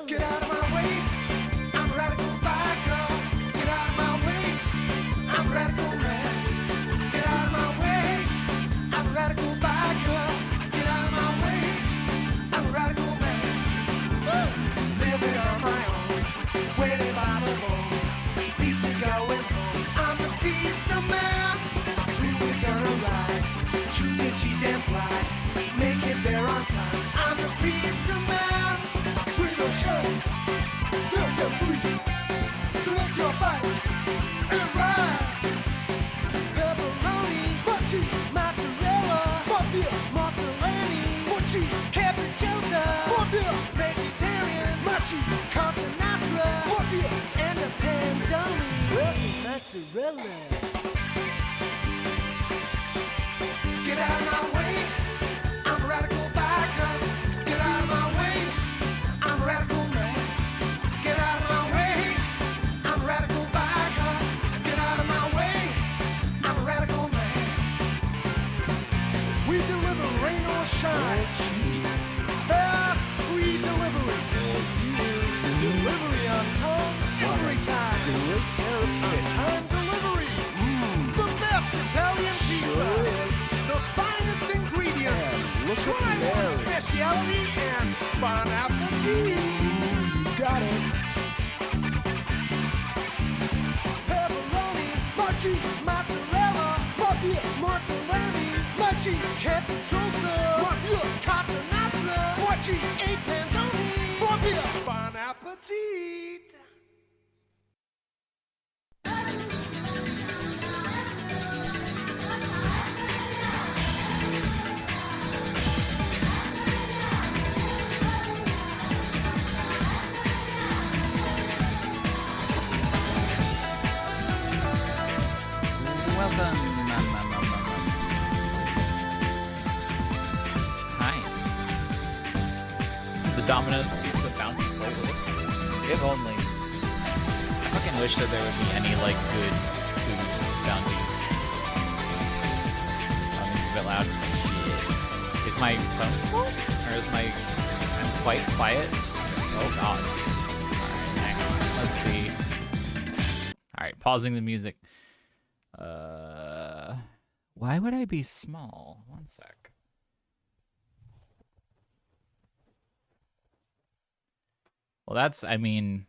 Get out of my way, I'm a radical biker. Get out of my way, I'm a radical man. Get out of my way, I'm a radical biker. Get out of my way, I'm a radical man. Woo! Living on my own, waiting by the phone. Pizza's going home, I'm the pizza man. Who is gonna ride? Choosing cheese and fly. Make it there on time, I'm the pizza man. Show, thirst and free. Select your bite and ride. Pepperoni, butt cheese, mozzarella, more beer, mozzarella, more cheese, capricciosa, more beer, vegetarian, more cheese, Cosa Nostra, more beer, and the panzoni, mozzarella. Get out of my way, I'm a radical biker. Get out of my way, I'm a radical man. Get out of my way, I'm a radical biker. Get out of my way, I'm a radical man. We deliver rain or shine. Fast, free delivery. Delivery on time, every time. On-time delivery. The best Italian pizza. The finest ingredients. Try one specialty and bon appetit. Got it. Pepperoni, more cheese, mozzarella, more beer, more salami, more cheese, capricciosa, more beer, Casa Nostra, more cheese, 8 panzoni, more beer, bon appetit. Domino's pizza bounty playlist. If only. I fucking wish that there would be any like good food bounties. It's a bit loud. Shit. Is my phone full? Or is my... I'm quite quiet? Oh god. Alright, hang on. Let's see. Alright, pausing the music. Why would I be small? One sec. Well, that's, I mean...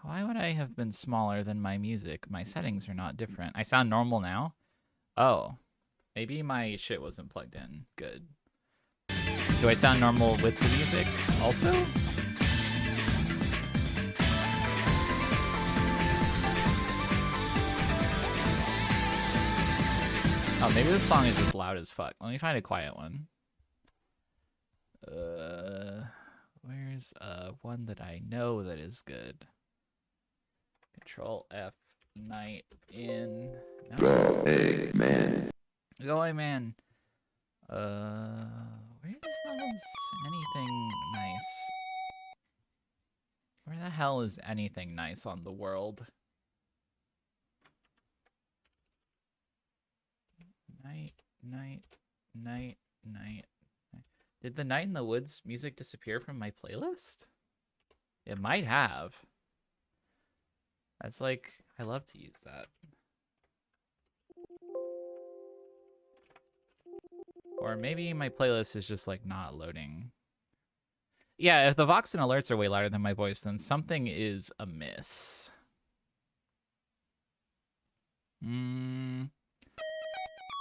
Why would I have been smaller than my music? My settings are not different. I sound normal now? Oh. Maybe my shit wasn't plugged in. Good. Do I sound normal with the music also? Oh, maybe this song is just loud as fuck. Let me find a quiet one. Where's one that I know that is good? Control F, night in. No. Go away, man. Go away, man. Where the hell is anything nice? Where the hell is anything nice on the world? Night, night, night, night. Did the Night in the Woods music disappear from my playlist? It might have. That's like, I love to use that. Or maybe my playlist is just like not loading. Yeah, if the Vox and alerts are way louder than my voice, then something is amiss.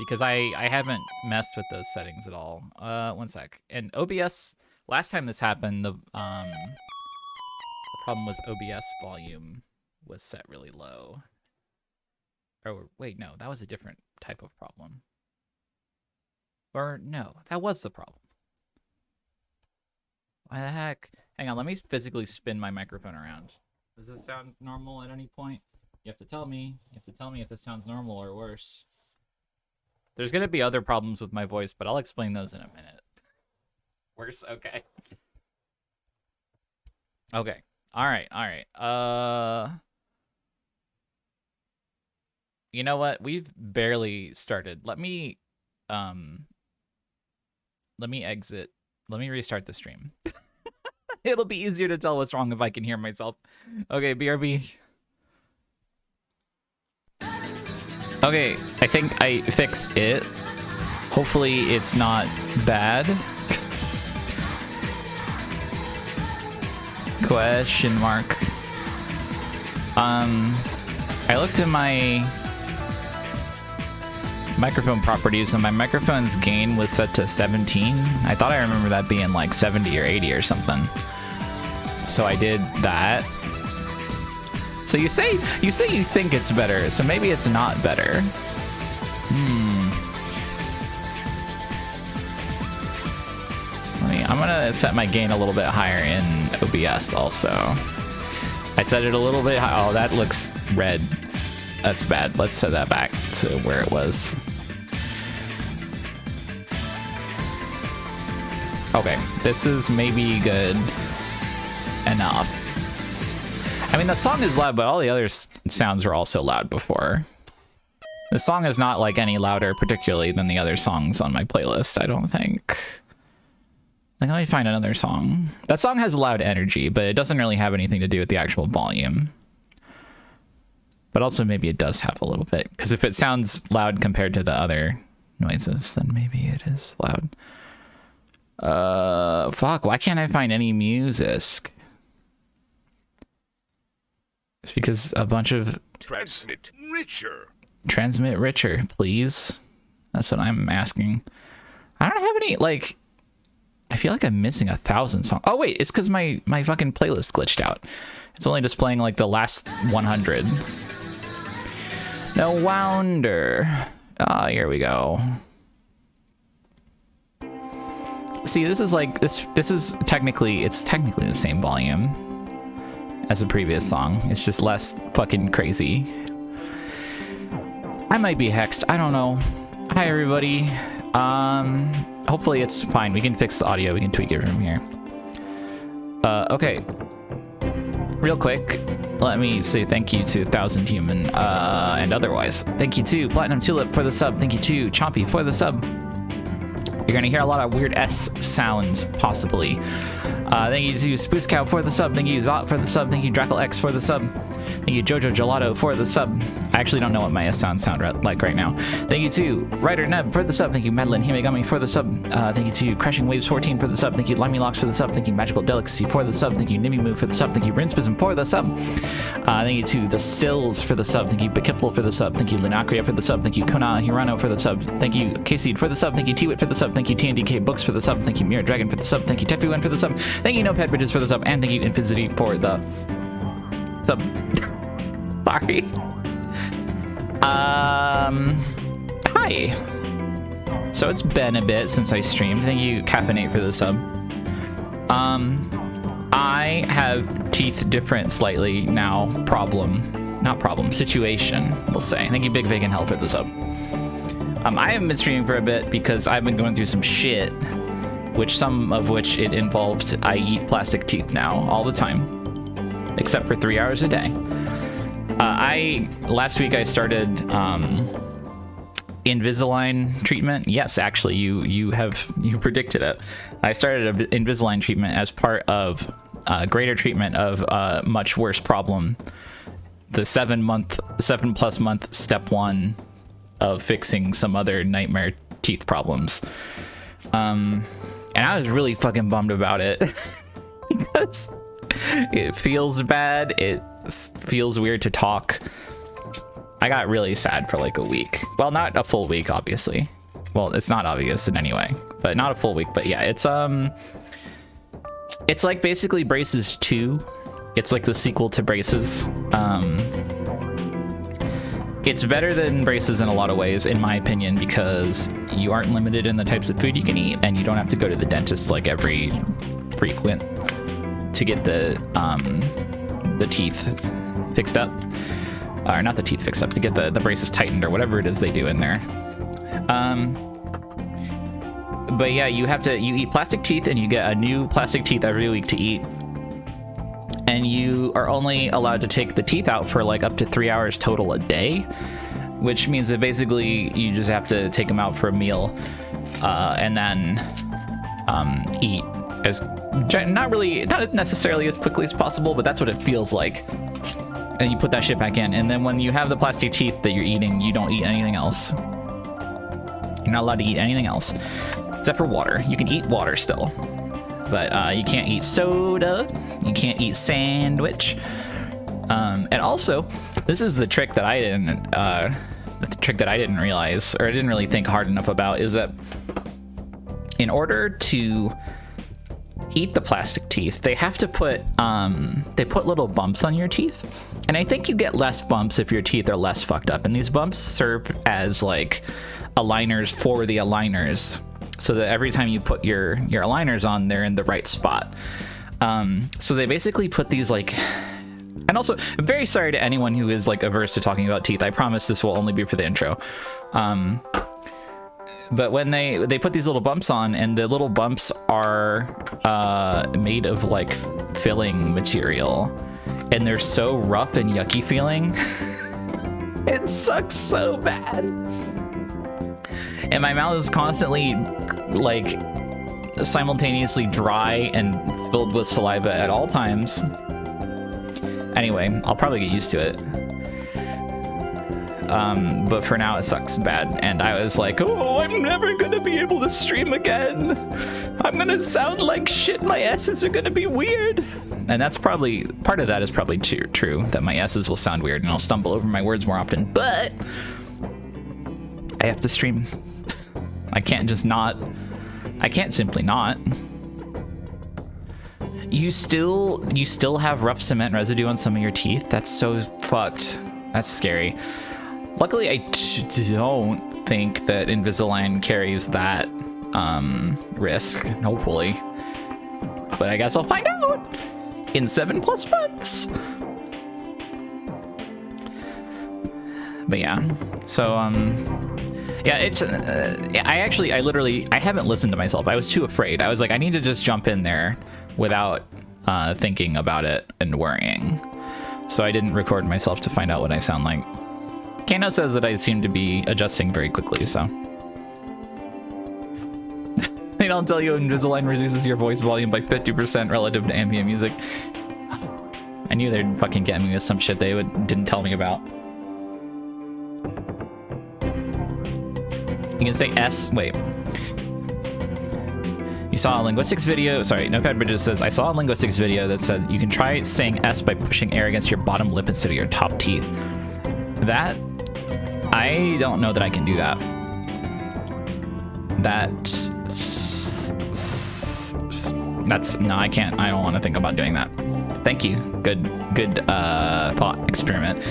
Because I haven't messed with those settings at all. One sec. And OBS, last time this happened, the problem was OBS volume was set really low. Or wait, no, that was a different type of problem. Or no, that was the problem. Why the heck? Hang on, let me physically spin my microphone around. Does it sound normal at any point? You have to tell me. You have to tell me if this sounds normal or worse. There's going to be other problems with my voice, but I'll explain those in a minute. Worse? Okay. Okay. All right. You know what? We've barely started. Let me exit. Let me restart the stream. It'll be easier to tell what's wrong if I can hear myself. Okay, BRB. Okay, I think I fixed it. Hopefully it's not bad. Question mark. I looked at my microphone properties and my microphone's gain was set to 17. I thought I remember that being like 70 or 80 or something. So I did that. So you say you think it's better, so maybe it's not better. I'm gonna set my gain a little bit higher in OBS also. I set it a little bit high. Oh, that looks red. That's bad. Let's set that back to where it was. Okay, this is maybe good enough. I mean, the song is loud, but all the other sounds were also loud before. The song is not like any louder particularly than the other songs on my playlist, I don't think. Like, let me find another song. That song has loud energy, but it doesn't really have anything to do with the actual volume. But also maybe it does have a little bit, because if it sounds loud compared to the other noises, then maybe it is loud. Fuck, why can't I find any music? It's because a bunch of... Transmit richer. Transmit richer, please. That's what I'm asking. I don't have any, like... I feel like I'm missing 1,000 songs. Oh, wait, it's because my fucking playlist glitched out. It's only displaying, like, the last 100. No wonder. Ah, here we go. See, this is like... This is technically... It's technically the same volume as the previous song. It's just less fucking crazy. I might be hexed. I don't know. Hi everybody. Hopefully it's fine. We can fix the audio. We can tweak it from here. Okay. Real quick, let me say thank you to 1000 Human and otherwise. Thank you to Platinum Tulip for the sub. Thank you to Chompy for the sub. You're gonna hear a lot of weird S sounds, possibly. Thank you to Spruce Cow for the sub. Thank you Zot for the sub. Thank you Drackle X for the sub. Thank you Jojo Gelato for the sub. I actually don't know what my S sounds sound like right now. Thank you to Ryder Neb for the sub. Thank you Madeline Himegami for the sub. Thank you to Crashing Waves 14 for the sub. Thank you Limey Locks for the sub. Thank you Magical Delicacy for the sub. Thank you Nimmy Move for the sub. Thank you Rinspism for the sub. Thank you to The Stills for the sub. Thank you Bekipfel for the sub. Thank you Linacria for the sub. Thank you Kona Hirano for the sub. Thank you K-Seed for the sub. Thank you T-Wit for the sub. Thank you TNDK Books for the sub. Thank you Mirror Dragon for the sub. Thank you Tefuan for the sub. Thank you No Pet Bridges for the sub. And thank you Infinity for the sub. Sorry. Hi. So it's been a bit since I streamed. Thank you Caffeinate for the sub. I have teeth different slightly now. Not problem. Situation, we'll say. Thank you Big Vegan Hell for the sub. I haven't been streaming for a bit because I've been going through some shit, some of which it involved I eat plastic teeth now all the time, except for 3 hours a day. Last week I started Invisalign treatment. Yes, actually, you predicted it. I started an Invisalign treatment as part of greater treatment of a much worse problem. The 7+ month step 1 of fixing some other nightmare teeth problems. And I was really fucking bummed about it because it feels bad. It feels weird to talk. I got really sad for like a week. Well, not a full week, obviously. Well, it's not obvious in any way, but not a full week. But yeah, it's like basically Braces 2. It's like the sequel to Braces. It's better than Braces in a lot of ways, in my opinion, because you aren't limited in the types of food you can eat, and you don't have to go to the dentist like every frequent to get the teeth fixed up. Or not the teeth fixed up, to get the braces tightened or whatever it is they do in there. But yeah, you eat plastic teeth and you get a new plastic teeth every week to eat. And you are only allowed to take the teeth out for like up to 3 hours total a day, which means that basically you just have to take them out for a meal and then eat as not necessarily as quickly as possible, but that's what it feels like. And you put that shit back in, and then when you have the plastic teeth that you're eating, you don't eat anything else. You're not allowed to eat anything else except for water. You can eat water still, but you can't eat soda. You can't eat sandwich. And also, this is the trick that I didn't realize, or I didn't really think hard enough about, is that in order to eat the plastic teeth, they have to put little bumps on your teeth, and I think you get less bumps if your teeth are less fucked up, and these bumps serve as like aligners for the aligners, so that every time you put your aligners on, they're in the right spot. So they basically put these like, and also I'm very sorry to anyone who is like averse to talking about teeth. I promise this will only be for the intro. But when they put these little bumps on, and the little bumps are made of like filling material, and they're so rough and yucky feeling. It sucks so bad. And my mouth is constantly like simultaneously dry and filled with saliva at all times. Anyway, I'll probably get used to it. But for now it sucks bad, and I was like, oh, I'm never gonna be able to stream again. I'm gonna sound like shit. My S's are gonna be weird. And that's probably, part of that is probably true, that my S's will sound weird and I'll stumble over my words more often, but I have to stream. I can't simply not. You still have rough cement residue on some of your teeth? That's so fucked. That's scary. Luckily, I don't think that Invisalign carries that risk, hopefully. But I guess I'll find out in 7+ months. But yeah, so Yeah, it's. I haven't listened to myself. I was too afraid. I was like, I need to just jump in there without thinking about it and worrying. So I didn't record myself to find out what I sound like. Kano says that I seem to be adjusting very quickly, so. They don't tell you Invisalign reduces your voice volume by 50% relative to ambient music. I knew they'd fucking get me with some shit they didn't tell me about. You can say S. Wait. You saw a linguistics video. Sorry, Notepad Bridges says, I saw a linguistics video that said you can try saying S by pushing air against your bottom lip instead of your top teeth. That. I don't know that I can do that. That's. No, I can't. I don't want to think about doing that. Thank you. Good thought experiment.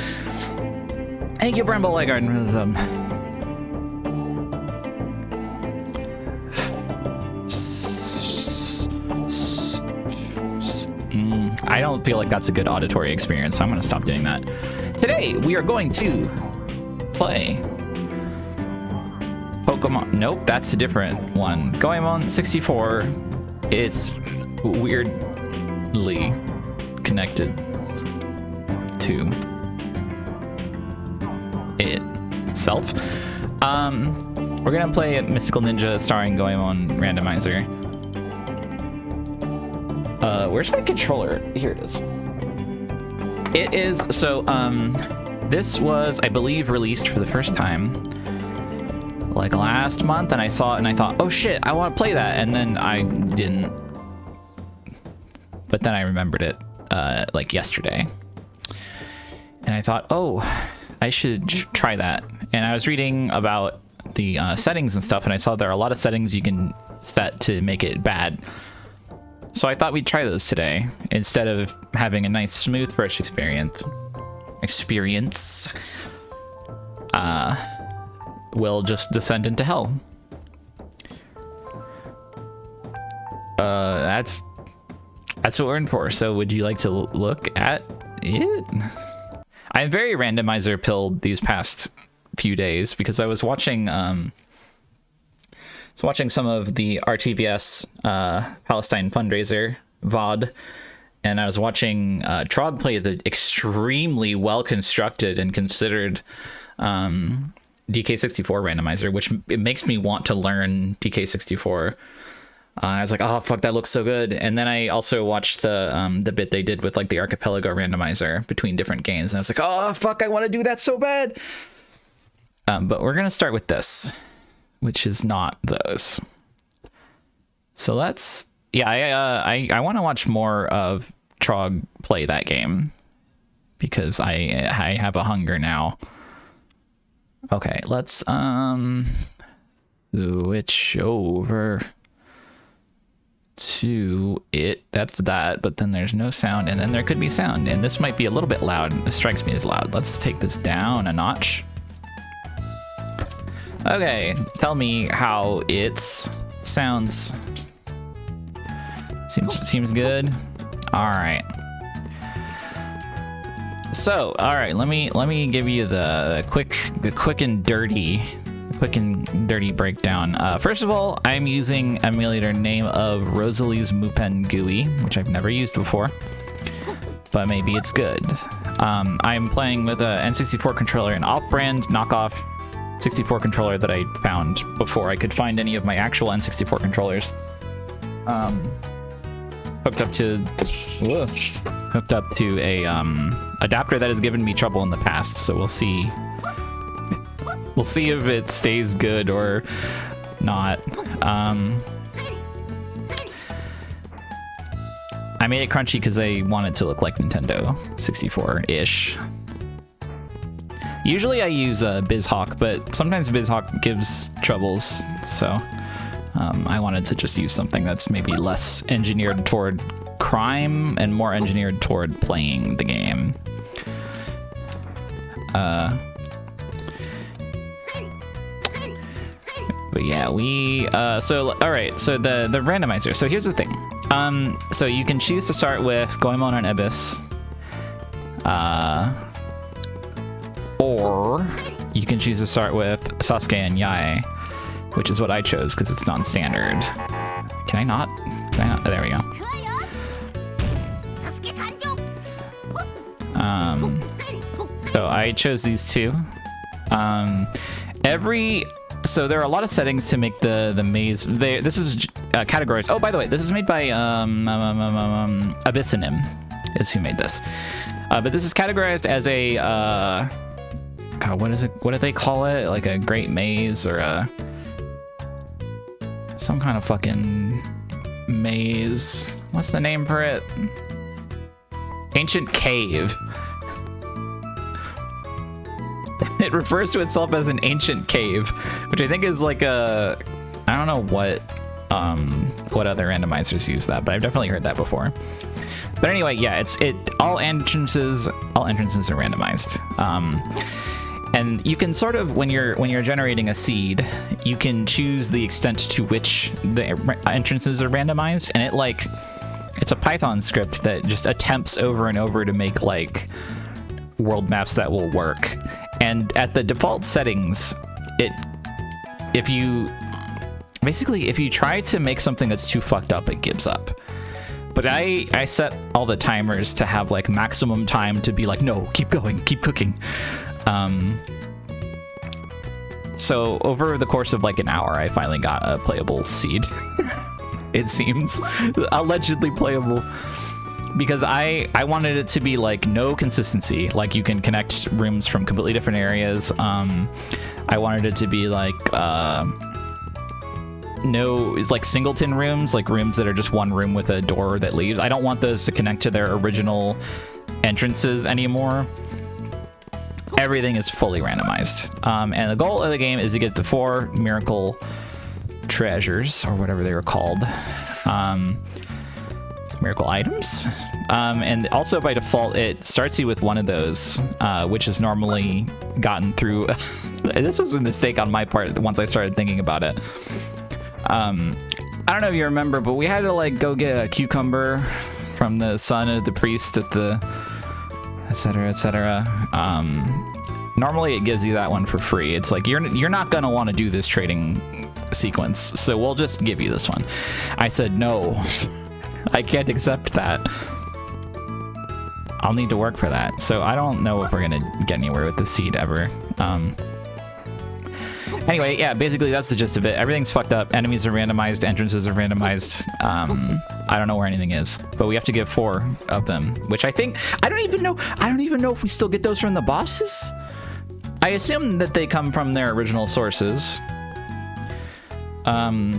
Thank you, Bramble Legard. I don't feel like that's a good auditory experience, so I'm going to stop doing that. Today, we are going to play Pokemon. Nope, that's a different one. Goemon 64. It's weirdly connected to itself. We're going to play Mystical Ninja starring Goemon Randomizer. Where's my controller? Here it is. It is, so, this was, I believe, released for the first time like last month, and I saw it and I thought, oh shit, I want to play that, and then I didn't. But then I remembered it, like yesterday. And I thought, oh, I should try that. And I was reading about the settings and stuff, and I saw there are a lot of settings you can set to make it bad. So I thought we'd try those today instead of having a nice smooth first experience. We'll just descend into hell. That's what we're in for. So would you like to look at it? I'm very randomizer pilled these past few days because I was watching some of the RTVS Palestine fundraiser VOD, and I was watching Trog play the extremely well constructed and considered DK64 randomizer, which it makes me want to learn DK64. I was like, oh fuck, that looks so good. And then I also watched the bit they did with like the archipelago randomizer between different games, and I was like, oh fuck, I want to do that so bad. But we're gonna start with this, which is not those. So let's, yeah, I want to watch more of Trog play that game because I have a hunger now. Okay, let's switch over to it. That's that, but then there's no sound, and then there could be sound, and this might be a little bit loud. This strikes me as loud. Let's take this down a notch. Okay, tell me how it sounds. Seems good. All right. So, all right, let me give you the quick and dirty breakdown. First of all, I'm using emulator name of Rosalie's Mupen GUI, which I've never used before, but maybe it's good. I'm playing with a N64 controller, an off-brand knockoff 64 controller that I found before I could find any of my actual N64 controllers. Hooked up to a adapter that has given me trouble in the past, so we'll see if it stays good or not. I made it crunchy because I want it to look like Nintendo 64-ish. Usually I use BizHawk, but sometimes BizHawk gives troubles, so I wanted to just use something that's maybe less engineered toward crime and more engineered toward playing the game. But yeah, so all right, so the randomizer. So here's the thing. So you can choose to start with Goemon and Abyss, or you can choose to start with Sasuke and Yae, which is what I chose because it's non-standard. Can I not? Oh, there we go. So I chose these two. So there are a lot of settings to make the maze. This is categorized. Oh, by the way, this is made by Abyssonym, is who made this. But this is categorized as a God, what is it? What do they call it? Like a great maze or some kind of fucking maze. What's the name for it? Ancient cave. It refers to itself as an ancient cave, which I think is like a, I don't know what other randomizers use that, but I've definitely heard that before. But anyway, yeah, all entrances are randomized. And you can sort of, when you're generating a seed, you can choose the extent to which the entrances are randomized, and it's a Python script that just attempts over and over to make like world maps that will work. And at the default settings, if you try to make something that's too fucked up, it gives up. But I set all the timers to have like maximum time to be like, no, keep going, keep cooking. So over the course of like an hour, I finally got a playable seed. It seems allegedly playable, because I wanted it to be like no consistency, like you can connect rooms from completely different areas. I wanted it to be like it's like singleton rooms, like rooms that are just one room with a door that leaves. I don't want those to connect to their original entrances anymore. Everything is fully randomized. And the goal of the game is to get the 4 miracle treasures, or whatever they were called. Miracle items. And also by default, it starts you with one of those, which is normally gotten through. This was a mistake on my part once I started thinking about it. I don't know if you remember, but we had to like go get a cucumber from the son of the priest at the etc, etc. Normally it gives you that one for free. It's like you're not gonna want to do this trading sequence, so we'll just give you this one. I said no. I can't accept that. I'll need to work for that. So I don't know if we're gonna get anywhere with the seed ever. Anyway, yeah, basically that's the gist of it. Everything's fucked up. Enemies are randomized. Entrances are randomized. I don't know where anything is, but we have to get 4 of them, which I think, I don't even know if we still get those from the bosses. I assume that they come from their original sources.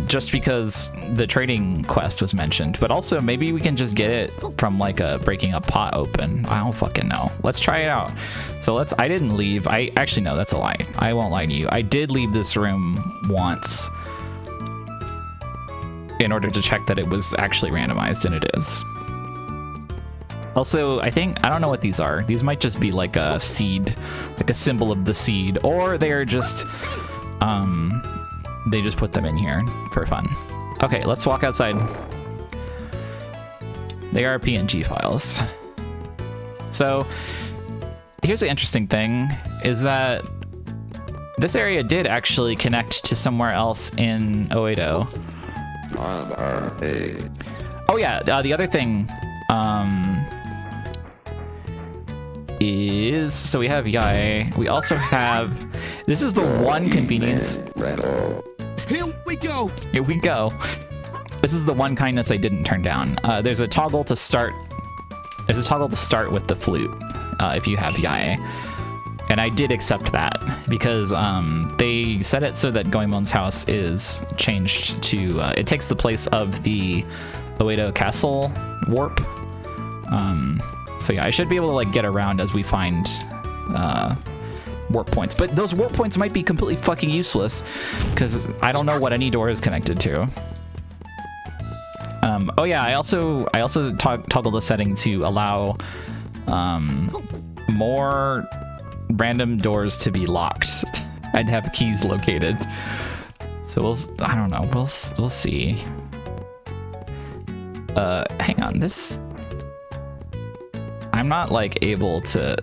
Just because the trading quest was mentioned, but also maybe we can just get it from like a breaking a pot open. I don't fucking know. Let's try it out. So I didn't leave. Actually, no, that's a lie. I won't lie to you. I did leave this room once in order to check that it was actually randomized, and it is. Also, I don't know what these are. These might just be like a seed, like a symbol of the seed, or they are just, they just put them in here for fun. Okay, let's walk outside. They are PNG files. So here's the interesting thing, is that this area did actually connect to somewhere else in Oedo. Oh yeah, the other thing is, so we have Yae. We also have, this is the one convenience. Here we go. Here we go. This is the one kindness I didn't turn down. There's a toggle to start. There's a toggle to start with the flute if you have Yae. And I did accept that because they set it so that Goemon's house is changed to, it takes the place of the Oedo Castle warp. So yeah, I should be able to like get around as we find warp points, but those warp points might be completely fucking useless because I don't know what any door is connected to. Oh yeah, I also toggled the setting to allow more random doors to be locked and have keys located. So I don't know, we'll see. Hang on, this, I'm not like able to,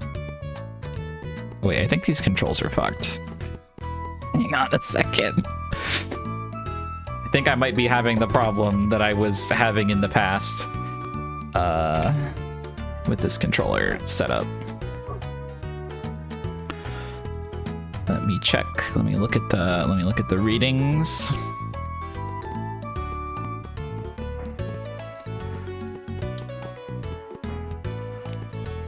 wait, I think these controls are fucked. Hang on a second. I think I might be having the problem that I was having in the past with this controller setup. Let me check. Let me look at the readings.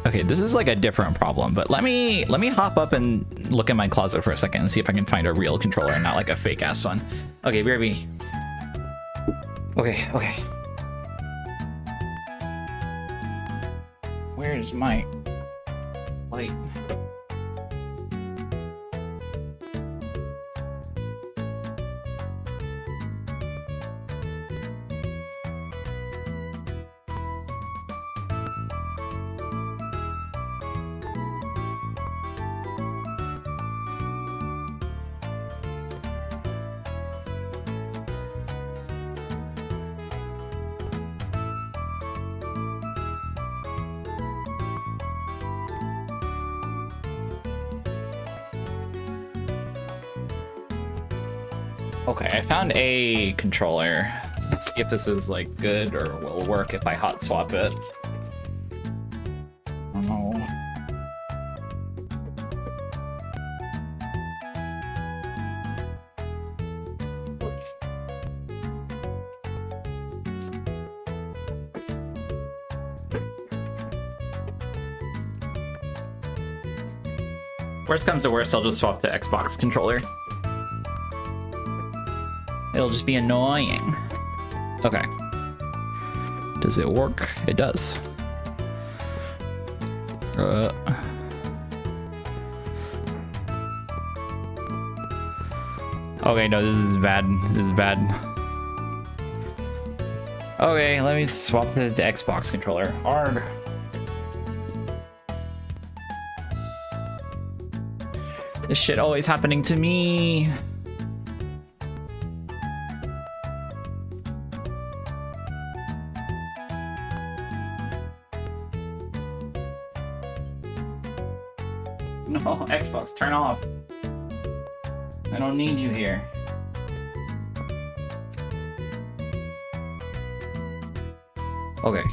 Okay, this is like a different problem, but let me hop up and look in my closet for a second and see if I can find a real controller and not like a fake ass one. Okay, BRB. Okay. Where's my light? Okay, I found a controller. Let's see if this is like good or will work if I hot swap it. Oh no. Worst comes to worst, I'll just swap the Xbox controller. It'll just be annoying. Okay. Does it work? It does. Okay, no, this is bad. This is bad. Okay, let me swap to the Xbox controller. Arg. This shit always happening to me. No, Xbox, turn off. I don't need you here. Okay,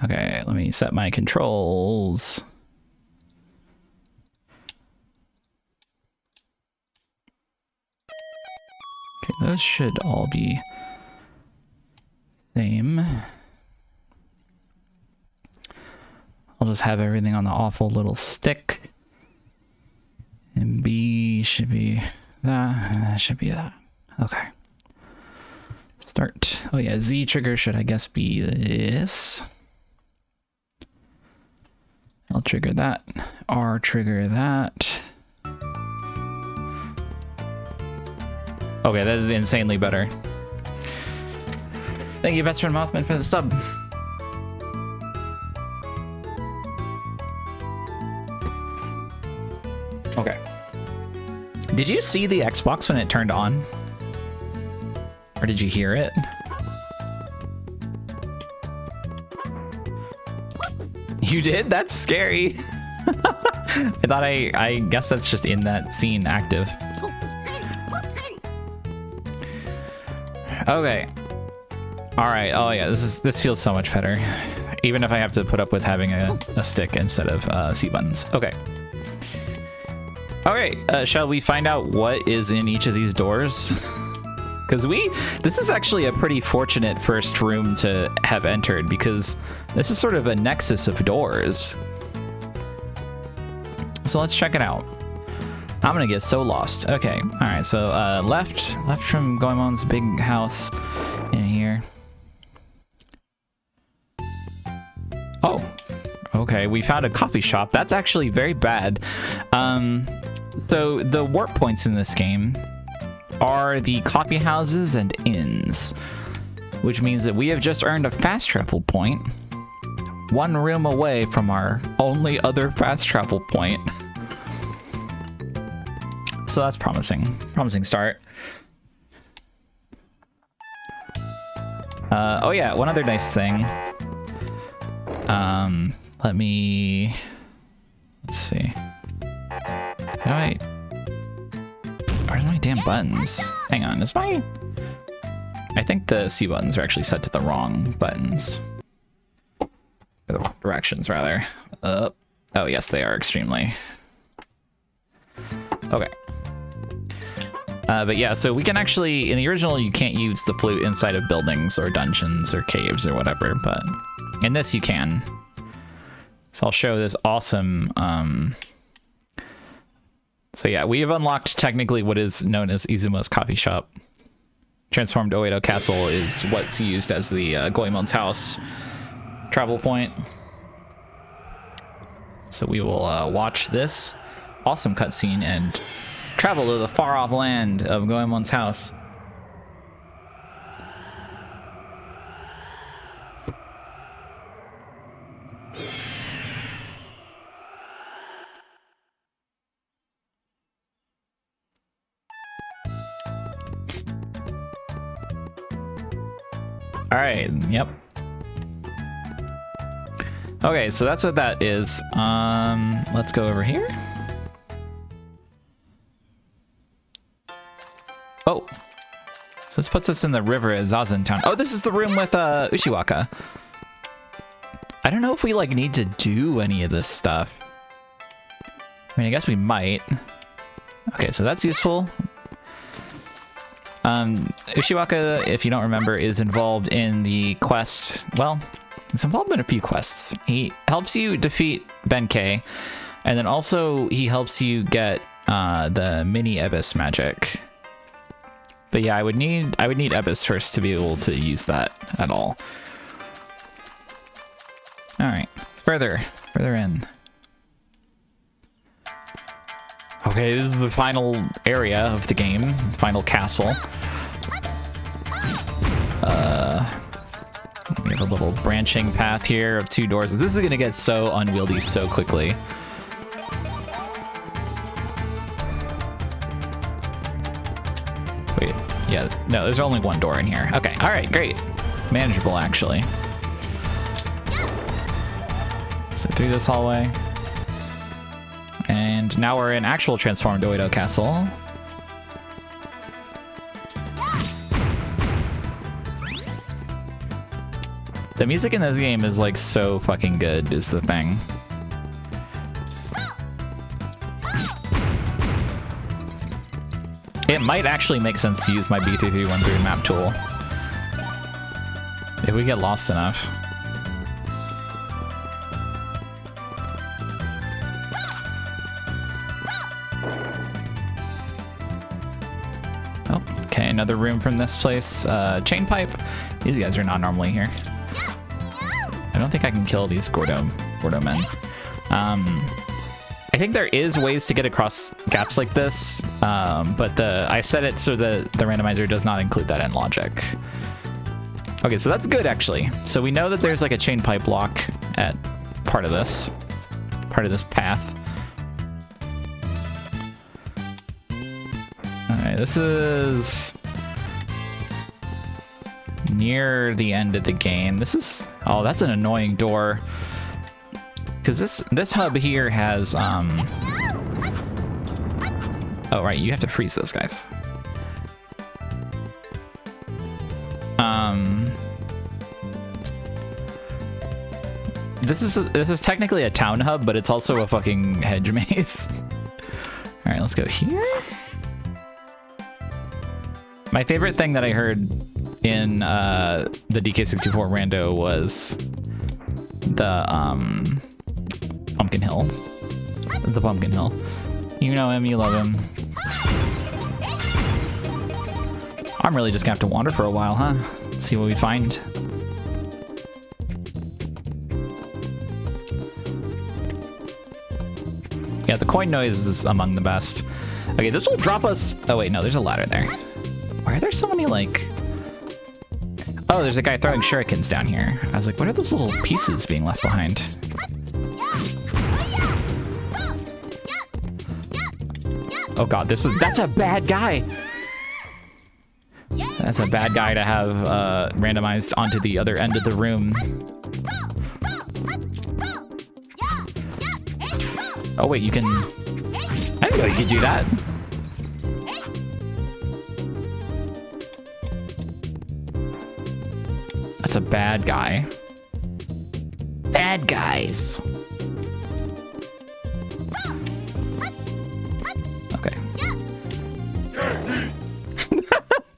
okay, let me set my controls. Okay, those should all be same. I'll just have everything on the awful little stick. And B should be that, and that should be that. Okay. Start. Oh yeah, Z trigger should I guess be this. I'll trigger that. R trigger that. Okay, that is insanely better. Thank you, Best Friend Mothman, for the sub. Okay. Did you see the Xbox when it turned on? Or did you hear it? You did? That's scary. I thought I guess that's just in that scene active. Okay. All right. Oh yeah, this feels so much better. Even if I have to put up with having a stick instead of C buttons. Okay. All right, shall we find out what is in each of these doors? Because this is actually a pretty fortunate first room to have entered, because this is sort of a nexus of doors. So let's check it out. I'm gonna get so lost. Okay, all right, so left from Goemon's big house in here. Oh, okay, we found a coffee shop. That's actually very bad. So the warp points in this game are the coffee houses and inns, which means that we have just earned a fast travel point, one room away from our only other fast travel point. So that's promising. Promising start. Oh yeah, one other nice thing. Let me... Let's see. How do where's my damn buttons? Hang on, is my... I think the C buttons are actually set to the wrong buttons. Or the wrong directions, rather. Oh, yes, they are extremely. Okay. But yeah, so we can actually... In the original, you can't use the flute inside of buildings or dungeons or caves or whatever, but in this you can. So I'll show this awesome... So yeah, we have unlocked technically what is known as Izuma's coffee shop. Transformed Oedo Castle is what's used as the Goemon's house travel point. So we will watch this awesome cutscene and travel to the far-off land of Goemon's house. All right, yep. Okay, so that's what that is. Let's go over here. Oh, so this puts us in the river at Zazen Town. Oh, this is the room with Ushiwaka. I don't know if we like need to do any of this stuff. I mean, I guess we might. Okay, so that's useful. Ushiwaka, if you don't remember, is involved in the quest. Well, he's involved in a few quests. He helps you defeat Benkei, and then also he helps you get the mini Abyss magic. But yeah, I would need Abyss first to be able to use that at all. All right, further in. Okay, this is the final area of the game, final castle. We have a little branching path here of 2 doors. This is gonna get so unwieldy so quickly. Wait, yeah, no, there's only 1 door in here. Okay, all right, great. Manageable, actually. So through this hallway. And now we're in actual transformed Oedo Castle. The music in this game is like so fucking good, is the thing. It might actually make sense to use my B3313 map tool if we get lost enough. Oh, okay, another room from this place. Chain pipe. These guys are not normally here. I don't think I can kill these Gordo men. I think there is ways to get across gaps like this, but I set it so that the randomizer does not include that in logic. Okay, so that's good actually. So we know that there's like a chain pipe block at part of this path. All right, this is near the end of the game. This is, oh, that's an annoying door. Because this hub here has, oh, right, you have to freeze those guys. This is technically a town hub, but it's also a fucking hedge maze. All right, let's go here. My favorite thing that I heard in the DK64 rando was the Pumpkin Hill. The Pumpkin Hill. You know him, you love him. I'm really just gonna have to wander for a while, huh? See what we find. Yeah, the coin noise is among the best. Okay, this will drop us... Oh wait, no, there's a ladder there. Why are there so many, like... Oh, there's a guy throwing shurikens down here. I was like, what are those little pieces being left behind? Oh god, that's a bad guy! That's a bad guy to have randomized onto the other end of the room. Oh wait, you can... I didn't know you could do that. That's a bad guy. Bad guys. Okay.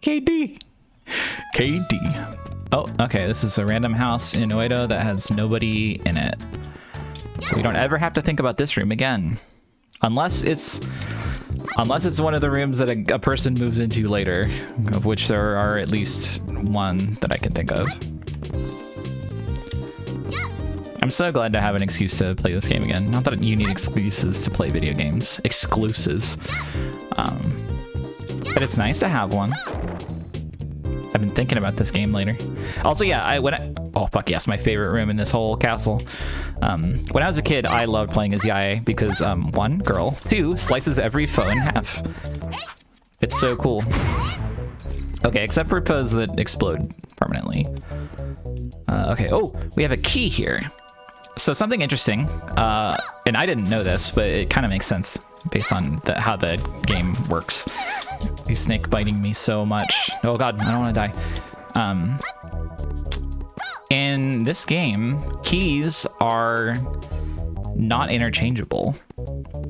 KD. KD. Oh, okay, this is a random house in Oedo that has nobody in it. So we don't ever have to think about this room again. Unless it's one of the rooms that a person moves into later, of which there are at least one that I can think of. I'm so glad to have an excuse to play this game again. Not that you need excuses to play video games. Exclusives. But it's nice to have one. I've been thinking about this game later. Also, yeah, oh fuck yes, my favorite room in this whole castle. When I was a kid, I loved playing as Yae because 1, girl, 2, slices every foe in half. It's so cool. Okay, except for foes that explode permanently. Okay, oh, we have a key here. So something interesting, and I didn't know this, but it kind of makes sense based on how the game works. He's snake biting me so much. Oh god, I don't want to die. In this game, keys are not interchangeable.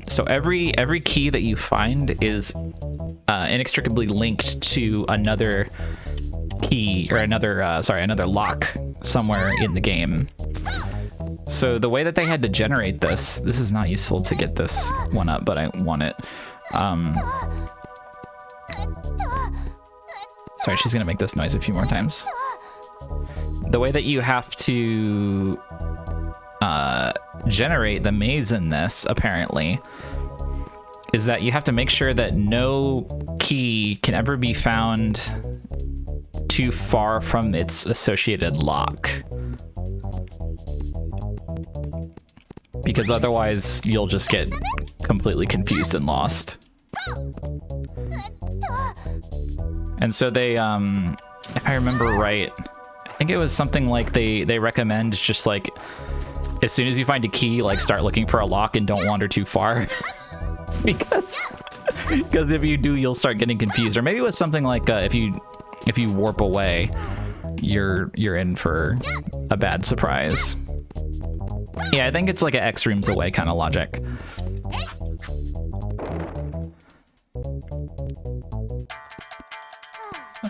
So every key that you find is inextricably linked to another key or another lock somewhere in the game. So the way that they had to generate this is not useful to get this one up, but I want it. Sorry, she's gonna make this noise a few more times. The way that you have to generate the maze in this, apparently, is that you have to make sure that no key can ever be found too far from its associated lock. Because otherwise, you'll just get completely confused and lost. And so they, if I remember right, I think it was something like they recommend just like, as soon as you find a key, like start looking for a lock and don't wander too far. because if you do, you'll start getting confused. Or maybe it was something like if you warp away, you're in for a bad surprise. Yeah, I think it's like an X rooms away kind of logic.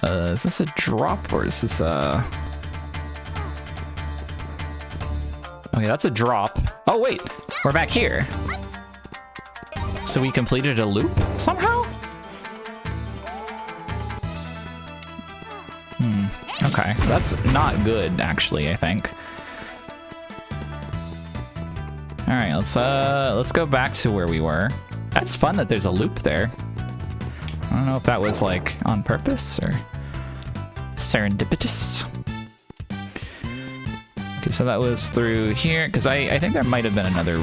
Is this a drop or is this a... Okay, that's a drop. Oh wait, we're back here. So we completed a loop somehow? Okay, that's not good actually, I think. All right, let's go back to where we were. That's fun that there's a loop there. I don't know if that was like on purpose or serendipitous. Okay, so that was through here, because I think there might have been another...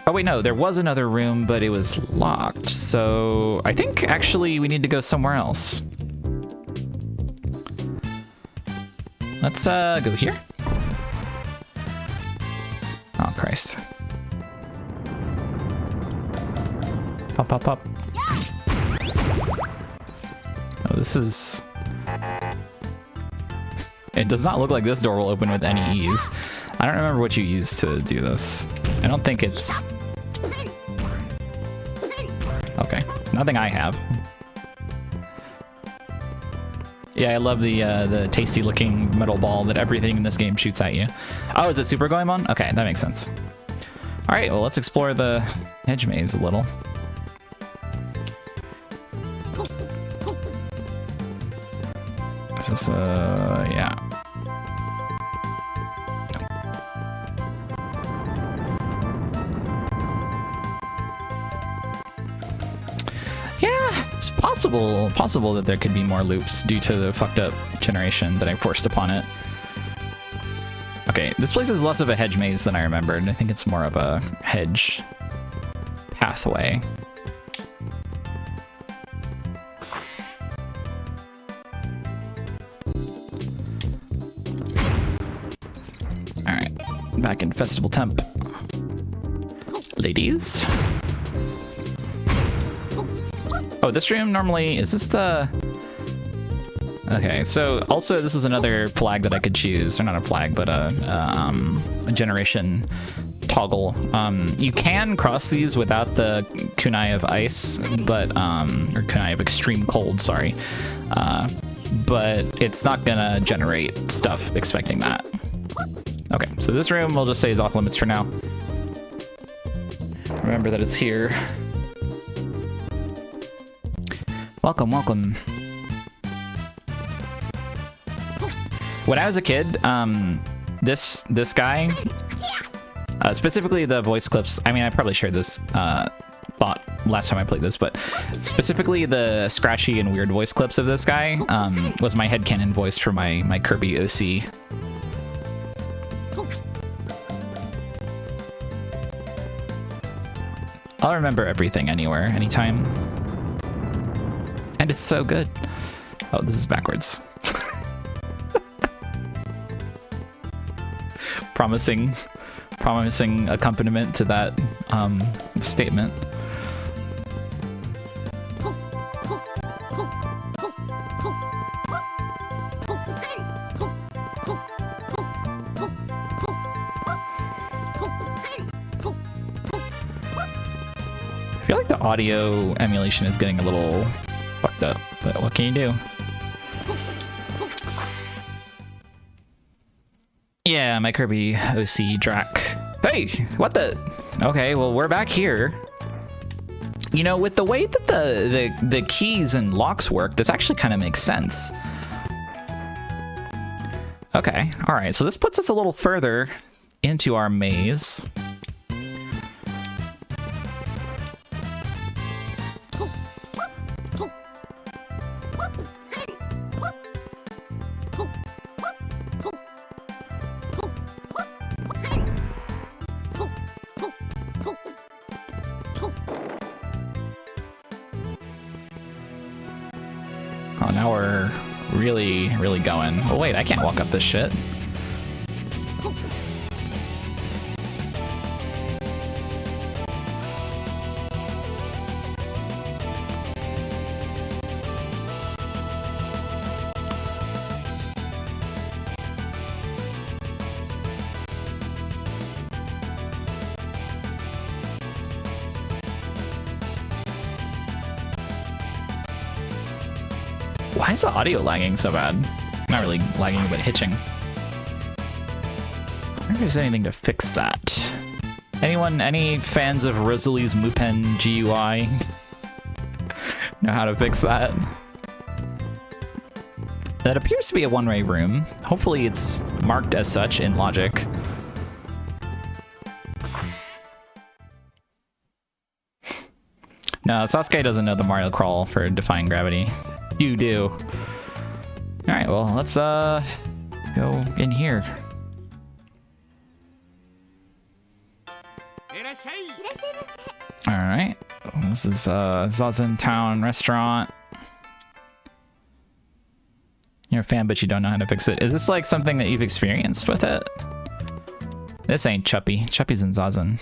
Oh wait, no, there was another room, but it was locked. So I think actually we need to go somewhere else. Let's go here. Oh Christ. Pop, pop, pop. Oh, this is... It does not look like this door will open with any ease. I don't remember what you used to do this. I don't think it's... Okay, it's nothing I have. Yeah, I love the tasty looking metal ball that everything in this game shoots at you. Oh, is it Super Goemon? Okay, that makes sense. All right, well, let's explore the hedge maze a little. Is this yeah. Yeah, it's possible that there could be more loops due to the fucked up generation that I forced upon it. Okay, this place is less of a hedge maze than I remembered. I think it's more of a hedge pathway. Alright, back in Festival Temp. ladies. Oh, this room normally, is this the... Okay, so also this is another flag that I could choose, or not a flag, but a generation toggle. You can cross these without the kunai of ice, but, or kunai of extreme cold, sorry. But it's not gonna generate stuff expecting that. Okay, so this room we'll just say is off limits for now. Remember that it's here. Welcome, welcome. When I was a kid, this guy, specifically the voice clips, I mean, I probably shared this thought last time I played this, but specifically the scratchy and weird voice clips of this guy was my headcanon voice for my Kirby OC. I'll remember everything anywhere, anytime. And it's so good. Oh, this is backwards. promising accompaniment to that statement. I feel like the audio emulation is getting a little fucked up, but what can you do? Yeah, my Kirby OC Drac. Hey, what the? Okay, well, we're back here. You know, with the way that the keys and locks work, this actually kind of makes sense. Okay, all right, so this puts us a little further into our maze. Oh, now we're really going. Oh wait, I can't walk up this shit. Why is the audio lagging so bad? Not really lagging, but hitching. I wonder if there's anything to fix that. Anyone, any fans of Rosalie's Mupen GUI know how to fix that? That appears to be a one-way room. Hopefully it's marked as such in logic. No, Sasuke doesn't know the Mario crawl for defying gravity. You do. All right, well, let's go in here. All right, this is Zazen Town Restaurant. You're a fan, but you don't know how to fix it. Is this like something that you've experienced with it? This ain't Chuppy. Chuppy's in Zazen.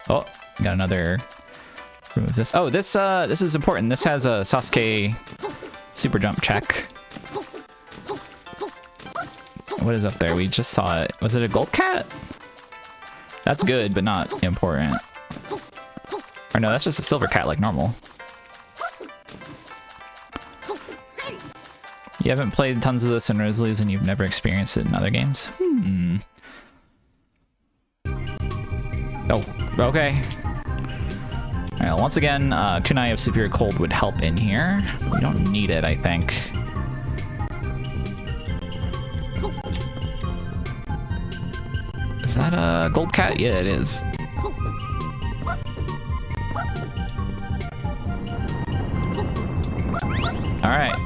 Oh, got another. Remove this. Oh, this is important. This has a Sasuke super jump check. What is up there? We just saw it. Was it a gold cat? That's good, but not important. Or no, that's just a silver cat like normal. You haven't played tons of this in Rosalie's and you've never experienced it in other games? Hmm. Oh, okay. Alright, once again, kunai of severe cold would help in here. We don't need it, I think. Is that a gold cat? Yeah, it is. Alright.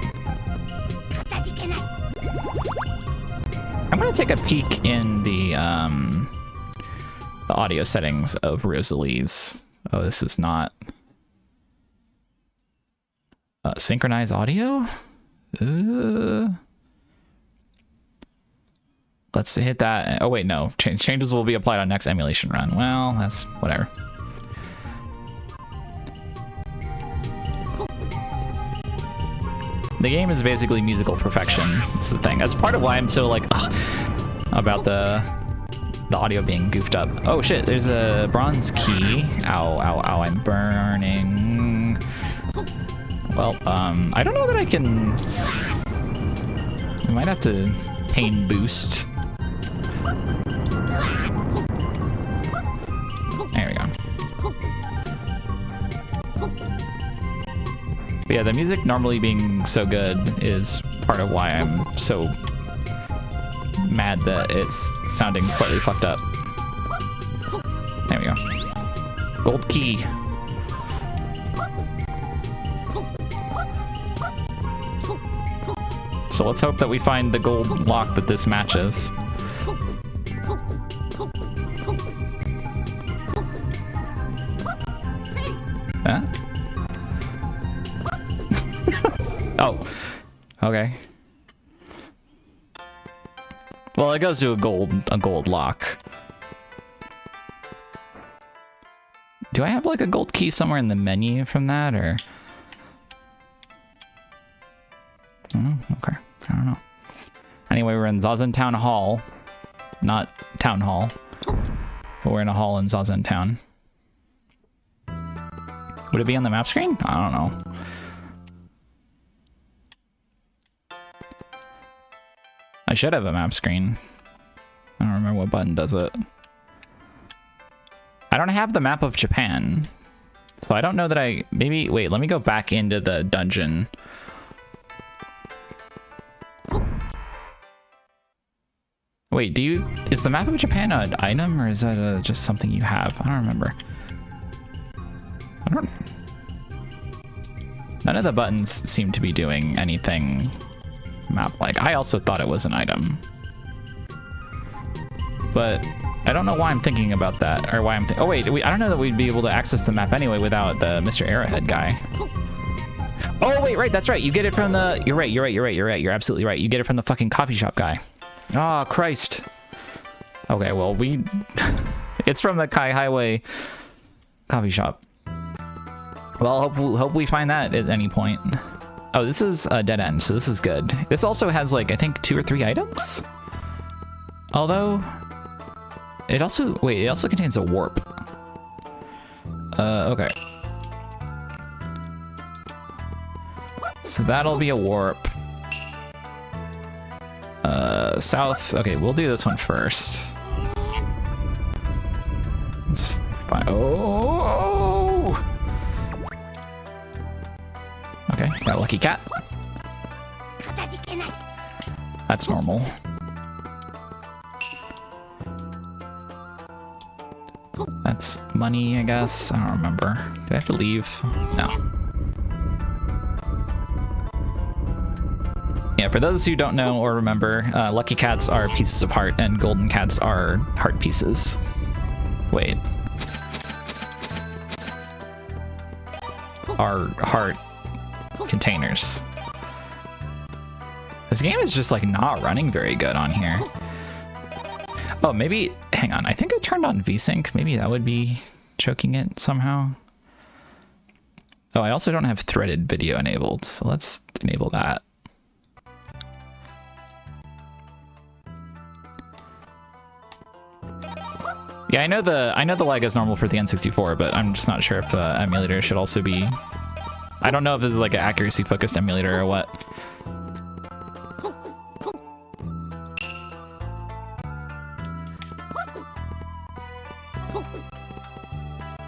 I'm gonna take a peek in the audio settings of Rosalie's. Oh, this is not synchronized audio. Let's hit that. Oh wait, no. Changes will be applied on next emulation run. Well, that's whatever. The game is basically musical perfection. That's the thing. That's part of why I'm so like about the audio being goofed up. Oh shit, there's a bronze key. Ow, ow, ow, I'm burning. Well, I don't know that I can... I might have to pain boost. There we go. But yeah, the music normally being so good is part of why I'm so mad that it's sounding slightly fucked up. There we go. Gold key. So let's hope that we find the gold lock that this matches. Huh? Oh, okay. Well, it goes to a gold lock. Do I have like a gold key somewhere in the menu from that, or? Okay, I don't know. Anyway, we're in Zazen Town Hall, not Town Hall, but we're in a hall in Zazen Town. Would it be on the map screen? I don't know. I should have a map screen. I don't remember what button does it. I don't have the map of Japan, so I don't know that I... Maybe... Wait, let me go back into the dungeon. Wait, is the map of Japan an item, or is that just something you have? I don't remember. None of the buttons seem to be doing anything map-like. I also thought it was an item. But I don't know why I'm thinking about that, or why I'm oh wait, I don't know that we'd be able to access the map anyway without the Mr. Arrowhead guy. Oh wait, right, that's right. You get it from the... You're right. You're absolutely right. You get it from the fucking coffee shop guy. Oh, Christ. Okay, well, it's from the Kai Highway coffee shop. Well, hope we find that at any point. Oh, this is a dead end, so this is good. This also has, like, I think 2 or 3 items? Although... It also contains a warp. Okay. So that'll be a warp. South. Okay, we'll do this one first. It's fine. Oh! Okay, got a lucky cat. That's normal. That's money, I guess. I don't remember. Do I have to leave? No. Yeah, for those who don't know or remember, lucky cats are pieces of heart and golden cats are heart pieces. Wait. Are heart containers. This game is just like not running very good on here. Oh, maybe, hang on, I think I turned on VSync. Maybe that would be choking it somehow. Oh, I also don't have threaded video enabled, so let's enable that. Yeah, I know the lag is normal for the N64, but I'm just not sure if the emulator should also be... I don't know if this is like an accuracy-focused emulator or what.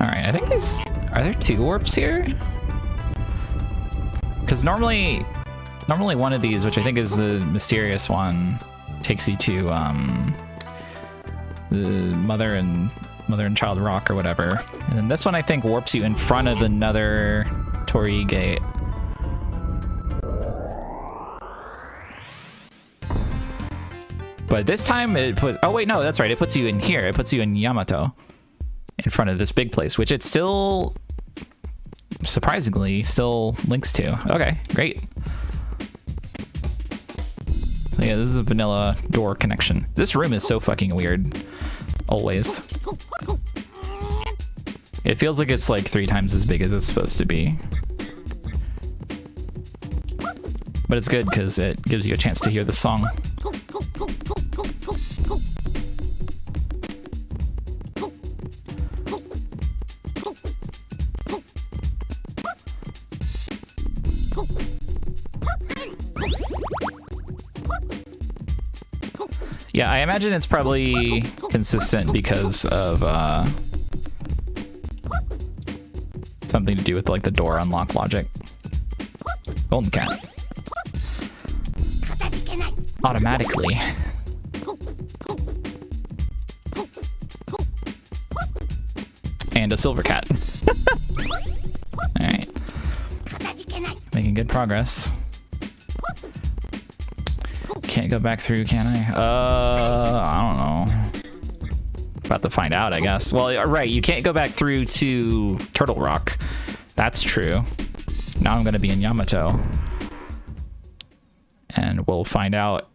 Alright, I think these... Are there 2 warps here? Because normally one of these, which I think is the mysterious one, takes you to the mother and child rock or whatever. And then this one I think warps you in front of another Torii gate. But this time it puts... Oh wait, no, that's right. It puts you in here. It puts you in Yamato. In front of this big place, which it still... surprisingly still links to. Okay, great. So yeah, this is a vanilla door connection. This room is so fucking weird. Always. It feels like it's like 3 times as big as it's supposed to be. But it's good because it gives you a chance to hear the song. Yeah, I imagine it's probably consistent because of something to do with like the door unlock logic. Golden cat. Automatically. And a silver cat. Alright. Making good progress. Can't go back through, can I? I don't know. About to find out, I guess. Well, right, you can't go back through to Turtle Rock. That's true. Now I'm gonna be in Yamato. And we'll find out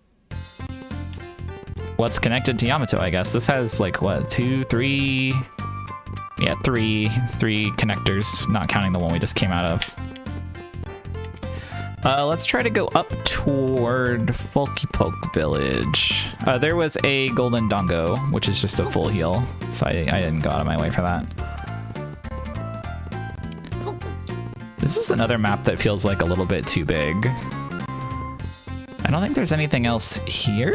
what's connected to Yamato, I guess. This has like, what, 2, 3... Yeah, three connectors, not counting the one we just came out of. Let's try to go up toward Folkypoke Village. There was a Golden Dongo, which is just a full heal, so I didn't go out of my way for that. This is another map that feels like a little bit too big. I don't think there's anything else here.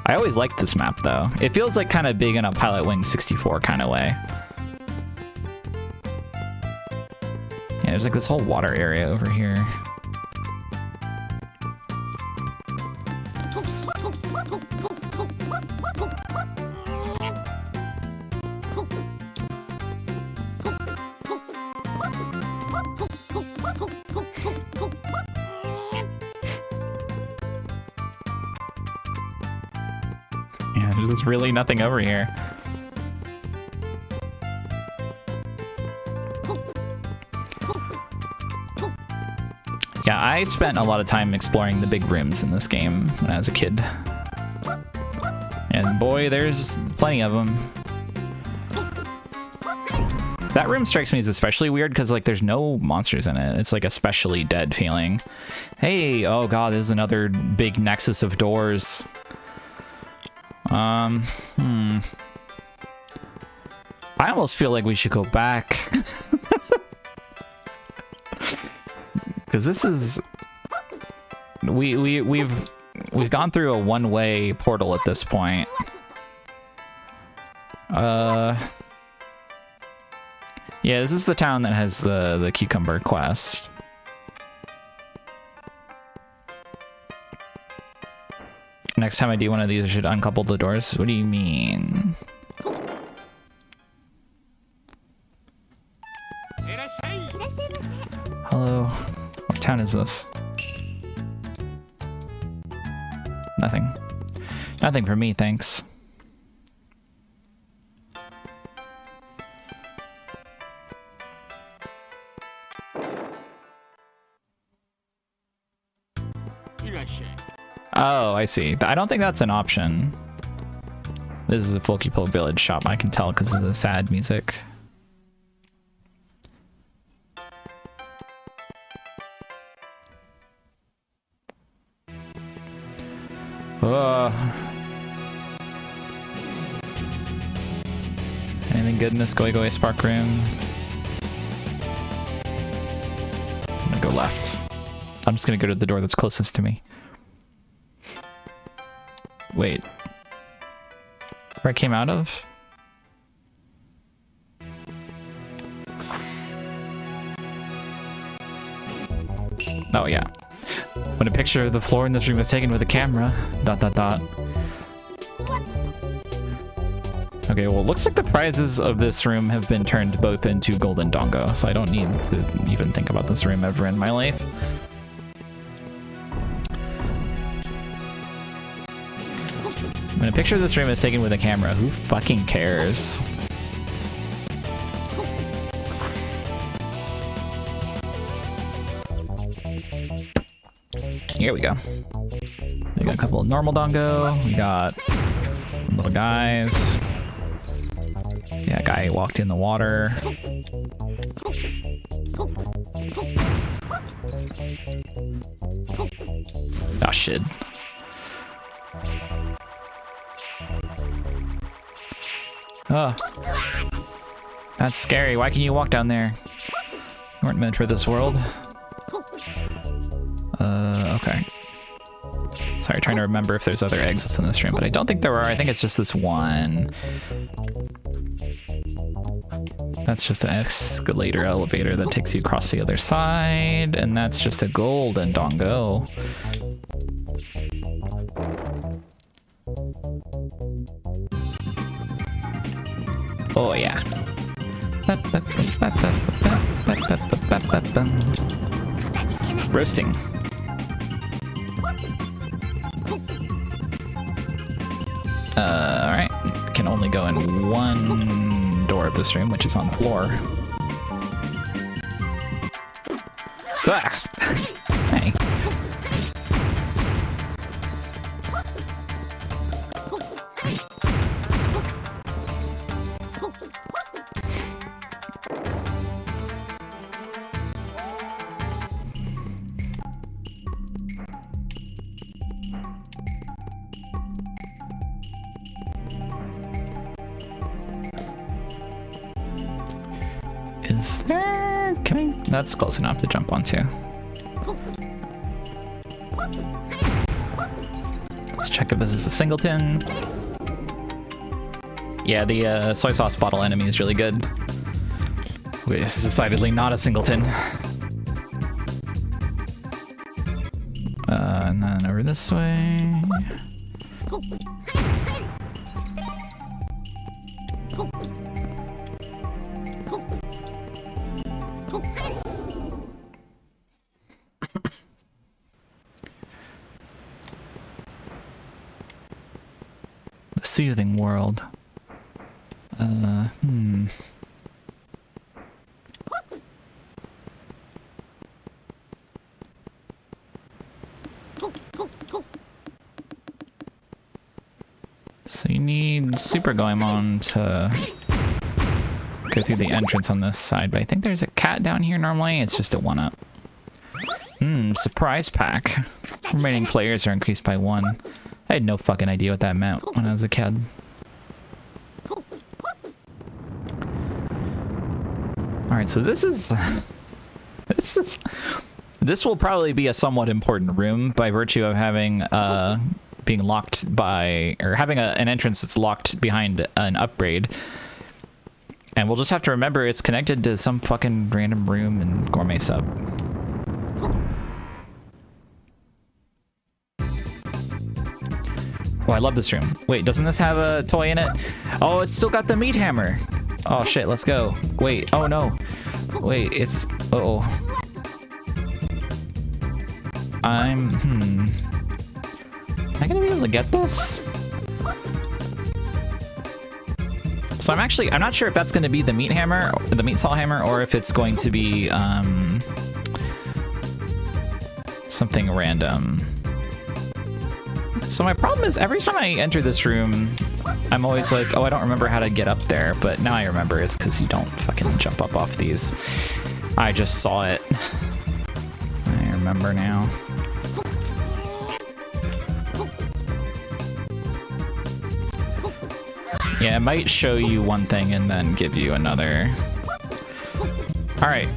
I always liked this map, though. It feels like kind of big in a Pilot Wing 64 kind of way. Yeah, there's like this whole water area over here. Yeah, there's really nothing over here. Yeah, I spent a lot of time exploring the big rooms in this game when I was a kid. And boy, there's plenty of them. That room strikes me as especially weird because like there's no monsters in it. It's like especially dead feeling. Hey, oh god, there's another big nexus of doors. I almost feel like we should go back. Because this is... We've gone through a one-way portal at this point. Yeah, this is the town that has the cucumber quest. Next time I do one of these, I should uncouple the doors. What do you mean? Hello. What town is this? Nothing. Nothing for me, thanks. Oh, I see. I don't think that's an option. This is a Folkypoke Village shop, I can tell because of the sad music. Anything good in this Goi Goi Spark room? I'm gonna go left. I'm just gonna go to the door that's closest to me. Wait. Where I came out of? Oh yeah. When a picture of the floor in this room is taken with a camera, ... Okay, well, it looks like the prizes of this room have been turned both into Golden Dongo, so I don't need to even think about this room ever in my life. When a picture of this room is taken with a camera, who fucking cares? Here we go. We got a couple of normal dongo. We got some little guys. Yeah, guy walked in the water. Oh shit. Oh. That's scary. Why can you walk down there? You weren't meant for this world. Okay. Sorry, trying to remember if there's other exits in this room, but I don't think there are. I think it's just this one. That's just an escalator elevator that takes you across the other side, and that's just a golden dongo. Oh yeah. Roasting. Alright. Can only go in one door of this room, which is on the floor. Ah! Hey. Is there... Can I... That's close enough to jump onto. Let's check if this is a singleton. Yeah, the soy sauce bottle enemy is really good. Wait, this is decidedly not a singleton. And then over this way. The soothing world. So you need Super Goemon to go through the entrance on this side, but I think there's a cat down here normally. It's just a 1-up. Surprise pack. Remaining players are increased by 1. I had no fucking idea what that meant when I was a kid. Alright, so this will probably be a somewhat important room by virtue of having being locked by, or having an entrance that's locked behind an upgrade. And we'll just have to remember it's connected to some fucking random room in Gourmet Sub. Oh, I love this room. Wait, doesn't this have a toy in it? Oh, it's still got the meat hammer. Oh shit, let's go. Wait, oh no. Wait, it's... Uh-oh. Am I gonna be able to get this? So I'm not sure if that's gonna be the meat hammer, the meat saw hammer, or if it's going to be, something random. So my problem is every time I enter this room, I'm always like, oh, I don't remember how to get up there, but now I remember it's because you don't fucking jump up off these. I just saw it. I remember now. Yeah, it might show you one thing and then give you another. Alright,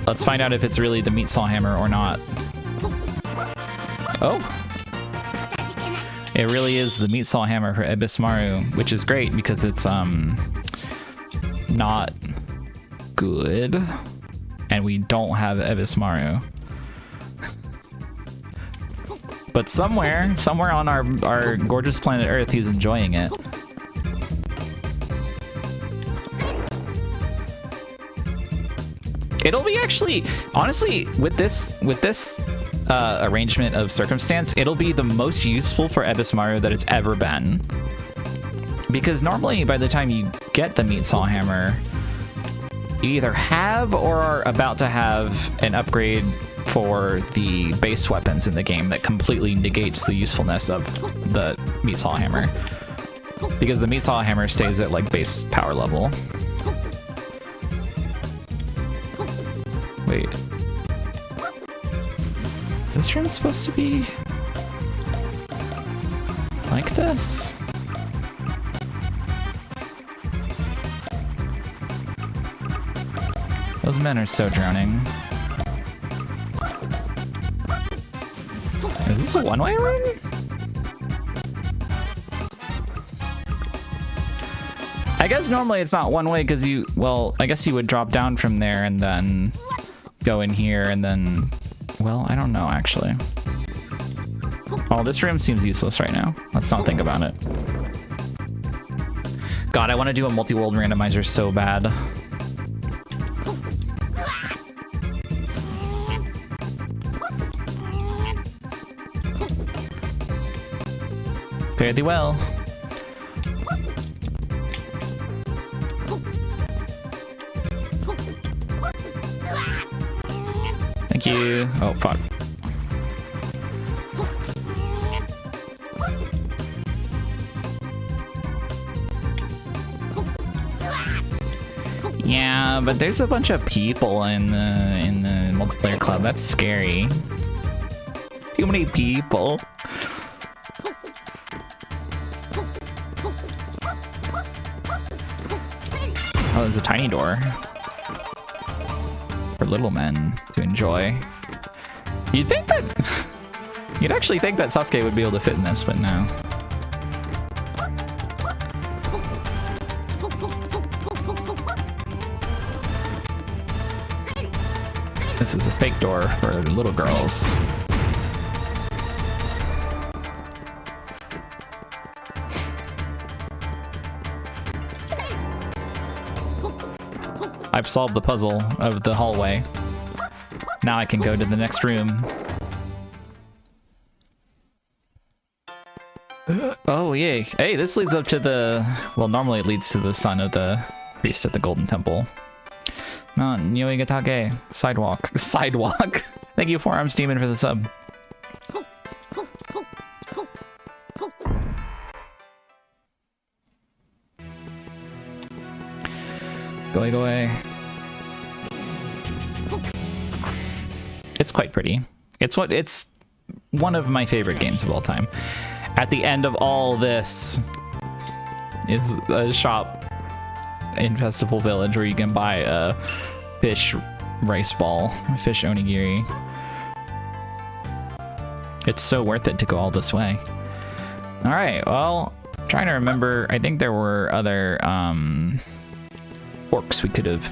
let's find out if it's really the meat saw hammer or not. Oh! It really is the meat saw hammer for Abyssonym, which is great because it's not good, and we don't have Abyssonym. But somewhere on our gorgeous planet Earth, he's enjoying it. It'll be actually, honestly, with this arrangement of circumstance, it'll be the most useful for Abyssonym that it's ever been. Because normally, by the time you get the meat saw hammer, you either have or are about to have an upgrade for the base weapons in the game that completely negates the usefulness of the meat saw hammer. Because the meat saw hammer stays at like base power level. Wait. Is this room supposed to be like this? Those men are so drowning. Is this a one-way room? I guess normally it's not one-way because you, well, I guess you would drop down from there and then go in here and then, well, I don't know actually. Oh, this room seems useless right now. Let's not think about it. God, I want to do a multi-world randomizer so bad. Fare thee well. Thank you. Oh, fuck. Yeah, but there's a bunch of people in the multiplayer club. That's scary. Too many people. Oh, there's a tiny door for little men to enjoy. You'd think that you'd actually think that Sasuke would be able to fit in this, but no. This is a fake door for little girls. I've solved the puzzle of the hallway. Now I can go to the next room. Oh, yay. Hey, this leads up to the... Well, normally it leads to the son of the priest at the Golden Temple. Nyoigatake. Sidewalk. Sidewalk. Thank you, Forearms Demon, for the sub. Go away. It's quite pretty. It's one of my favorite games of all time. At the end of all this is a shop in Festival Village where you can buy a fish rice ball, fish onigiri. It's so worth it to go all this way. All right, well, trying to remember. I think there were other forks we could have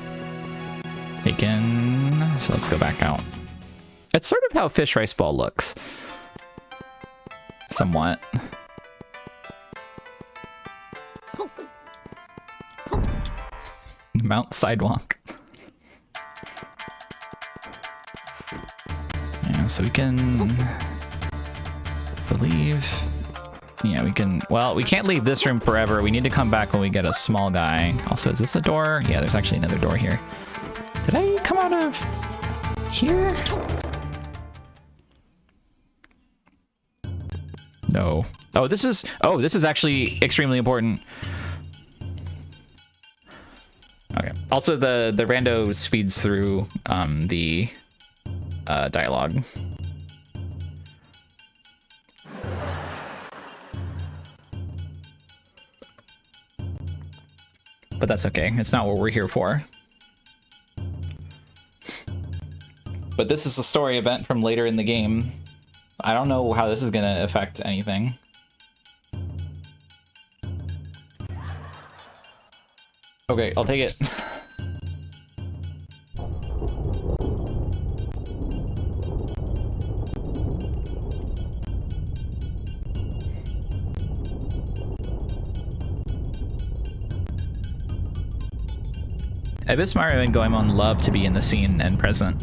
taken. So let's go back out. It's sort of how fish rice ball looks. Somewhat. Mount Sidewalk. Yeah, so we can leave. Yeah, we can. Well, we can't leave this room forever. We need to come back when we get a small guy. Also, is this a door? Yeah, there's actually another door here. Did I come out of here? No. Oh, this is actually extremely important. Okay. Also, the rando speeds through the dialogue. But that's okay. It's not what we're here for. But this is a story event from later in the game. I don't know how this is gonna affect anything. Okay, I'll take it. Abyss Mario and Goemon love to be in the scene and present.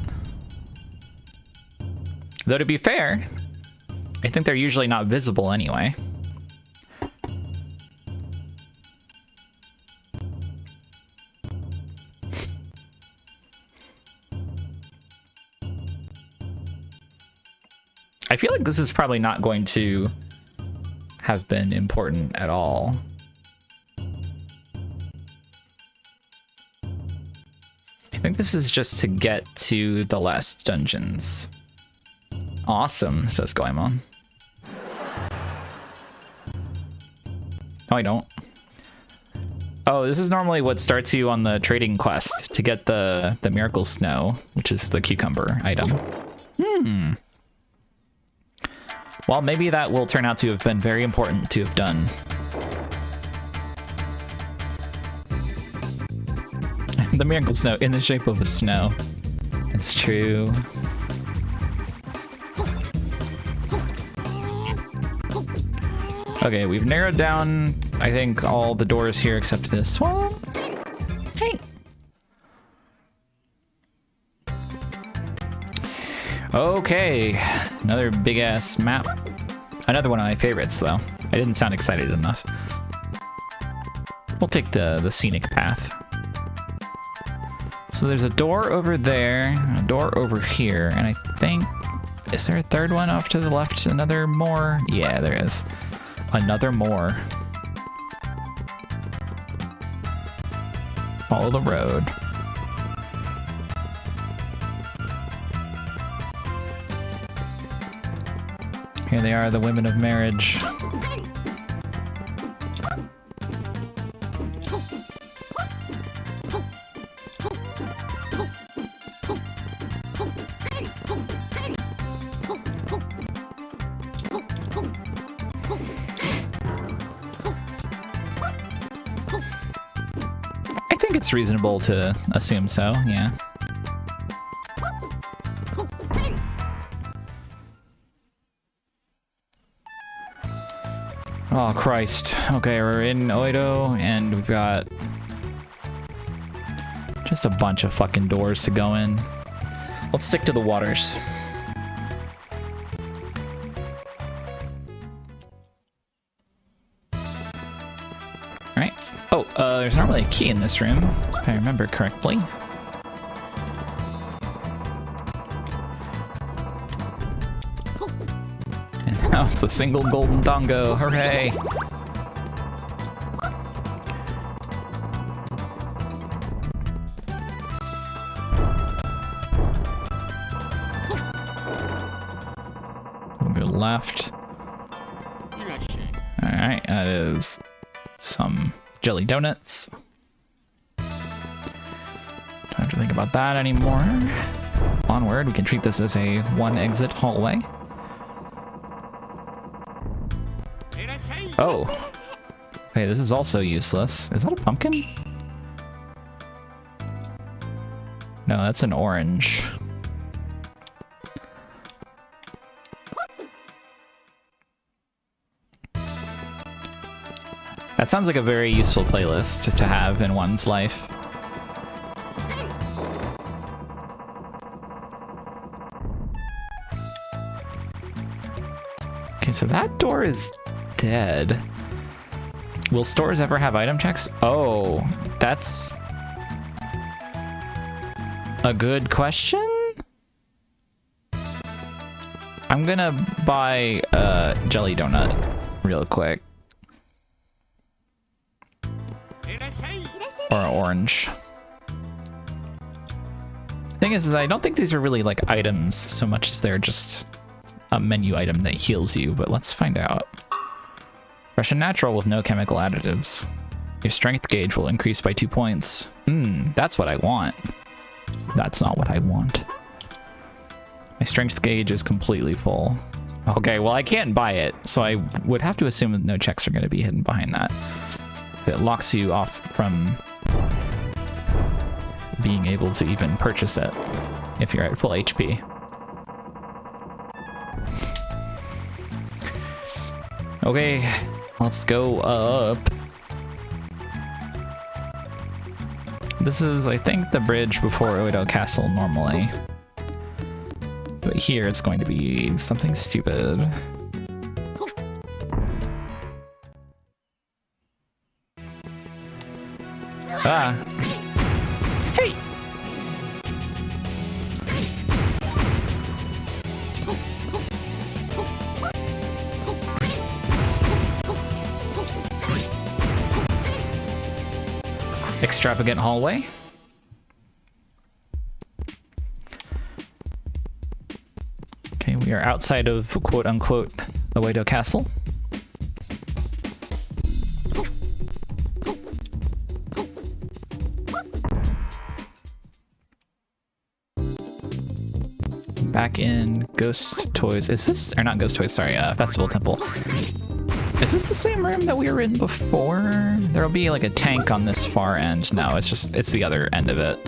Though to be fair, I think they're usually not visible anyway. I feel like this is probably not going to have been important at all. I think this is just to get to the last dungeons. Awesome, says Goemon. No, I don't. Oh, this is normally what starts you on the trading quest to get the miracle snow, which is the cucumber item. Well, maybe that will turn out to have been very important to have done. The miracle snow in the shape of a snow. It's true. Okay, we've narrowed down, I think, all the doors here except this one. Hey. Okay, another big ass map. Another one of my favorites, though. I didn't sound excited enough. We'll take the scenic path. So there's a door over there, a door over here, and I think, is there a third one off to the left? Another more? Yeah, there is. Another more. Follow the road. Here they are, the women of marriage. I think it's reasonable to assume so, yeah. Oh, Christ. Okay, we're in Oido, and we've got just a bunch of fucking doors to go in. Let's stick to the waters. Alright. Oh, there's not really a key in this room, if I remember correctly. And now it's a single golden dongo. Hooray! We'll go left. Alright, that is some jelly donuts. Don't have to think about that anymore. Onward, we can treat this as a one exit hallway. Oh. Okay, this is also useless. Is that a pumpkin? No, that's an orange. That sounds like a very useful playlist to have in one's life. Okay, so that door is dead. Will stores ever have item checks? Oh, that's a good question. I'm gonna buy a jelly donut real quick. Or an orange. Thing is I don't think these are really like items so much as they're just a menu item that heals you, but let's find out. Fresh and natural with no chemical additives. Your strength gauge will increase by 2 points. That's what I want. That's not what I want. My strength gauge is completely full. Okay, well I can't buy it, so I would have to assume that no checks are going to be hidden behind that. It locks you off from being able to even purchase it if you're at full HP. Okay, let's go up. This is, I think, the bridge before Oido Castle normally. But here it's going to be something stupid. Ah. Hey! extravagant hallway. Okay, we are outside of quote-unquote the Wado Castle. Back in Ghost Toys. Is this, or not Ghost Toys, sorry, Festival Temple. Is this the same room that we were in before? There'll be like a tank on this far end. No, it's the other end of it.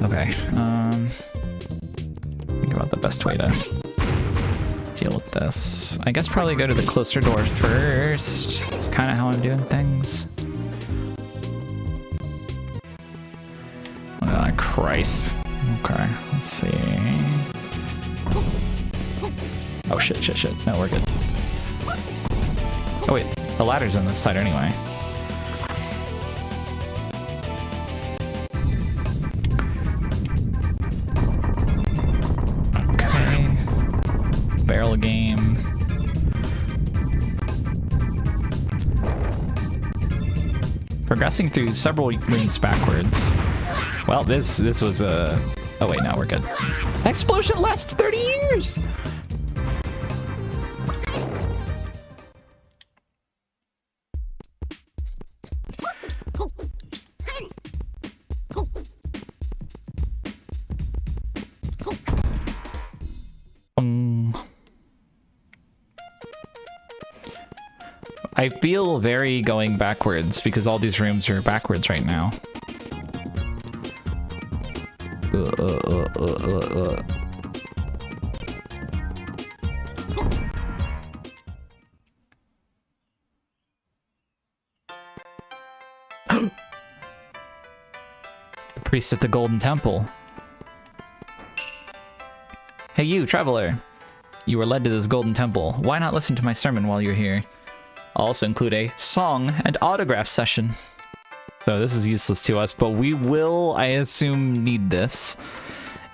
Okay, think about the best way to deal with this. I guess probably go to the closer door first. It's kind of how I'm doing things. Oh, Christ. Okay, let's see. Oh, shit. No, we're good. Oh, wait. The ladder's on this side anyway. Okay. Barrel game. Progressing through several rooms backwards. Well, this was a... Oh wait, no, we're good. That explosion lasts 30 years! I feel very going backwards because all these rooms are backwards right now. The priest at the Golden Temple. Hey you, traveler. You were led to this Golden Temple. Why not listen to my sermon while you're here? I'll also include a song and autograph session. So this is useless to us, but we will, I assume, need this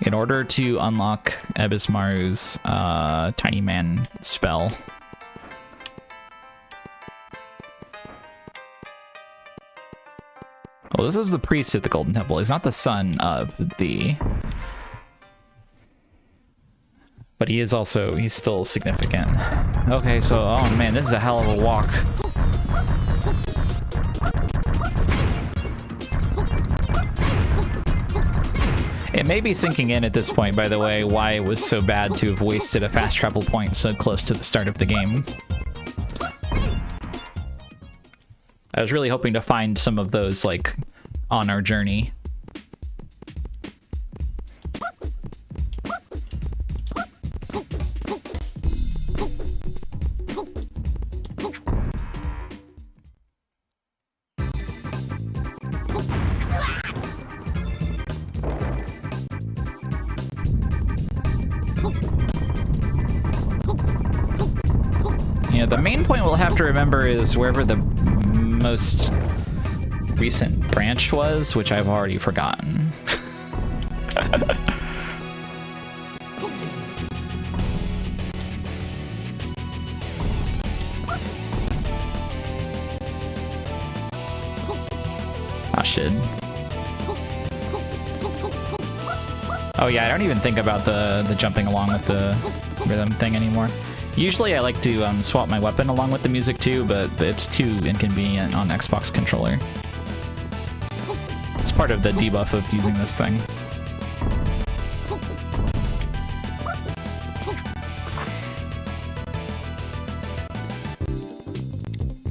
in order to unlock Ebismaru's Tiny Man spell. Well, this is the priest at the Golden Temple. He's not the son of the... But he is also, he's still significant. Okay, so, oh man, this is a hell of a walk. It may be sinking in at this point, by the way, why it was so bad to have wasted a fast travel point so close to the start of the game. I was really hoping to find some of those, like, on our journey. Yeah, the main point we'll have to remember is wherever the most recent branch was, which I've already forgotten. Ah, shit. Oh yeah, I don't even think about the jumping along with the rhythm thing anymore. Usually I like to swap my weapon along with the music too, but it's too inconvenient on Xbox controller. It's part of the debuff of using this thing.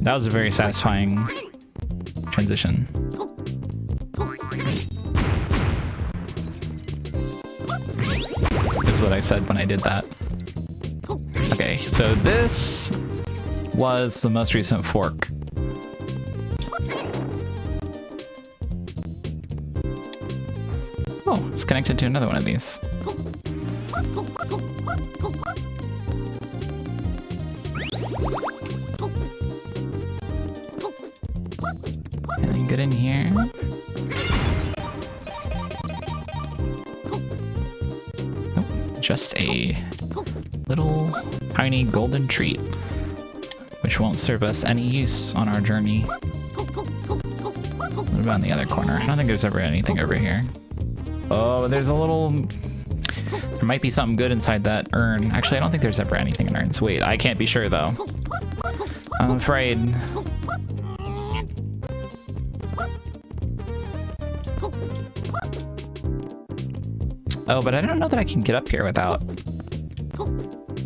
That was a very satisfying transition. Is what I said when I did that. Okay, so this was the most recent fork. Oh, it's connected to another one of these. Anything good in here? Nope, just a little tiny golden treat, which won't serve us any use on our journey. What about in the other corner? I don't think there's ever anything over here. Oh, there's a little... There might be something good inside that urn. Actually, I don't think there's ever anything in urns. Wait, I can't be sure, though. I'm afraid. Oh, but I don't know that I can get up here without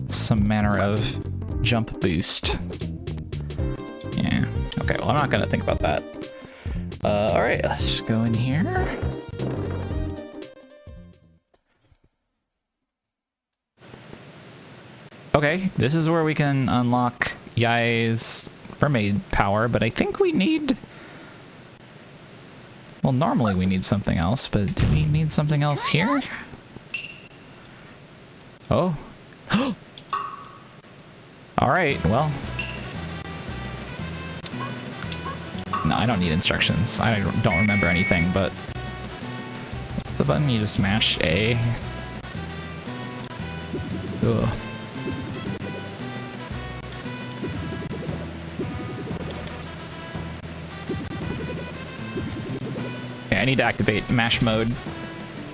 some manner of jump boost. Yeah. Okay, well, I'm not gonna think about that. All right, let's go in here. Okay, this is where we can unlock Yai's mermaid power, but I think we need... Well, normally we need something else, but do we need something else here? Oh. Alright, well. No, I don't need instructions. I don't remember anything, but... What's the button? You just mash A. Ugh. Okay, I need to activate mash mode.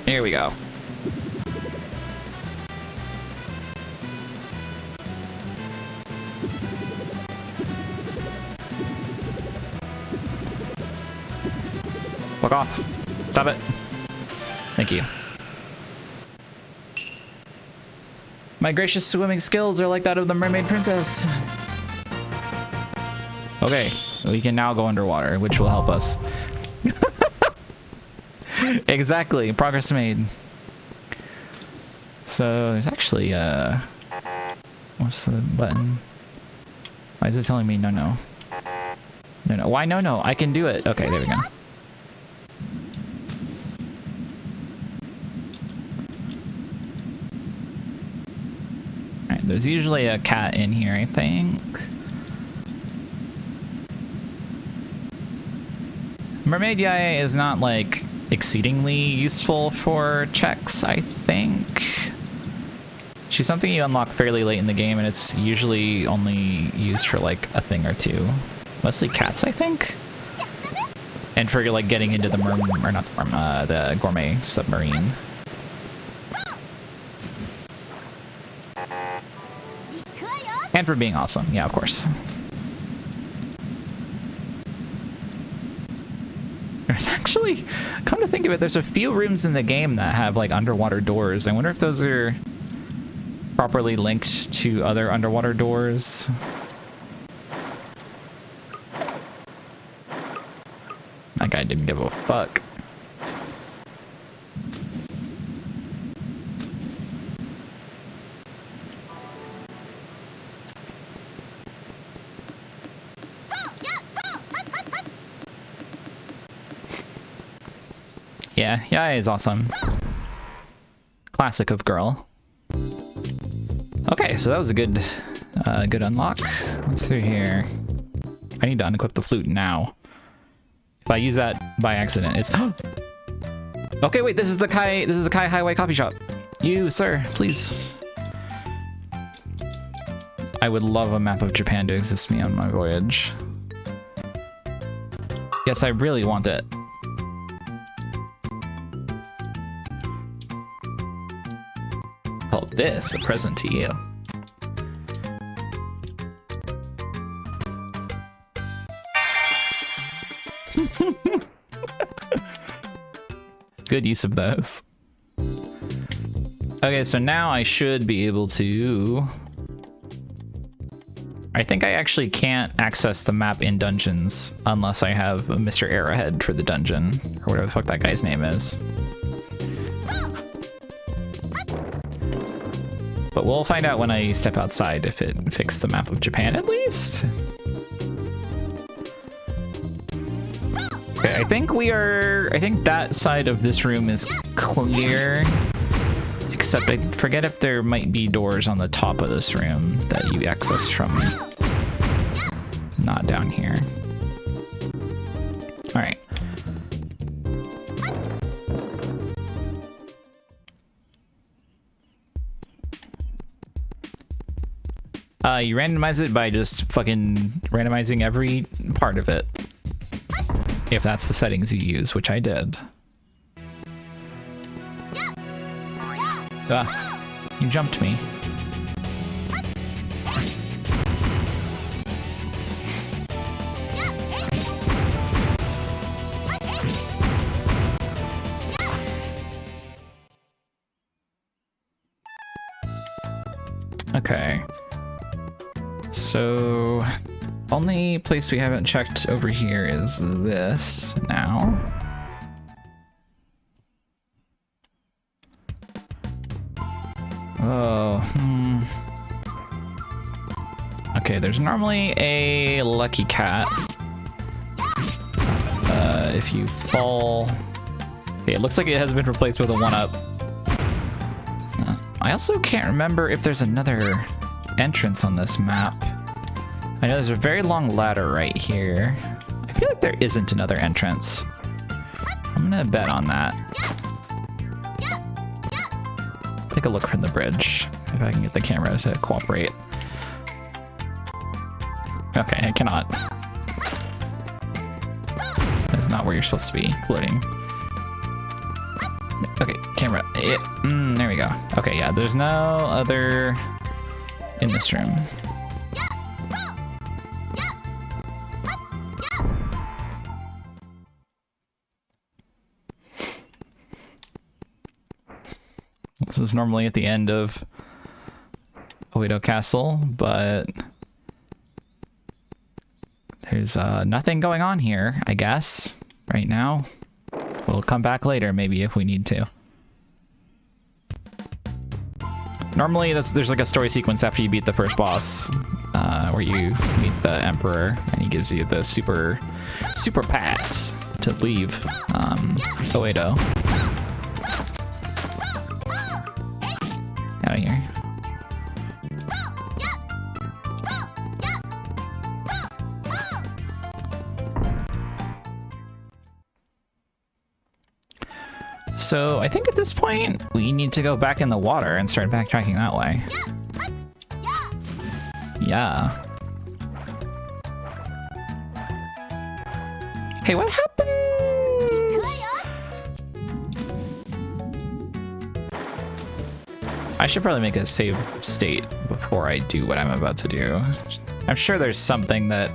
Here we go. Fuck off. Stop it. Thank you. My gracious swimming skills are like that of the mermaid princess. Okay, we can now go underwater, which will help us. Exactly, progress made. So there's actually what's the button? Why is it telling me no? Why no? I can do it. Okay, there we go. Alright, there's usually a cat in here, I think. Mermaid Yai is not like exceedingly useful for checks, I think. She's something you unlock fairly late in the game, and it's usually only used for like a thing or two. Mostly cats, I think. And for like getting into the the gourmet submarine. And for being awesome, yeah, of course. There's actually, come to think of it, there's a few rooms in the game that have like underwater doors. I wonder if those are properly linked to other underwater doors. That guy didn't give a fuck. Yeah, Yai is awesome. Classic of girl. Okay, so that was a good unlock. What's through here? I need to unequip the flute now. If I use that by accident, it's... Okay, wait, this is the Kai Highway coffee shop. You, sir, please. I would love a map of Japan to assist me on my voyage. Yes, I really want it. Call this a present to you. Good use of those. Okay, so now I should be able to... I think I actually can't access the map in dungeons unless I have a Mr. Arrowhead for the dungeon, or whatever the fuck that guy's name is. But we'll find out when I step outside if it fixed the map of Japan at least. Okay, I think that side of this room is clear. Except I forget if there might be doors on the top of this room that you access from not down here. All right. You randomize it by just fucking randomizing every part of it. If that's the settings you use, which I did. Ah, you jumped me. Okay. So, only place we haven't checked over here is this now. Oh, Okay, there's normally a lucky cat. If you fall... Okay, it looks like it has been replaced with a 1-up. I also can't remember if there's another entrance on this map. I know there's a very long ladder right here. I feel like there isn't another entrance. I'm gonna bet on that. Take a look from the bridge, if I can get the camera to cooperate. Okay, I cannot. That's not where you're supposed to be floating. Okay, camera. There we go. Okay, yeah, there's no other in this room. This is normally at the end of Oedo Castle, but there's nothing going on here, I guess, right now. We'll come back later, maybe, if we need to. Normally, there's like a story sequence after you beat the first boss, where you meet the Emperor, and he gives you the super pass to leave Oedo. Out of here. So I think at this point we need to go back in the water and start backtracking that way. Yeah. Hey, what happens? I should probably make a save state before I do what I'm about to do. I'm sure there's something that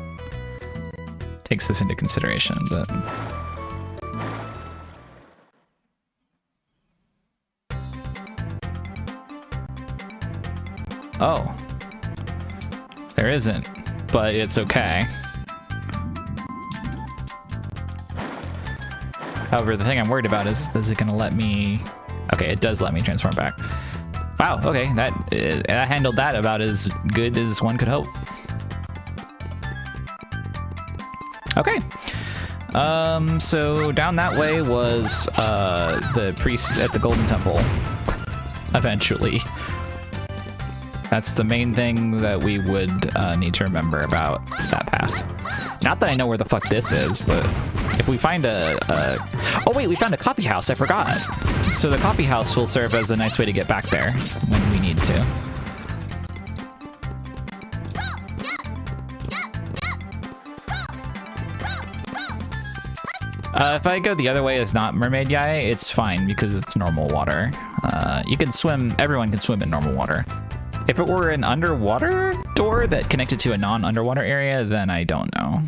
takes this into consideration, but... Oh. There isn't, but it's okay. However, the thing I'm worried about is it gonna let me... Okay, it does let me transform back. Wow, okay, that handled that about as good as one could hope. Okay. So down that way was the priest at the Golden Temple. Eventually. That's the main thing that we would need to remember about that path. Not that I know where the fuck this is, but if we find oh wait, we found a copy house, I forgot. So the copy house will serve as a nice way to get back there when we need to. If I go the other way as not Mermaid Yai, it's fine because it's normal water. You can swim, everyone can swim in normal water. If it were an underwater door that connected to a non-underwater area, then I don't know.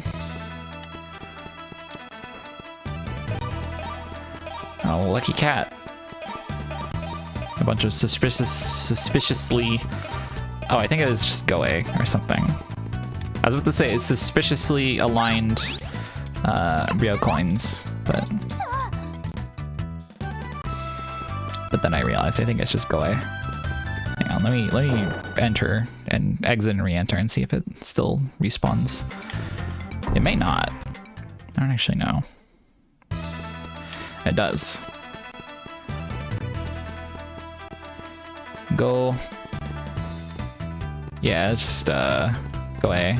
Oh, lucky cat. A bunch of suspiciously... Oh, I think it was just Goe or something. I was about to say, it's suspiciously aligned Ryo coins, but then I realized I think it's just Goe. Hang on, let me enter and exit and re-enter and see if it still respawns. It may not. I don't actually know. It does. Go. Yeah, it's just go A.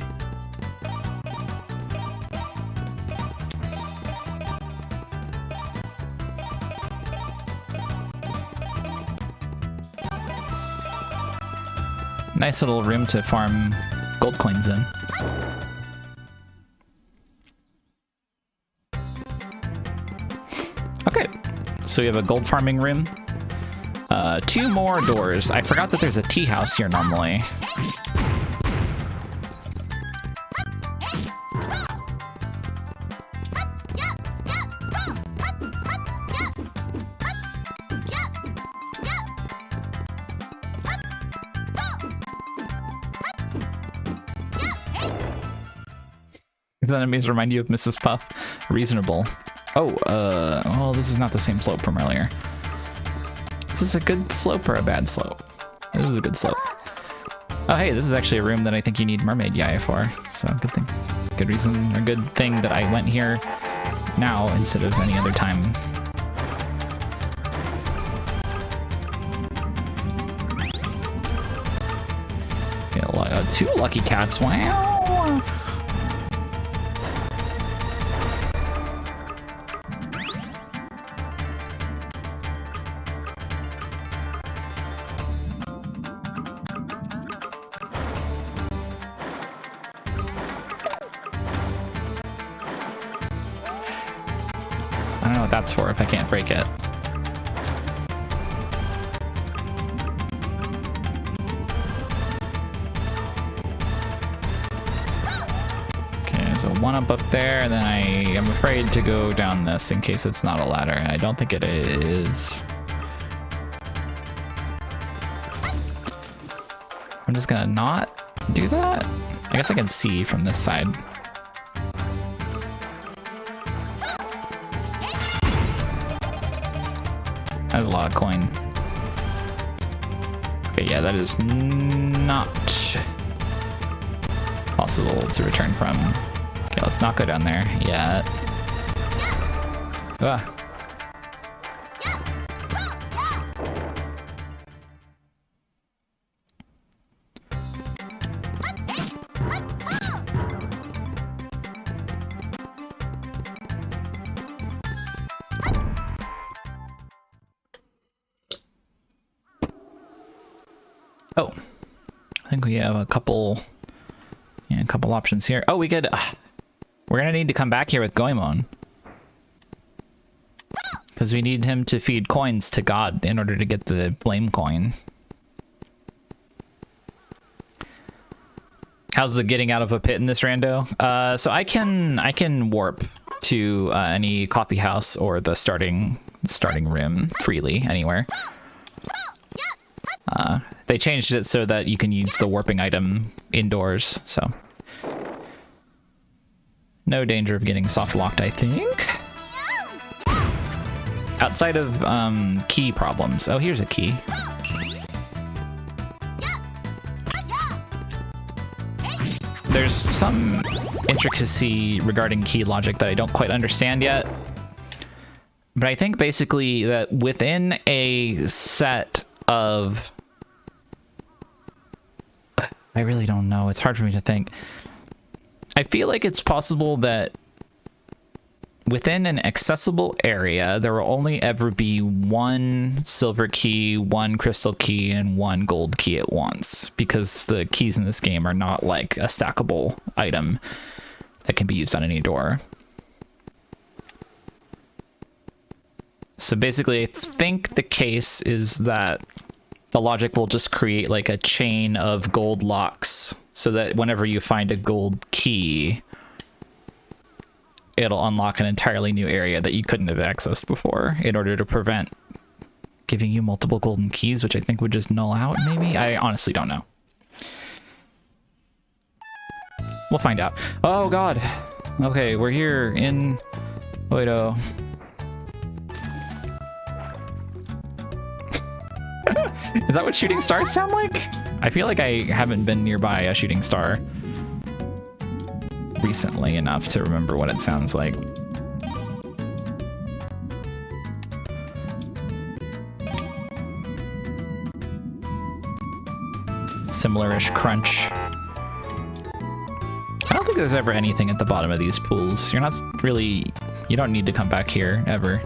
Nice little room to farm gold coins in. So we have a gold farming room. 2 more doors. I forgot that there's a tea house here normally. These enemies remind you of Mrs. Puff. Reasonable. Oh, well, this is not the same slope from earlier. Is this a good slope or a bad slope? This is a good slope. Oh, hey, this is actually a room that I think you need mermaid Yaya for. So, good thing. Good reason, or good thing that I went here now instead of any other time. Yeah, 2 lucky cats. Wow. I don't know what that's for if I can't break it. Okay, there's a 1-up up there, and then I am afraid to go down this in case it's not a ladder, and I don't think it is. I'm just gonna not do that. I guess I can see from this side. That's a lot of coin. Okay, yeah, that is not possible to return from. Okay, let's not go down there yet. Ah. Oh, I think we have a couple options here. Oh, we could. We're gonna need to come back here with Goemon because we need him to feed coins to God in order to get the flame coin. How's the getting out of a pit in this rando? So I can warp to any coffee house or the starting room freely anywhere. They changed it so that you can use the warping item indoors, so no danger of getting soft locked, I think. Outside of key problems. Oh, here's a key. There's some intricacy regarding key logic that I don't quite understand yet. But I think basically that within a set of... I really don't know. It's hard for me to think. I feel like it's possible that within an accessible area, there will only ever be 1 silver key, 1 crystal key, and 1 gold key at once, because the keys in this game are not like a stackable item that can be used on any door. So basically, I think the case is that the logic will just create like a chain of gold locks so that whenever you find a gold key, it'll unlock an entirely new area that you couldn't have accessed before in order to prevent giving you multiple golden keys, which I think would just null out, maybe? I honestly don't know. We'll find out. Oh, God. Okay, we're here in... Wait, oh. Is that what shooting stars sound like? I feel like I haven't been nearby a shooting star recently enough to remember what it sounds like. Similar-ish crunch. I don't think there's ever anything at the bottom of these pools. You're not really... You don't need to come back here, ever.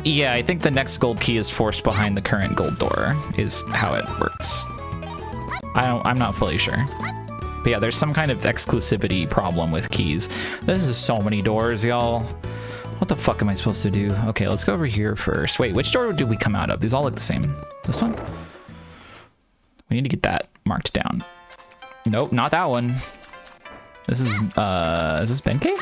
Yeah, I think the next gold key is forced behind the current gold door, is how it works. I'm not fully sure. But yeah, there's some kind of exclusivity problem with keys. This is so many doors, y'all. What the fuck am I supposed to do? Okay, let's go over here first. Wait, which door did we come out of? These all look the same. This one? We need to get that marked down. Nope, not that one. This is this Benkei?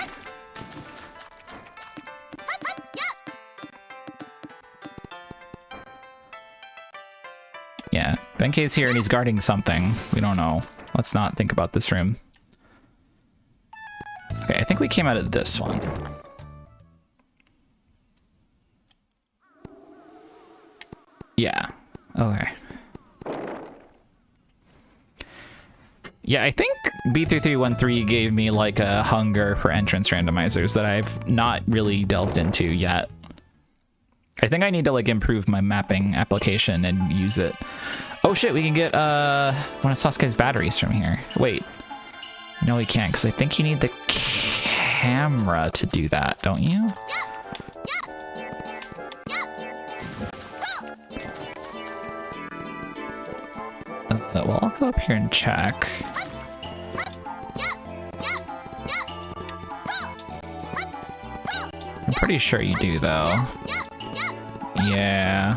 Yeah, Benkei's here and he's guarding something. We don't know. Let's not think about this room. Okay, I think we came out of this one. Yeah, okay. Yeah, I think B3313 gave me like a hunger for entrance randomizers that I've not really delved into yet. I think I need to like improve my mapping application and use it. Oh shit, we can get one of Sasuke's batteries from here. Wait. No, we can't, because I think you need the camera to do that, don't you? Well, I'll go up here and check. I'm pretty sure you do, though. Yeah.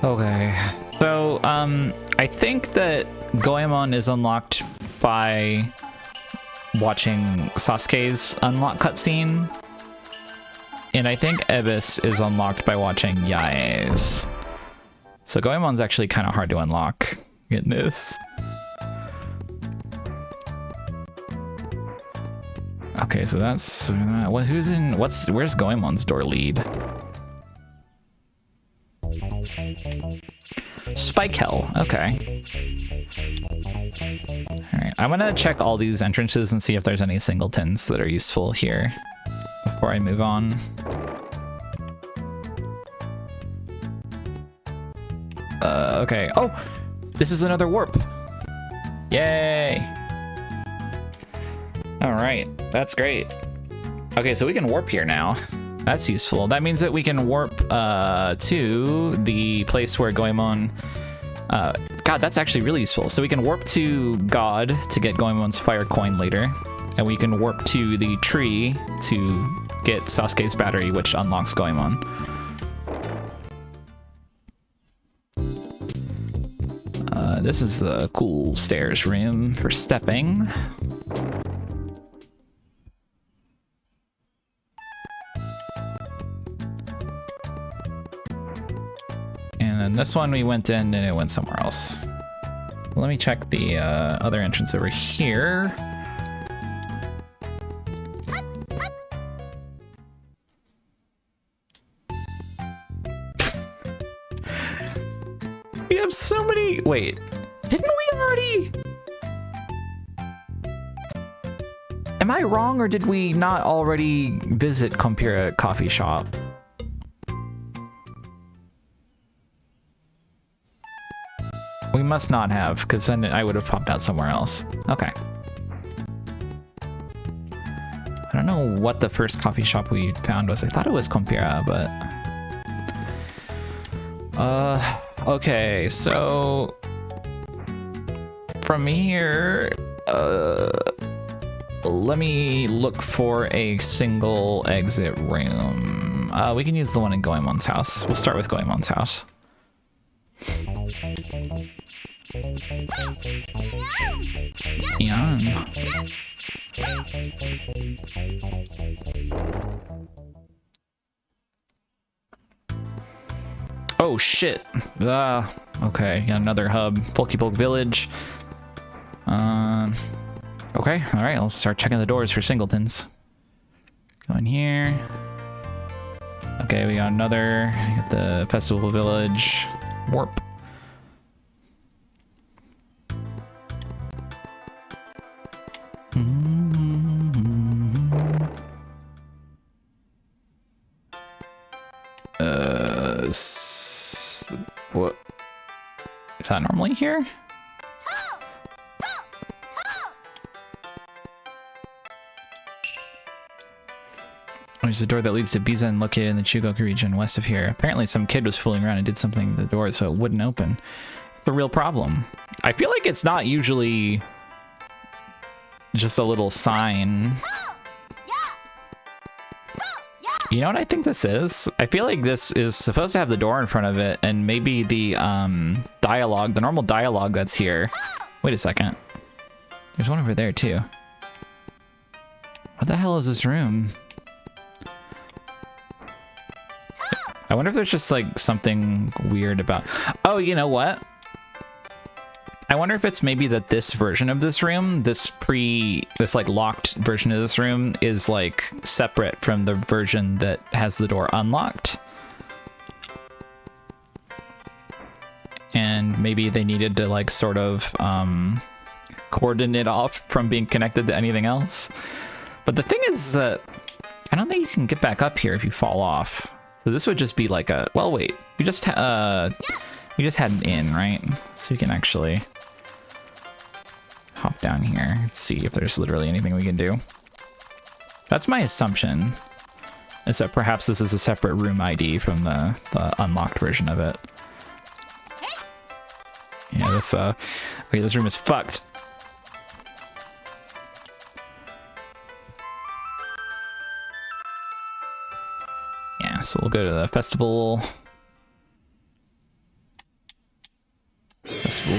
Okay. So, I think that Goemon is unlocked by watching Sasuke's unlock cutscene. And I think Abyss is unlocked by watching Yae's. So Goemon's actually kind of hard to unlock in this. Okay, so that's who's in where's Goemon's door lead? Spike Hell. Okay. All right, I'm gonna check all these entrances and see if there's any singletons that are useful here before I move on. Okay. Oh, this is another warp. Yay. All right, that's great. Okay, so we can warp here now. That's useful. That means that we can warp to the place where Goemon... God, that's actually really useful. So we can warp to God to get Goemon's fire coin later. And we can warp to the tree to get Sasuke's battery, which unlocks Goemon. This is the cool stairs room for stepping. And then this one we went in and it went somewhere else. Let me check the other entrance over here. We have so many... Wait, didn't we already... Am I wrong, or did we not already visit Compira Coffee Shop? We must not have, because then I would have popped out somewhere else. Okay. I don't know what the first coffee shop we found was. I thought it was Compira, but... Okay, so... From here... let me look for a single exit room. We can use the one in Goemon's house. We'll start with Goemon's house. Yan. Oh shit. Okay, got another hub. Folky Village. Okay, alright, I'll start checking the doors for singletons. Go in here. Okay, we got another. We got the Festival Village. Warp. What? Is that normally here? There's a door that leads to Bizen located in the Chugoku region west of here. Apparently some kid was fooling around and did something to the door so it wouldn't open. It's a real problem. I feel like it's not usually just a little sign. You know what I think this is? I feel like this is supposed to have the door in front of it, and maybe the dialogue, the normal dialogue that's here. Wait a second. There's one over there too. What the hell is this room? I wonder if there's just like something weird about... Oh, you know what? I wonder if it's maybe that this version of this room, this like locked version of this room is like separate from the version that has the door unlocked. And maybe they needed to like sort of cordon it off from being connected to anything else. But the thing is that I don't think you can get back up here if you fall off. So this would just be like a, well, wait, we just had an in, right? So you can actually hop down here. Let's see if there's literally anything we can do. That's my assumption, is that perhaps this is a separate room ID from the unlocked version of it. Yeah, this okay, this room is fucked. Yeah, so we'll go to the festival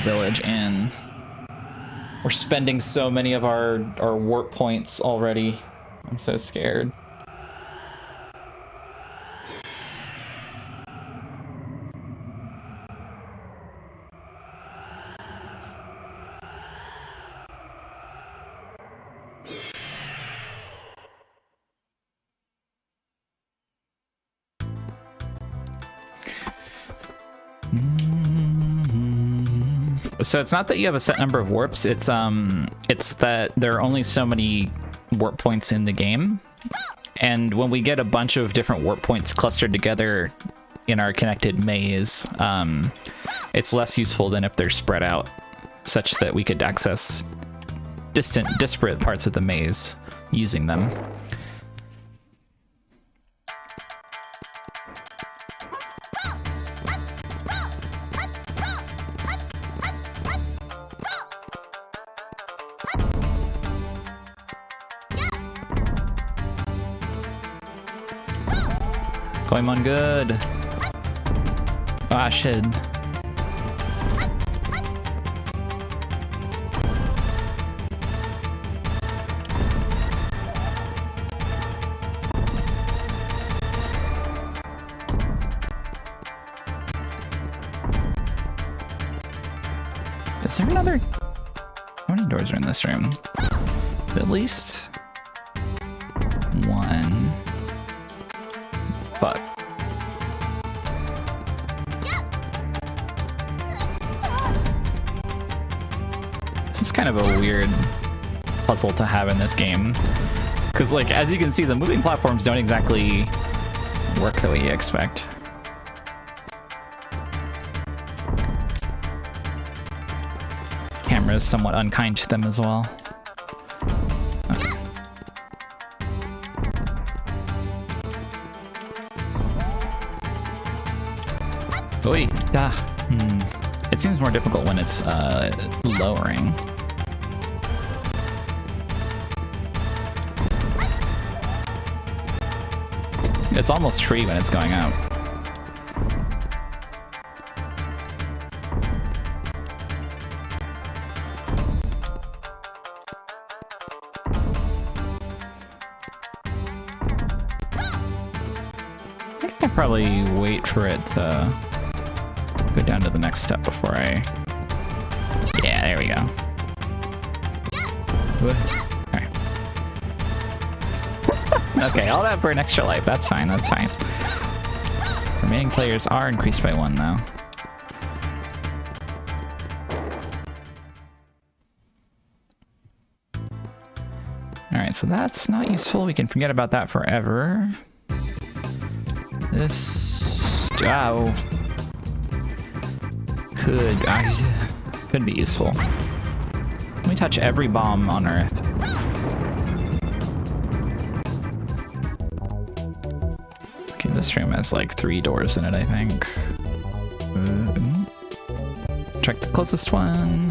village, and we're spending so many of our warp points already. I'm so scared. So it's not that you have a set number of warps, it's that there are only so many warp points in the game. And when we get a bunch of different warp points clustered together in our connected maze, it's less useful than if they're spread out, such that we could access disparate parts of the maze using them. Goemon good. Ah, shit. Is there another? How many doors are in this room? At least one. Fuck. This is kind of a weird puzzle to have in this game. Because, like, as you can see, the moving platforms don't exactly work the way you expect. Camera is somewhat unkind to them as well. Oi, It seems more difficult when it's lowering. It's almost free when it's going up. I think I probably wait for it to go down to the next step before I... Yeah, there we go. Alright. Okay, all that for an extra life. That's fine, that's fine. Remaining players are increased by 1 now. Alright, so that's not useful. We can forget about that forever. This... Oh. Could be useful. Let me touch every bomb on Earth. Okay, this room has like 3 doors in it, I think. Check the closest one.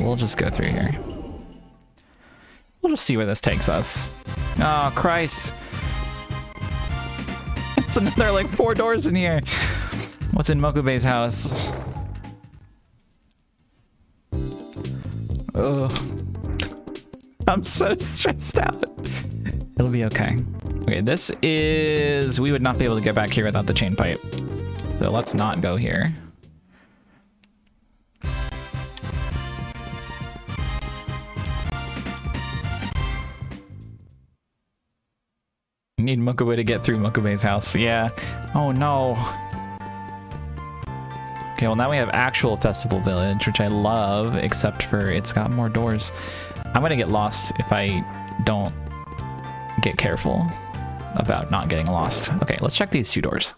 we'll just go through here. We'll just see where this takes us. Oh, Christ. It's another, like, 4 doors in here. What's in Mokube's house? Ugh. I'm so stressed out. It'll be okay. Okay, this is... We would not be able to get back here without the chain pipe. So let's not go here. Need Mokube to get through Mokube's house. Yeah. Oh no. Okay, well now we have actual Festival Village, which I love, except for it's got more doors. I'm gonna get lost if I don't get careful about not getting lost. Okay, let's check these 2 doors.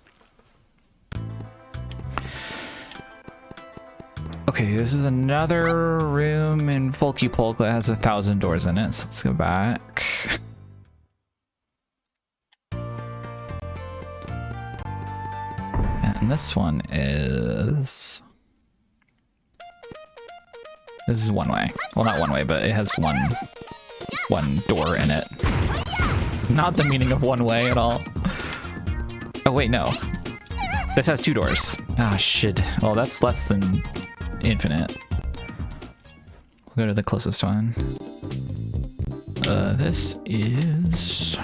Okay, this is another room in Folkypolk that has 1,000 doors in it, so let's go back. And this one is... This is one way. Well, not one way, but it has one door in it. Not the meaning of one way at all. Oh, wait, no. This has 2 doors. Ah, shit. Well, that's less than infinite. We'll go to the closest one. This is...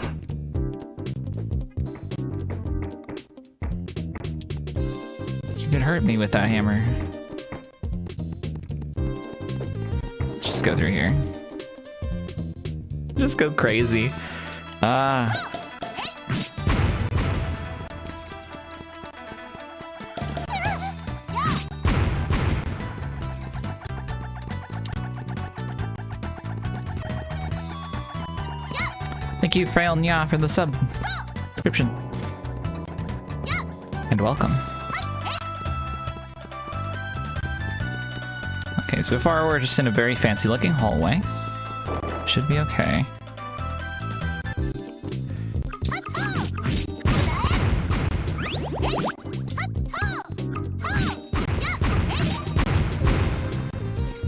You could hurt me with that hammer. Just go through here. Just go crazy. Ah. Thank you, Frail Nya, for the subscription. And welcome. Okay, so far we're just in a very fancy looking hallway. Should be okay.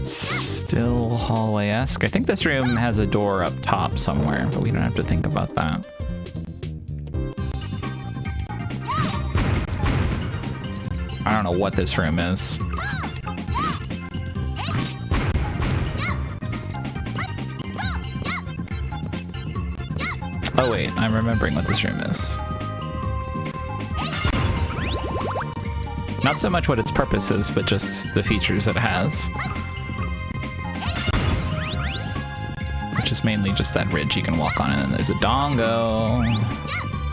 Still hallway-esque. I think this room has a door up top somewhere, but we don't have to think about that. I don't know what this room is. Oh wait, I'm remembering what this room is. Not so much what its purpose is, but just the features it has. Which is mainly just that ridge you can walk on, and then there's a dongo,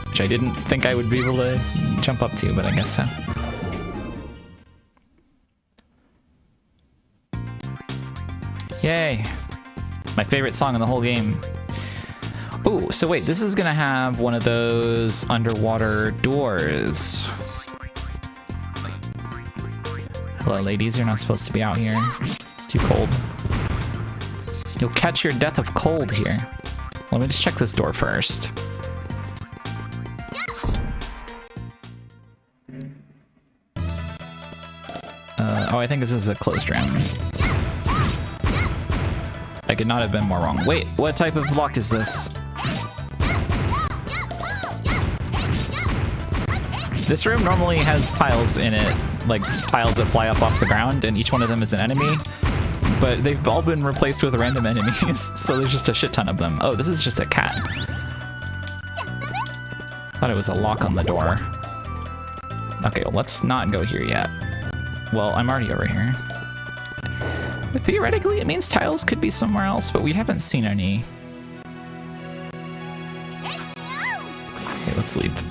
which I didn't think I would be able to jump up to, but I guess so. Yay! My favorite song in the whole game. Oh, so wait, this is gonna have one of those underwater doors. Hello, ladies, you're not supposed to be out here. It's too cold. You'll catch your death of cold here. Let me just check this door first. Oh, I think this is a closed room. I could not have been more wrong. Wait, what type of block is this? This room normally has tiles in it, like tiles that fly up off the ground, and each one of them is an enemy. But they've all been replaced with random enemies, so there's just a shit ton of them. Oh, this is just a cat. Thought it was a lock on the door. Okay, well, let's not go here yet. Well, I'm already over here. But theoretically, it means tiles could be somewhere else, but we haven't seen any. Okay, let's leave.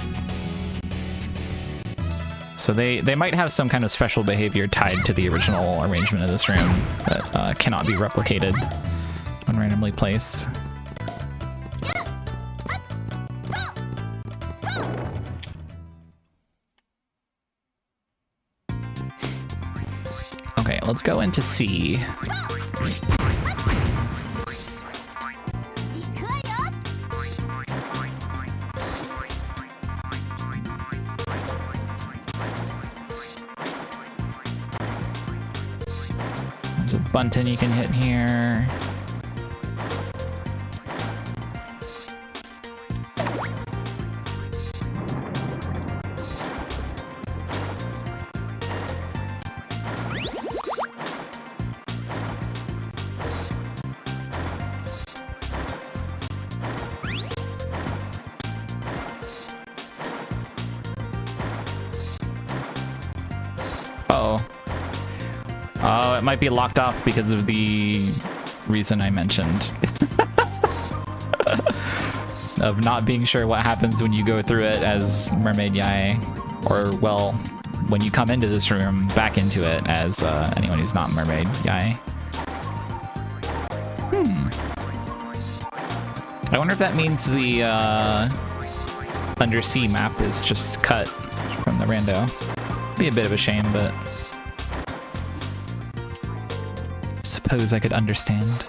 So they might have some kind of special behavior tied to the original arrangement of this room that cannot be replicated when randomly placed. Okay, let's go into C. There's a button you can hit here. Oh, it might be locked off because of the reason I mentioned. Of not being sure what happens when you go through it as Mermaid Yae. Or, well, when you come into this room, back into it as anyone who's not Mermaid Yae. I wonder if that means the undersea map is just cut from the rando. Be a bit of a shame, but suppose I could understand.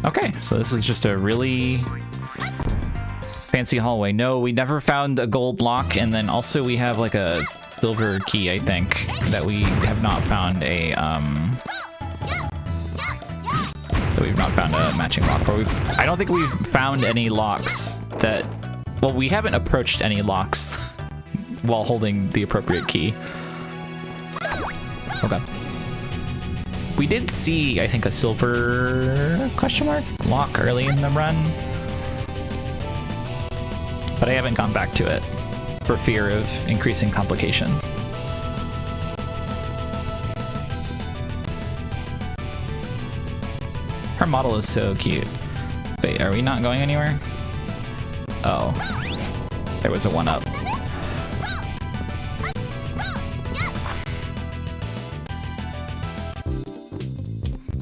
Okay, so this is just a really fancy hallway. No, we never found a gold lock, and then also we have like a silver key, I think, that we have not found a matching lock for. I don't think we've found any locks that, well, we haven't approached any locks while holding the appropriate key. Okay. We did see, I think, a silver question mark lock early in the run, but I haven't gone back to it for fear of increasing complication. Her model is so cute. Wait, are we not going anywhere? Oh, there was a 1-up.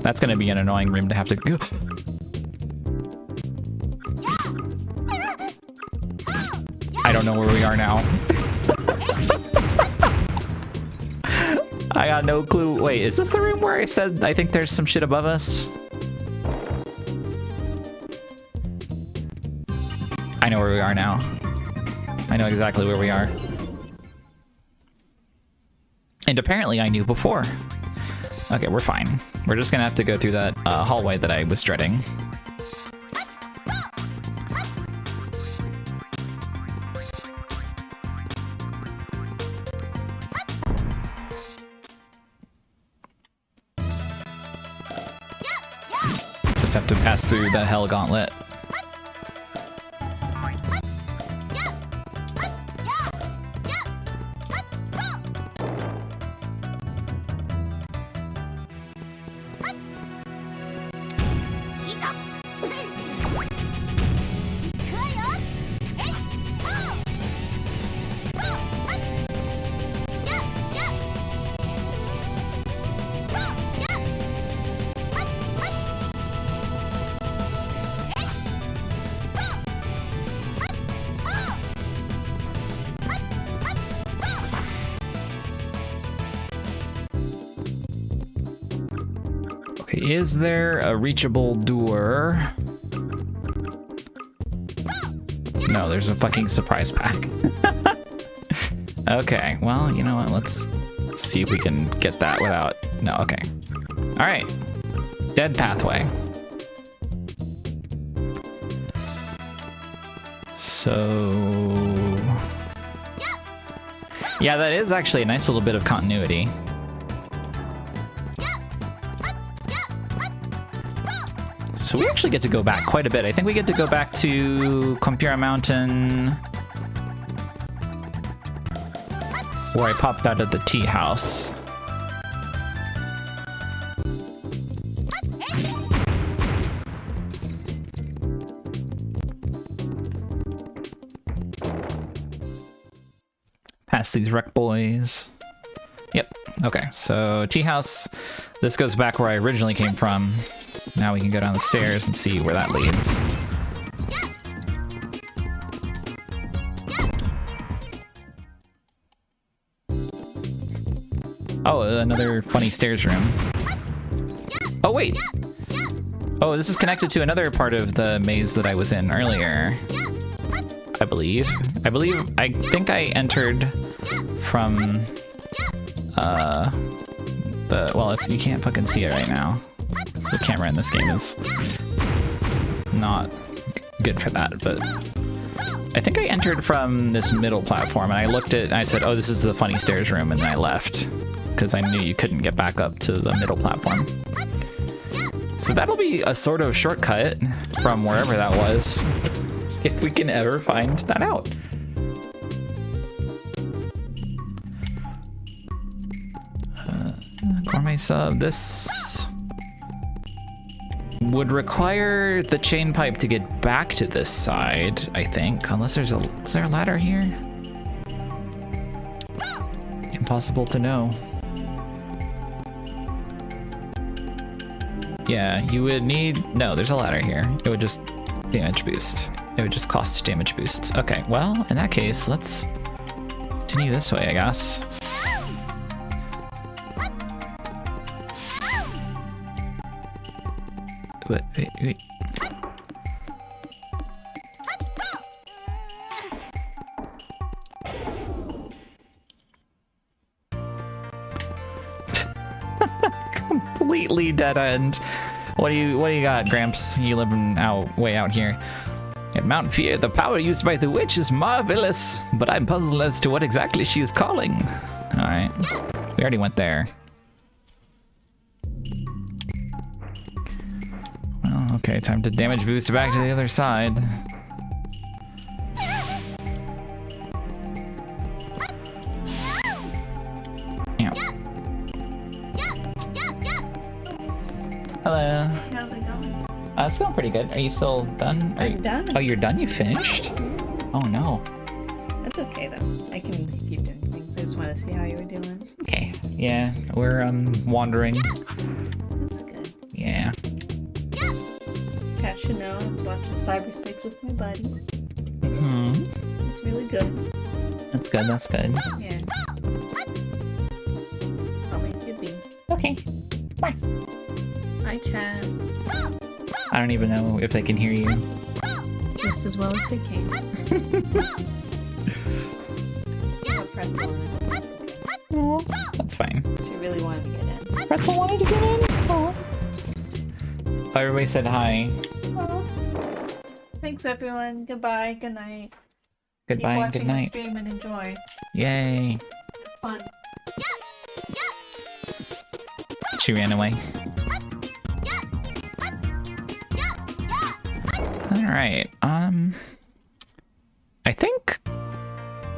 That's gonna be an annoying room to have to go. I don't know where we are now. I got no clue. Wait, is this the room where I said I think there's some shit above us? I know where we are now. I know exactly where we are. And apparently I knew before. Okay, we're fine. We're just gonna have to go through that hallway that I was dreading. Just have to pass through the hell gauntlet. Okay, is there a reachable door? No, there's a fucking surprise pack. Okay, well, you know what? Let's see if we can get that without... No, okay. All right. Dead pathway. So... yeah, that is actually a nice little bit of continuity. So we actually get to go back quite a bit. I think we get to go back to Compira Mountain, where I popped out of the tea house. Past these wreck boys. Yep, okay, so tea house. This goes back where I originally came from. Now we can go down the stairs and see where that leads. Oh, another funny stairs room. Oh, wait! Oh, this is connected to another part of the maze that I was in earlier. I believe. I think I entered from well, you can't fucking see it right now. So the camera in this game is not good for that, but I think I entered from this middle platform and I looked at and I said, oh, this is the funny stairs room, and then I left because I knew you couldn't get back up to the middle platform. So that'll be a sort of shortcut from wherever that was, if we can ever find that out. Gourmet sub, this would require the chain pipe to get back to this side, I think, unless is there a ladder here? Impossible to know. Yeah, you would need, no, there's a ladder here. It would just damage boost. It would just cost damage boosts. Okay, well, in that case, let's continue this way, I guess. Wait. Completely dead end. What do you got, Gramps? You living way out here. At Mount Fear, the power used by the witch is marvelous, but I'm puzzled as to what exactly she is calling. All right, we already went there. Well, okay, time to damage boost back to the other side. Yeah. Hello. How's it going? It's going pretty good. Are you still done? I'm done. Oh, you're done? You finished? Oh no. That's okay though. I can keep doing things. I just want to see how you were doing. Okay. Yeah, we're wandering. That's good. Yeah. Cat should know. I was watching Cyber 6 with my buddies. Hmm. It's really good. That's good. That's good. Yeah. I'll leave you be. Okay. Bye. Hi, chat. I don't even know if they can hear you. It's just as well as they can. A pretzel in it. That's okay. Oh, that's fine. She really wanted to get in. Pretzel wanted to get in. Oh. Everybody said hi. Oh. Thanks, everyone. Goodbye. Good night. Goodbye. Keep watching Good night. the stream and enjoy. Yay. It's fun. She ran away. Alright, I think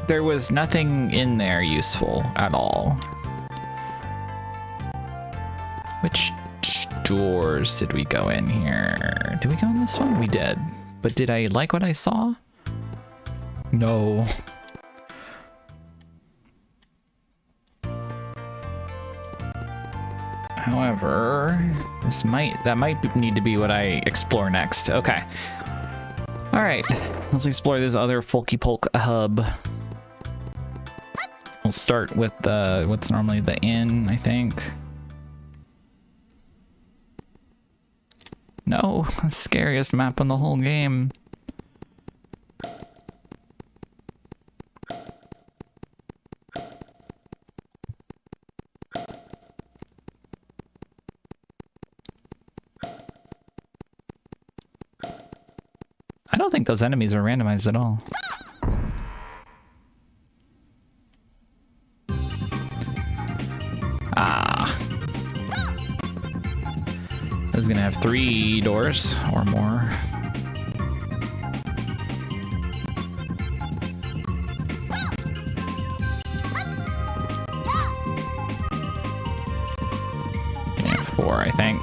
there was nothing in there useful at all. Which doors did we go in here? Did we go in this one? We did. But did I like what I saw? No. However, that might need to be what I explore next. Okay. All right, let's explore this other Folky Polk hub. We'll start with what's normally the inn, I think. No, the scariest map in the whole game. I don't think those enemies are randomized at all. Ah. This is gonna have 3 doors or more. Yeah, 4, I think.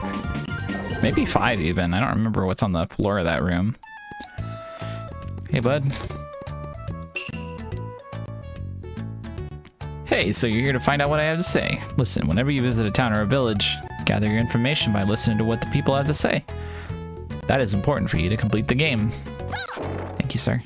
Maybe 5 even. I don't remember what's on the floor of that room. Hey, bud. Hey, so you're here to find out what I have to say. Listen, whenever you visit a town or a village, gather your information by listening to what the people have to say. That is important for you to complete the game. Thank you, sir.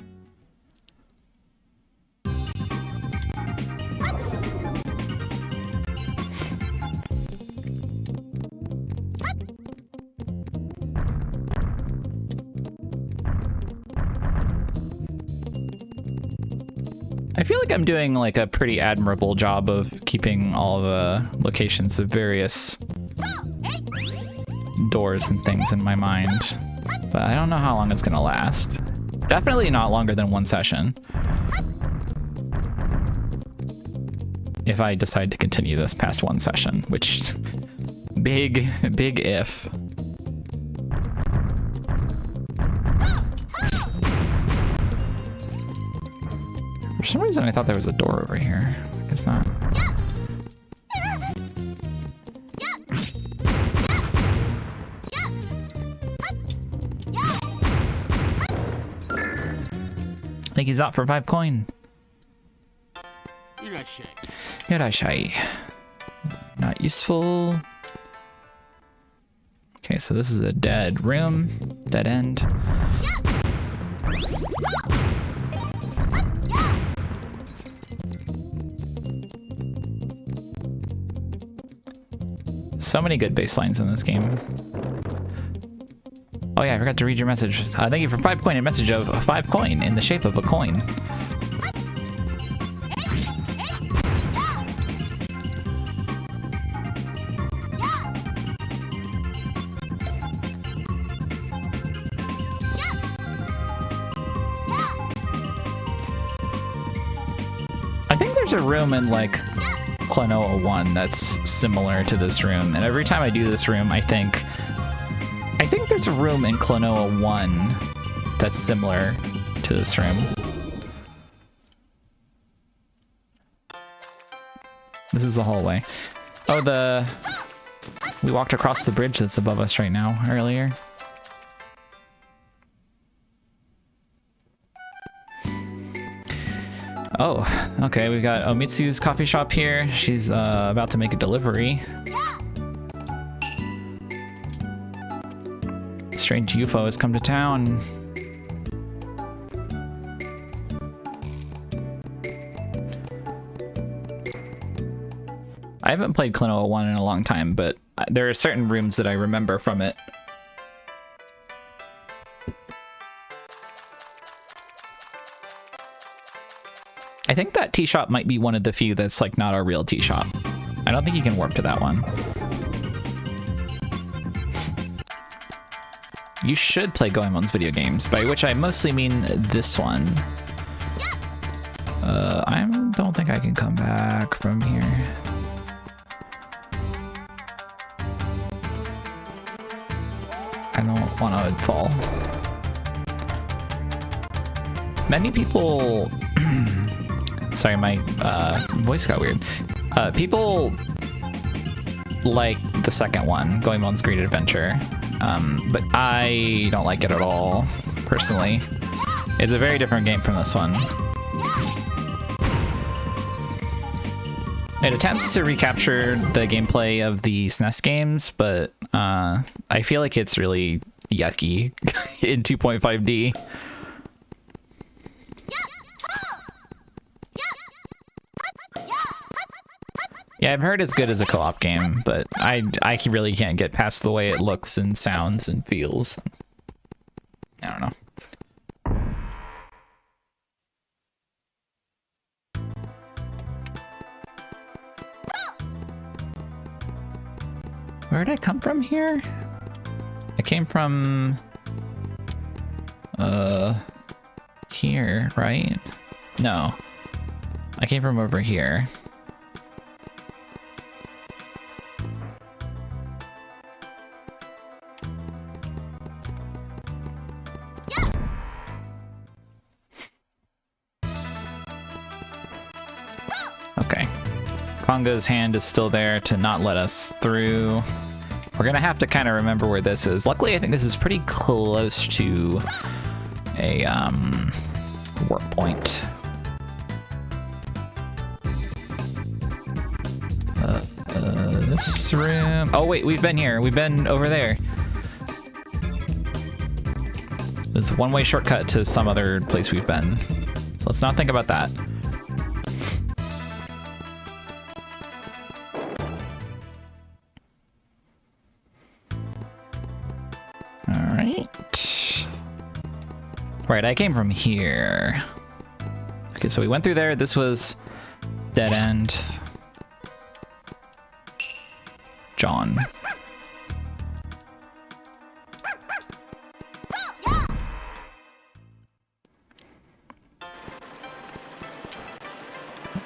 I feel like I'm doing like a pretty admirable job of keeping all the locations of various doors and things in my mind, but I don't know how long it's gonna last. Definitely not longer than 1 session. If I decide to continue this past 1 session, which big if. For some reason I thought there was a door over here. I guess not. I think he's out for 5 coin. Irashai. Not useful. Okay, so this is a dead room. Dead end. So many good bass lines in this game. Oh yeah, I forgot to read your message. Thank you for 5 coin. A message of 5 coin in the shape of a coin. I think there's a room in like Klonoa 1 that's similar to this room, and every time I do this room I think there's a room in Klonoa 1 that's similar to this room. This is the hallway. Oh, we walked across the bridge that's above us right now earlier. Oh, okay, we've got Omitsu's coffee shop here. She's about to make a delivery. Strange UFO has come to town. I haven't played Klonoa 1 in a long time, but there are certain rooms that I remember from it. I think that tea shop might be one of the few that's like not a real tea shop. I don't think you can warp to that one. You should play Goemon's video games, by which I mostly mean this one. I don't think I can come back from here. I don't want to fall. Many people... Sorry, my voice got weird. People like the second one, Goemon's Great Adventure, but I don't like it at all, personally. It's a very different game from this one. It attempts to recapture the gameplay of the SNES games, but I feel like it's really yucky in 2.5D. Yeah, I've heard it's good as a co-op game, but I really can't get past the way it looks and sounds and feels. I don't know. Where did I come from here? I came from... here, right? No. I came from over here. Okay. Konga's hand is still there to not let us through. We're gonna have to kind of remember where this is. Luckily, I think this is pretty close to a warp point. This room. Oh wait, we've been here. We've been over there. There's a one-way shortcut to some other place we've been. So let's not think about that. Right, I came from here. Okay, so we went through there. This was dead end. John.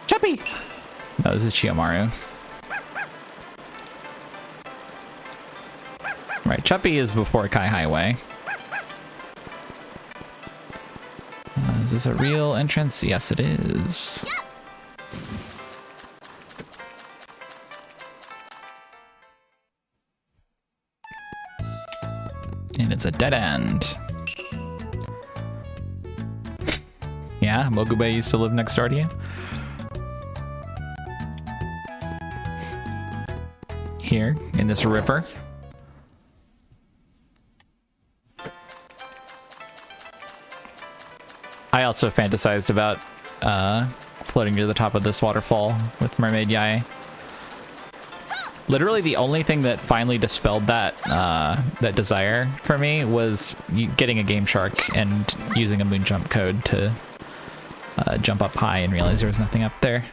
Chuppy! No, this is Chiyomaru. Right, Chuppy is before Kai Highway. Is this a real entrance? Yes, it is. And it's a dead end. Yeah, Mogube used to live next door to you? Here, in this river. I also fantasized about floating to the top of this waterfall with Mermaid Yae. Literally the only thing that finally dispelled that that desire for me was getting a Game Shark and using a moon jump code to jump up high and realize there was nothing up there.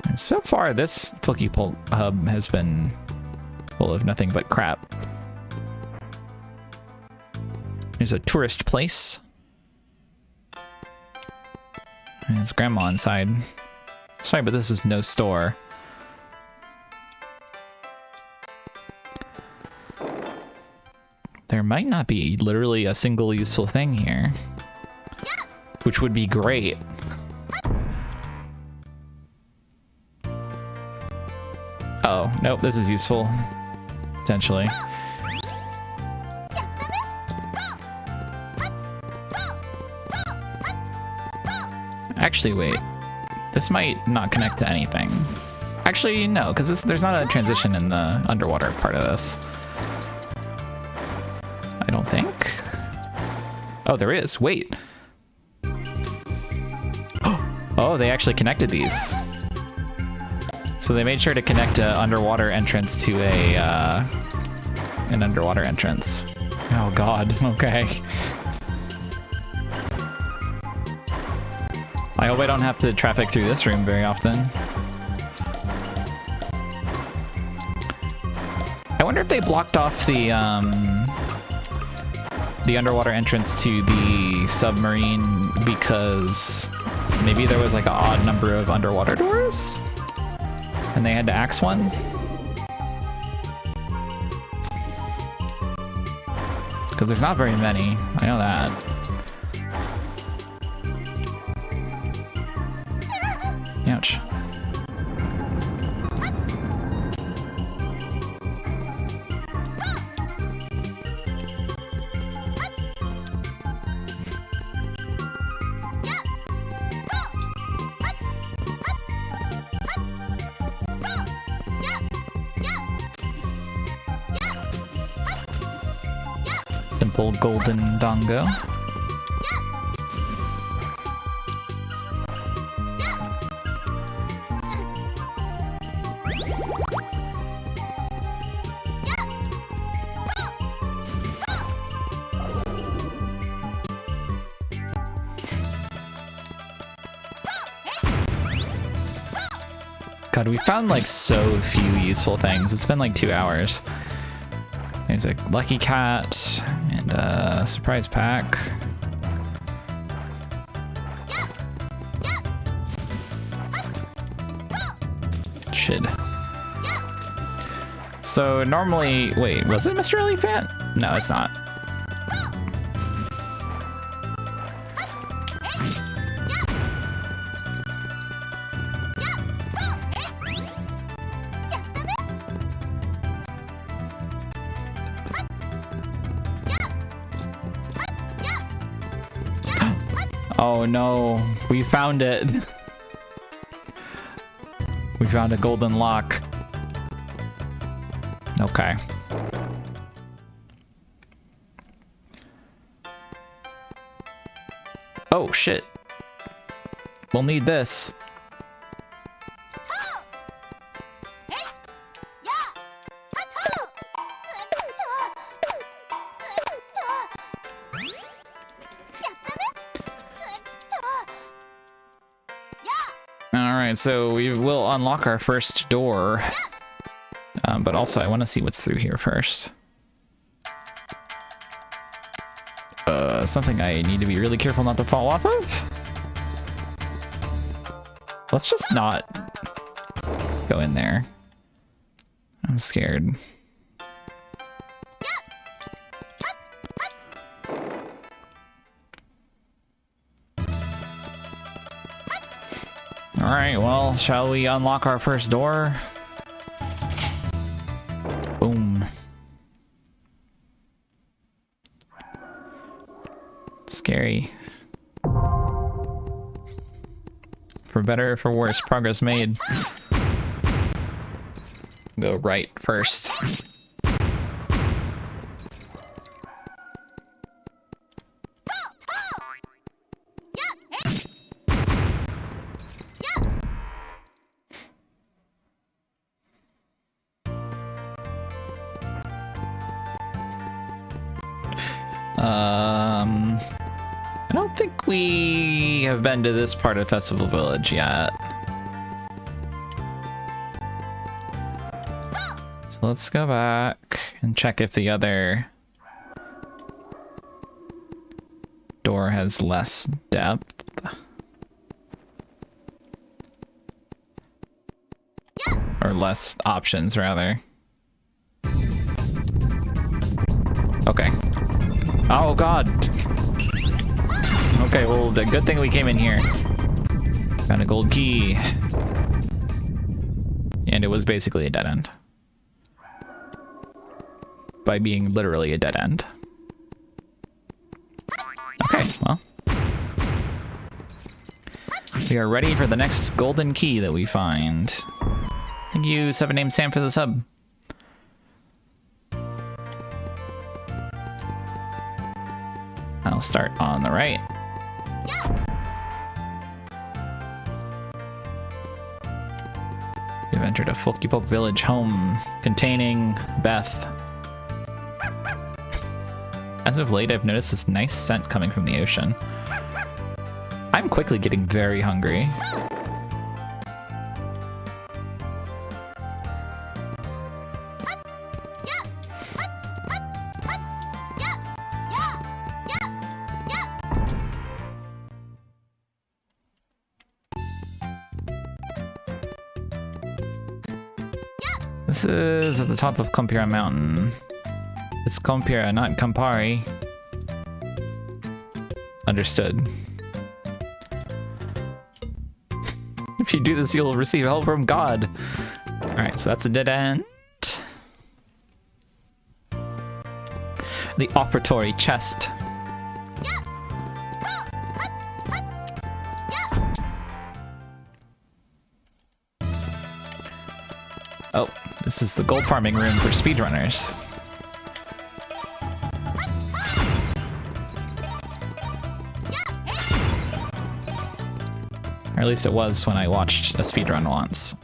And so far, this Fookie Hub has been full of nothing but crap. There's a tourist place. And it's grandma inside. Sorry, but this is no store. There might not be literally a single useful thing here. Which would be great. Oh, nope, this is useful. Potentially. Actually, wait. This might not connect to anything. Actually, no, because there's not a transition in the underwater part of this. I don't think. Oh, there is. Wait. Oh, they actually connected these. So they made sure to connect an underwater entrance to an underwater entrance. Oh god, okay. I hope I don't have to traffic through this room very often. I wonder if they blocked off the underwater entrance to the submarine because maybe there was like an odd number of underwater doors and they had to axe one. Because there's not very many, I know that. Ouch. Simple golden dongo. God, we found like so few useful things. It's been like 2 hours. There's a lucky cat and a surprise pack. Shit. So normally, wait, was it Mr. Elephant? No, it's not. Oh no, we found it. We found a golden lock. Okay. Oh shit. We'll need this. Alright, so we will unlock our first door. But also I want to see what's through here first. Something I need to be really careful not to fall off of? Let's just not go in there. I'm scared. Alright, well, shall we unlock our first door? Boom. Scary. For better or for worse, progress made. Go right first. I don't think we have been to this part of Festival Village yet. So let's go back and check if the other door has less depth. Or less options, rather. Okay. Oh, God. Okay, well, the good thing we came in here. Got a gold key. And it was basically a dead end. By being literally a dead end. Okay, well. We are ready for the next golden key that we find. Thank you, 7name Sam, for the sub. I'll start on the right. You've entered a Folkypoke village home containing Beth. As of late, I've noticed this nice scent coming from the ocean. I'm quickly getting very hungry. This is at the top of Compira Mountain. It's Compira, not Campari. Understood. If you do this, you'll receive help from God. Alright, so that's a dead end. The operatory chest. Oh, this is the gold farming room for speedrunners. Or at least it was when I watched a speedrun once.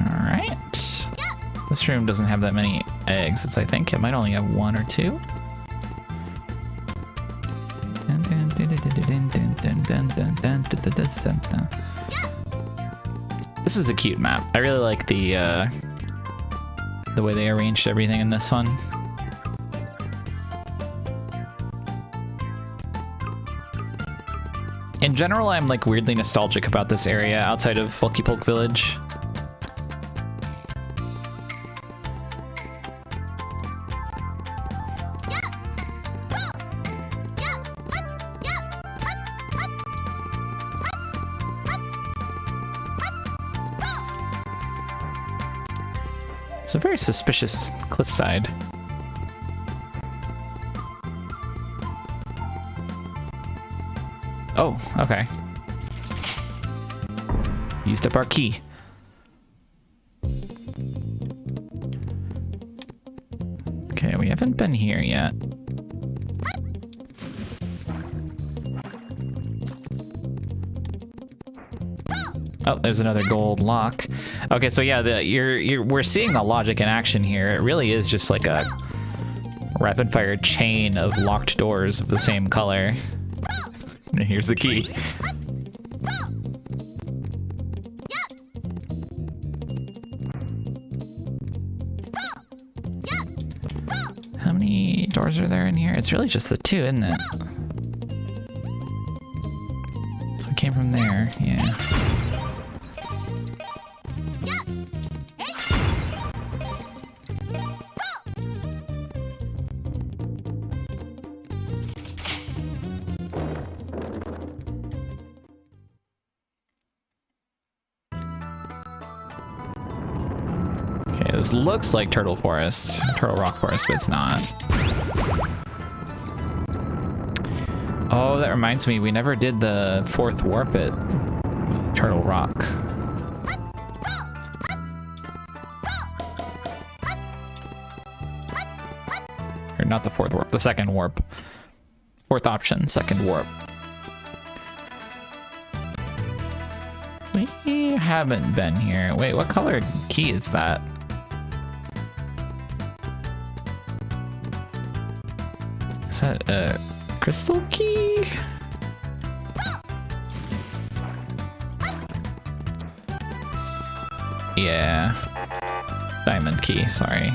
Alright. This room doesn't have that many exits, I think. It might only have one or two. This is a cute map. I really like the way they arranged everything in this one. In general, I'm like weirdly nostalgic about this area outside of Folkypoke Village. It's a very suspicious cliffside. Oh, okay. Used up our key. Okay, we haven't been here yet. Oh, there's another gold lock. Okay, so yeah, we're seeing the logic in action here. It really is just like a rapid fire chain of locked doors of the same color. Here's the key. How many doors are there in here? It's really just the two, isn't it? It came from there, yeah. This looks like Turtle Forest, Turtle Rock Forest, but it's not. Oh, that reminds me, we never did the 4th warp at Turtle Rock. Or not the 4th warp, the 2nd warp. 4th option, 2nd warp. We haven't been here. Wait, what color key is that? Is that a crystal key? Yeah. Diamond key, sorry.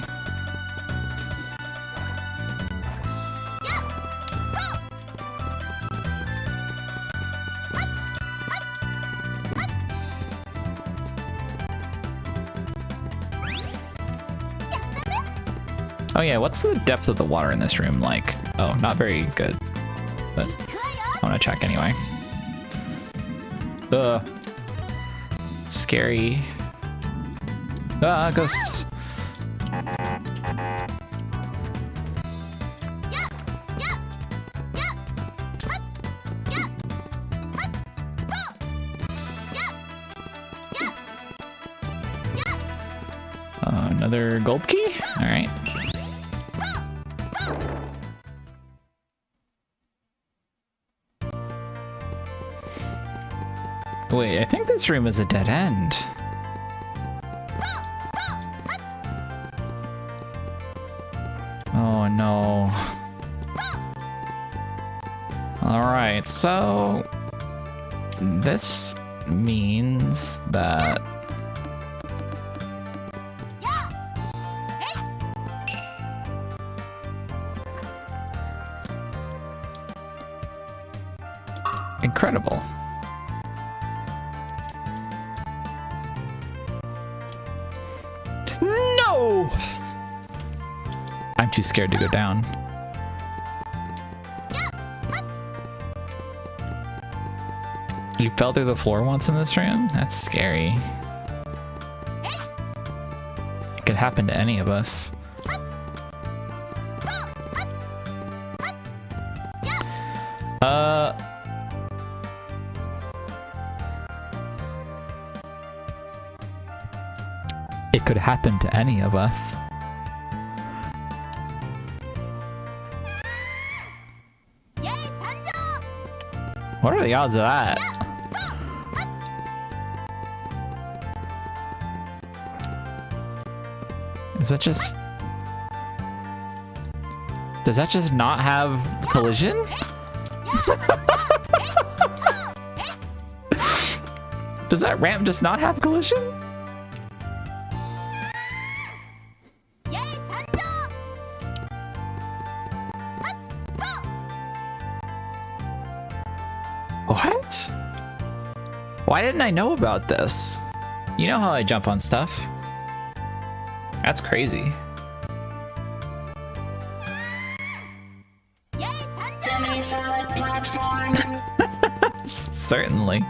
Oh yeah, what's the depth of the water in this room like? Oh, not very good, but I want to check anyway. Ugh. Scary. Ah, ghosts. Another gold key? All right. Wait, I think this room is a dead end. Oh no. Alright, so this means that incredible. No! I'm too scared to go down. You fell through the floor once in this room? That's scary. It could happen to any of us. It could happen to any of us. What are the odds of that? Is that just... Does that just not have collision? Does that ramp just not have collision? What? Why didn't I know about this? You know how I jump on stuff. That's crazy. Certainly.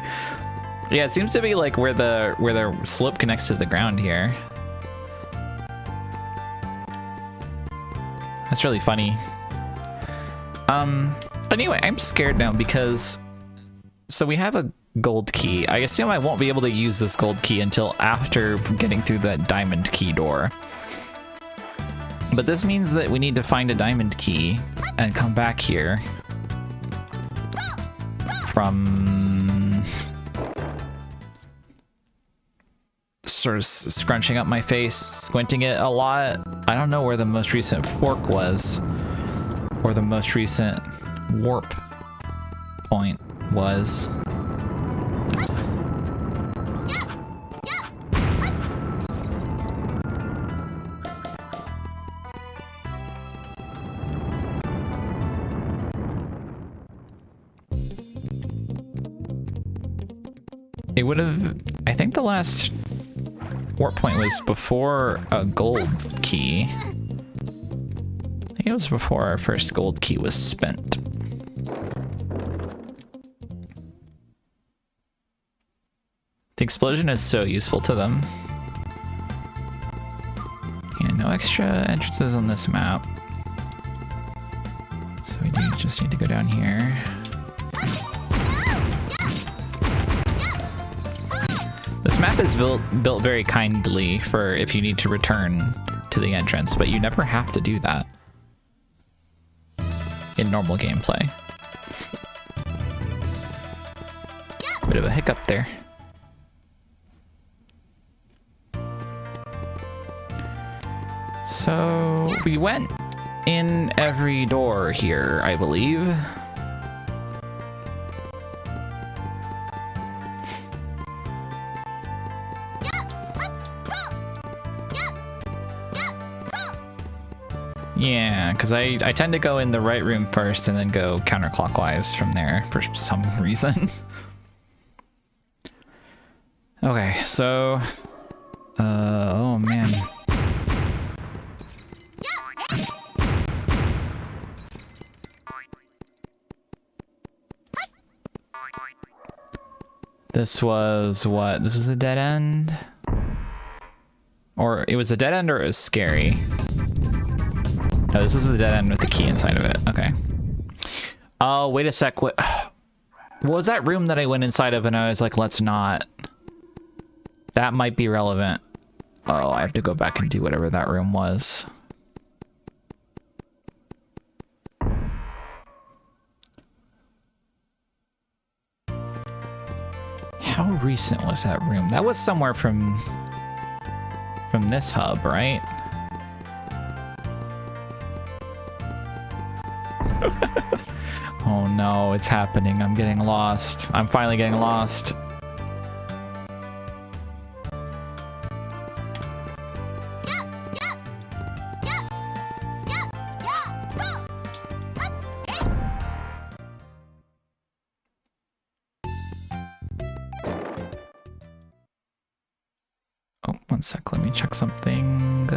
Yeah, it seems to be like where the slope connects to the ground here. That's really funny. Anyway, I'm scared now because so we have a gold key. I assume I won't be able to use this gold key until after getting through that diamond key door. But this means that we need to find a diamond key and come back here from sort of scrunching up my face, squinting it a lot. I don't know where the most recent fork was or the most recent warp point. was. It would have, I think the last warp point was before a gold key. I think it was before our first gold key was spent. The explosion is so useful to them. And no extra entrances on this map. So we do just need to go down here. This map is built very kindly for if you need to return to the entrance, but you never have to do that in normal gameplay. Bit of a hiccup there. So we went in every door here, I believe. Yeah, because I tend to go in the right room first and then go counterclockwise from there for some reason. Okay, so... oh man. This was what? This was a dead end? Or it was a dead end or it was scary? No, this was the dead end with the key inside of it. Okay. Oh, wait a sec. What was that room that I went inside of and I was like, let's not. That might be relevant. Oh, I have to go back and do whatever that room was. How recent was that room? That was somewhere from this hub, right? Oh no, it's happening. I'm getting lost. I'm finally getting lost. Oh, one sec. Let me check something.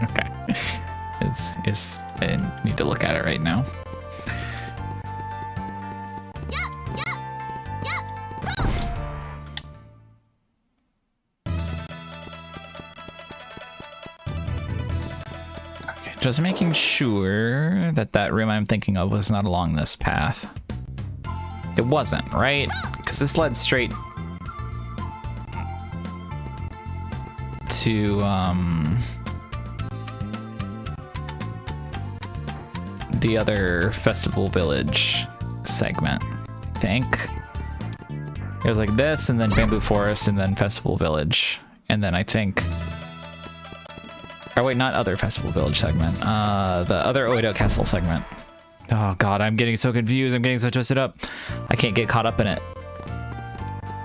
Okay. I need to look at it right now. Okay, just making sure that that room I'm thinking of was not along this path. It wasn't, right? Because this led straight to, the other Festival Village segment, I think. It was like this, and then Bamboo Forest, and then Festival Village. And then I think... Oh wait, not other Festival Village segment. The other Oedo Castle segment. Oh god, I'm getting so confused. I'm getting so twisted up. I can't get caught up in it.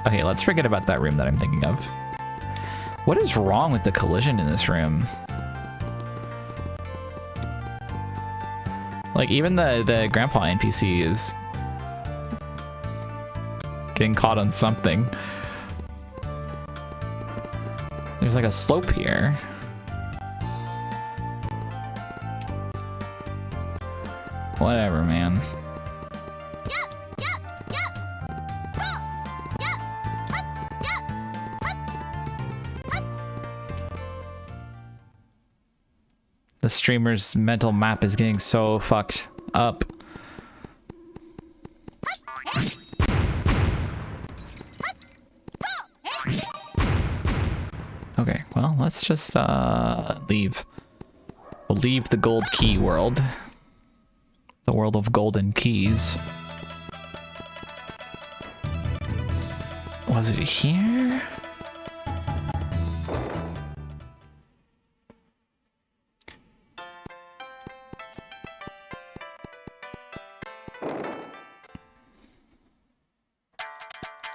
Okay, let's forget about that room that I'm thinking of. What is wrong with the collision in this room? Like, even the grandpa NPC is getting caught on something. There's like a slope here. Whatever, man. The streamer's mental map is getting so fucked up. Okay, well, let's just leave. We'll leave the gold key world. The world of golden keys. Was it here?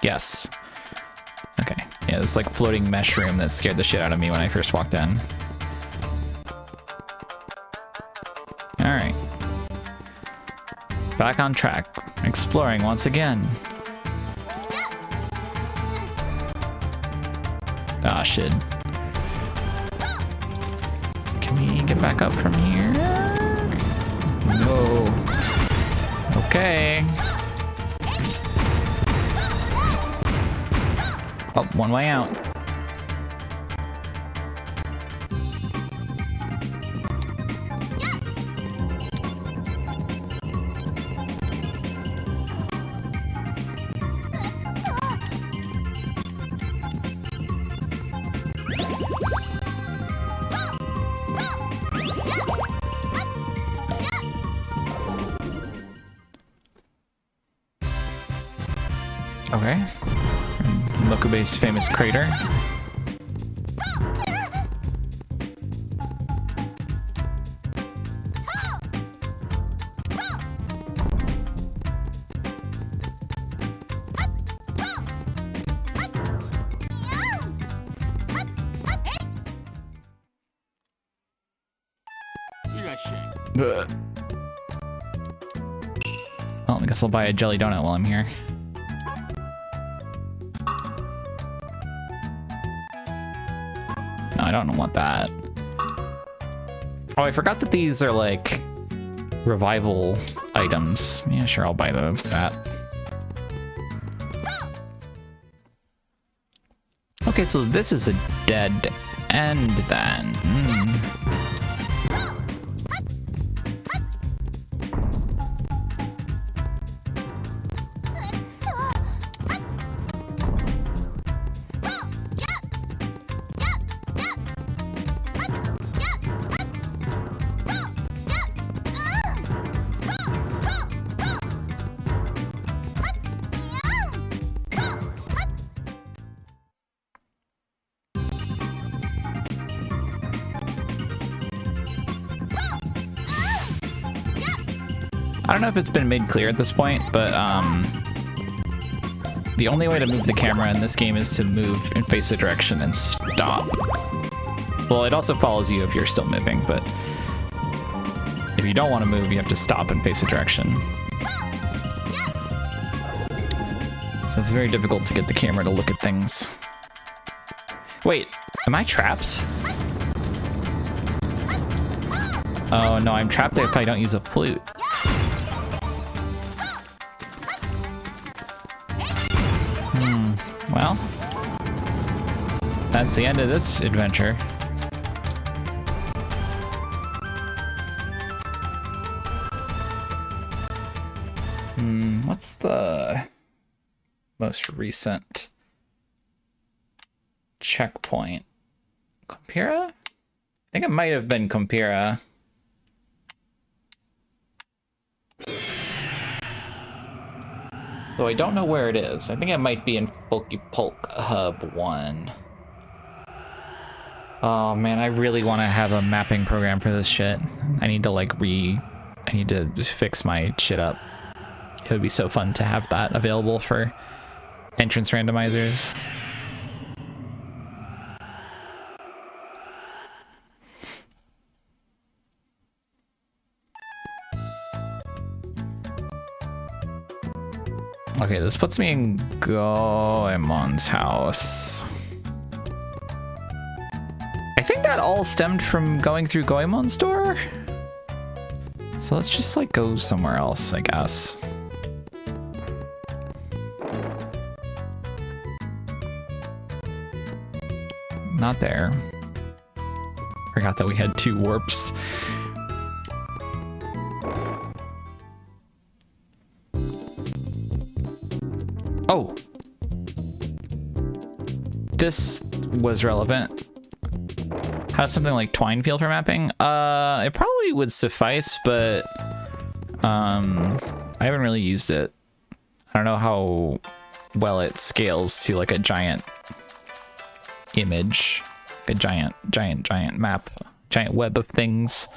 Yes. Okay. Yeah, this like floating mesh room that scared the shit out of me when I first walked in. Alright. Back on track. Exploring once again. Ah, shit. Can we get back up from here? No. Okay. Oh, one way out. Okay. Mokube's famous crater. Ugh. Well, I guess I'll buy a jelly donut while I'm here. No, I don't want that. Oh, I forgot that these are like revival items. Yeah, sure, I'll buy that. Okay, so this is a dead end then. I don't know if it's been made clear at this point, but the only way to move the camera in this game is to move and face a direction and stop. Well, it also follows you if you're still moving, but if you don't want to move, you have to stop and face a direction. So it's very difficult to get the camera to look at things. Wait, am I trapped? Oh no, I'm trapped if I don't use a flute. Well, that's the end of this adventure. What's the most recent checkpoint? Compira? I think it might have been Compira. Though I don't know where it is. I think it might be in Bulky Polk Hub 1. Oh man, I really want to have a mapping program for this shit. I need to like I need to just fix my shit up. It would be so fun to have that available for entrance randomizers. Okay, this puts me in Goemon's house. I think that all stemmed from going through Goemon's door. So let's just like go somewhere else, I guess. Not there. Forgot that we had 2 warps. Oh, this was relevant. How does something like twine feel for mapping? It probably would suffice, but I haven't really used it. I don't know how well it scales to like a giant image, a giant map, giant web of things.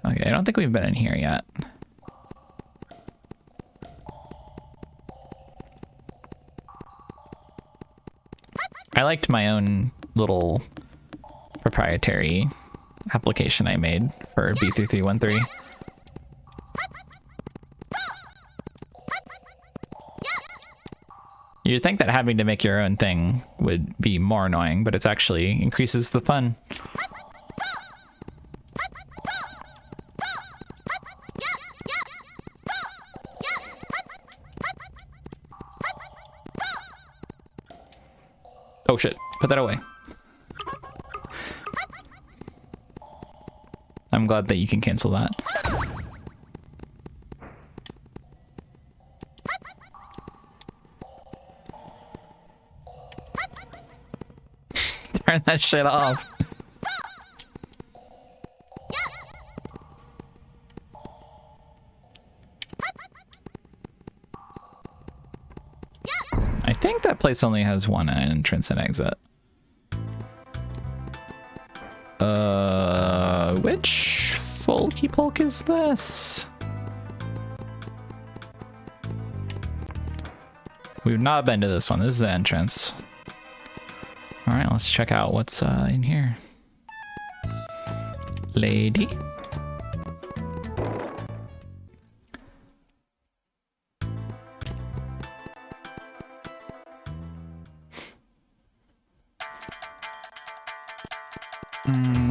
Okay, I don't think we've been in here yet. I liked my own little proprietary application I made for B3313. You'd think that having to make your own thing would be more annoying, but it actually increases the fun. Oh shit, put that away. I'm glad that you can cancel that. Turn that shit off. I think that place only has one entrance and exit. Which folky polk is this? We've not been to this one. This is the entrance. All right, let's check out what's in here. Lady.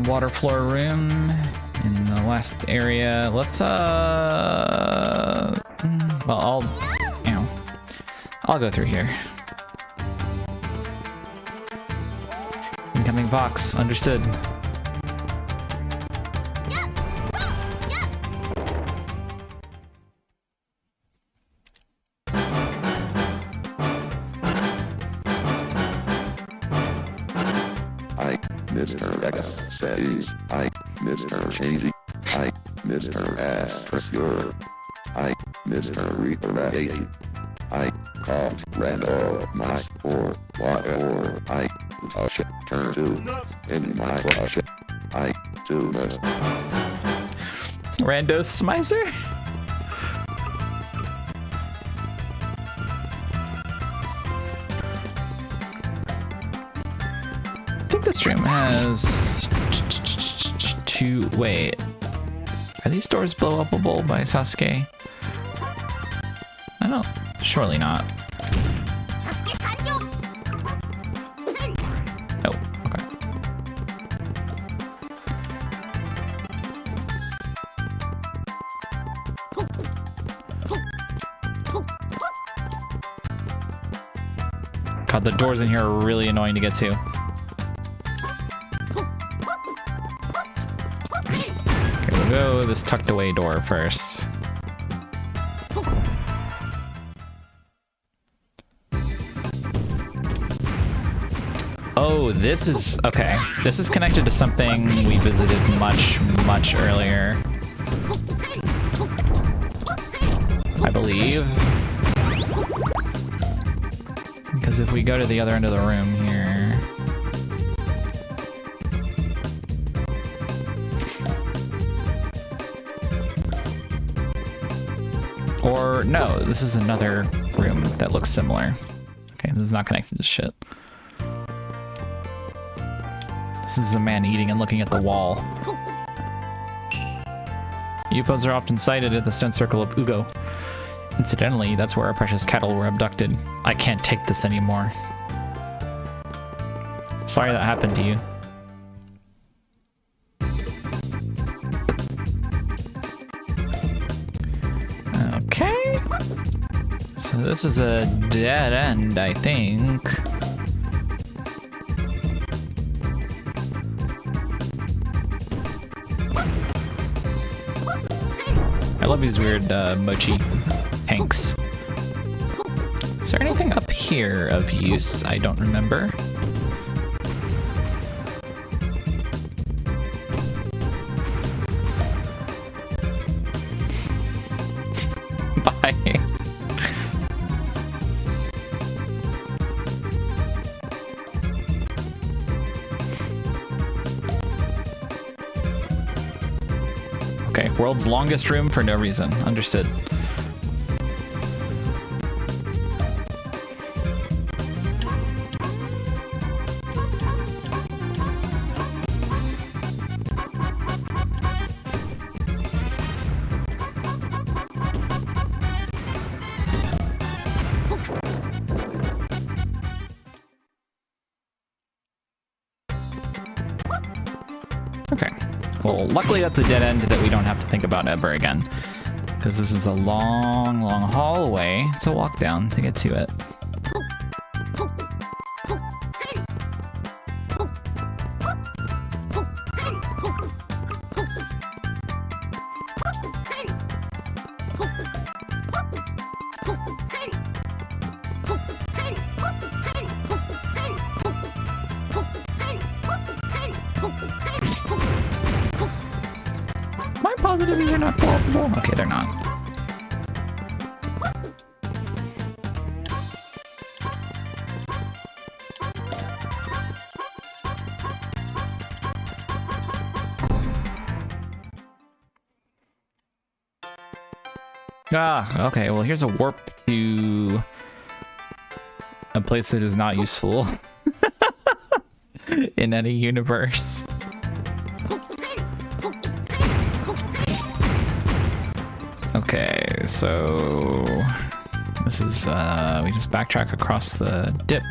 Water floor room in the last area. Let's well, I'll go through here. Incoming box, understood. Mr. X says, Mr. Cheesy, Mr. Asterisk, Mr. Reaper, called randomizer or whatever, touch it, turn to, in my flush it, do this. Randomizer? This room has two. Wait, are these doors blow upable by Sasuke? I don't. Surely not. Oh, okay. God, the doors in here are really annoying to get to. Go this tucked away door first. Oh, this is okay. This is connected to something we visited much earlier, I believe. Because if we go to the other end of the room here. Or no, this is another room that looks similar. Okay, this is not connected to shit. This is a man eating and looking at the wall. UFOs are often sighted at the stone circle of Ugo. Incidentally, that's where our precious cattle were abducted. I can't take this anymore. Sorry that happened to you. Okay. So this is a dead end, I think. I love these weird mochi tanks. Is there anything up here of use? I don't remember. Bye. Okay, world's longest room for no reason. Understood. Okay. Well, luckily that's a dead end that we don't have to think about ever again. Because this is a long, long hallway to walk down to get to it. Am I positive these are not plausible? Okay, they're not. Ah, okay, well here's a warp to a place that is not useful in any universe. Okay, so this is we just backtrack across the dip.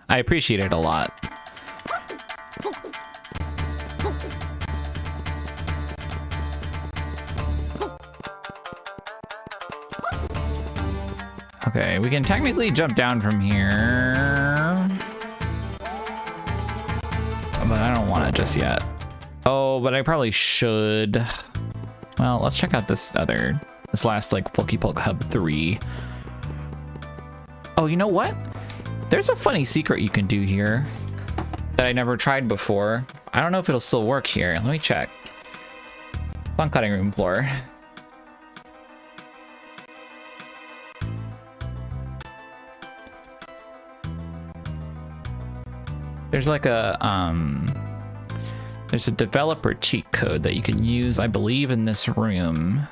I appreciate it a lot. Okay, we can technically jump down from here, but I don't want it just yet. Oh, but I probably should. Well, let's check out this last like Pokepulk Hub 3. Oh, you know what? There's a funny secret you can do here that I never tried before. I don't know if it'll still work here. Let me check. It's on cutting room floor. There's like a there's a developer cheat code that you can use, I believe, in this room.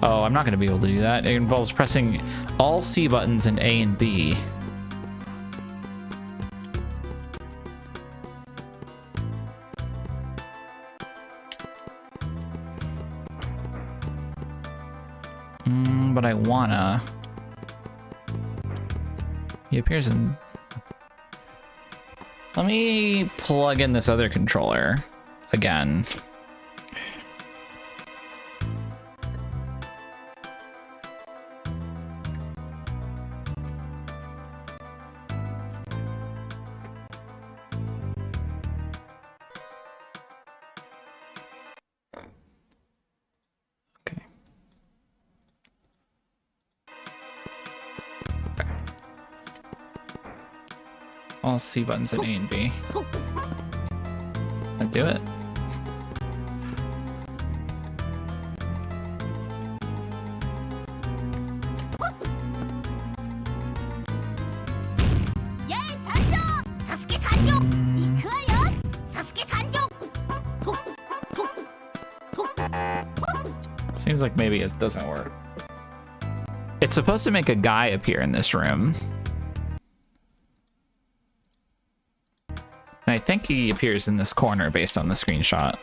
Oh, I'm not going to be able to do that. It involves pressing all C buttons in A and B. But I wanna... He appears in... Let me plug in this other controller again. All C buttons in A and B. I'll do it. Seems like maybe it doesn't work. It's supposed to make a guy appear in this room. And I think he appears in this corner based on the screenshot.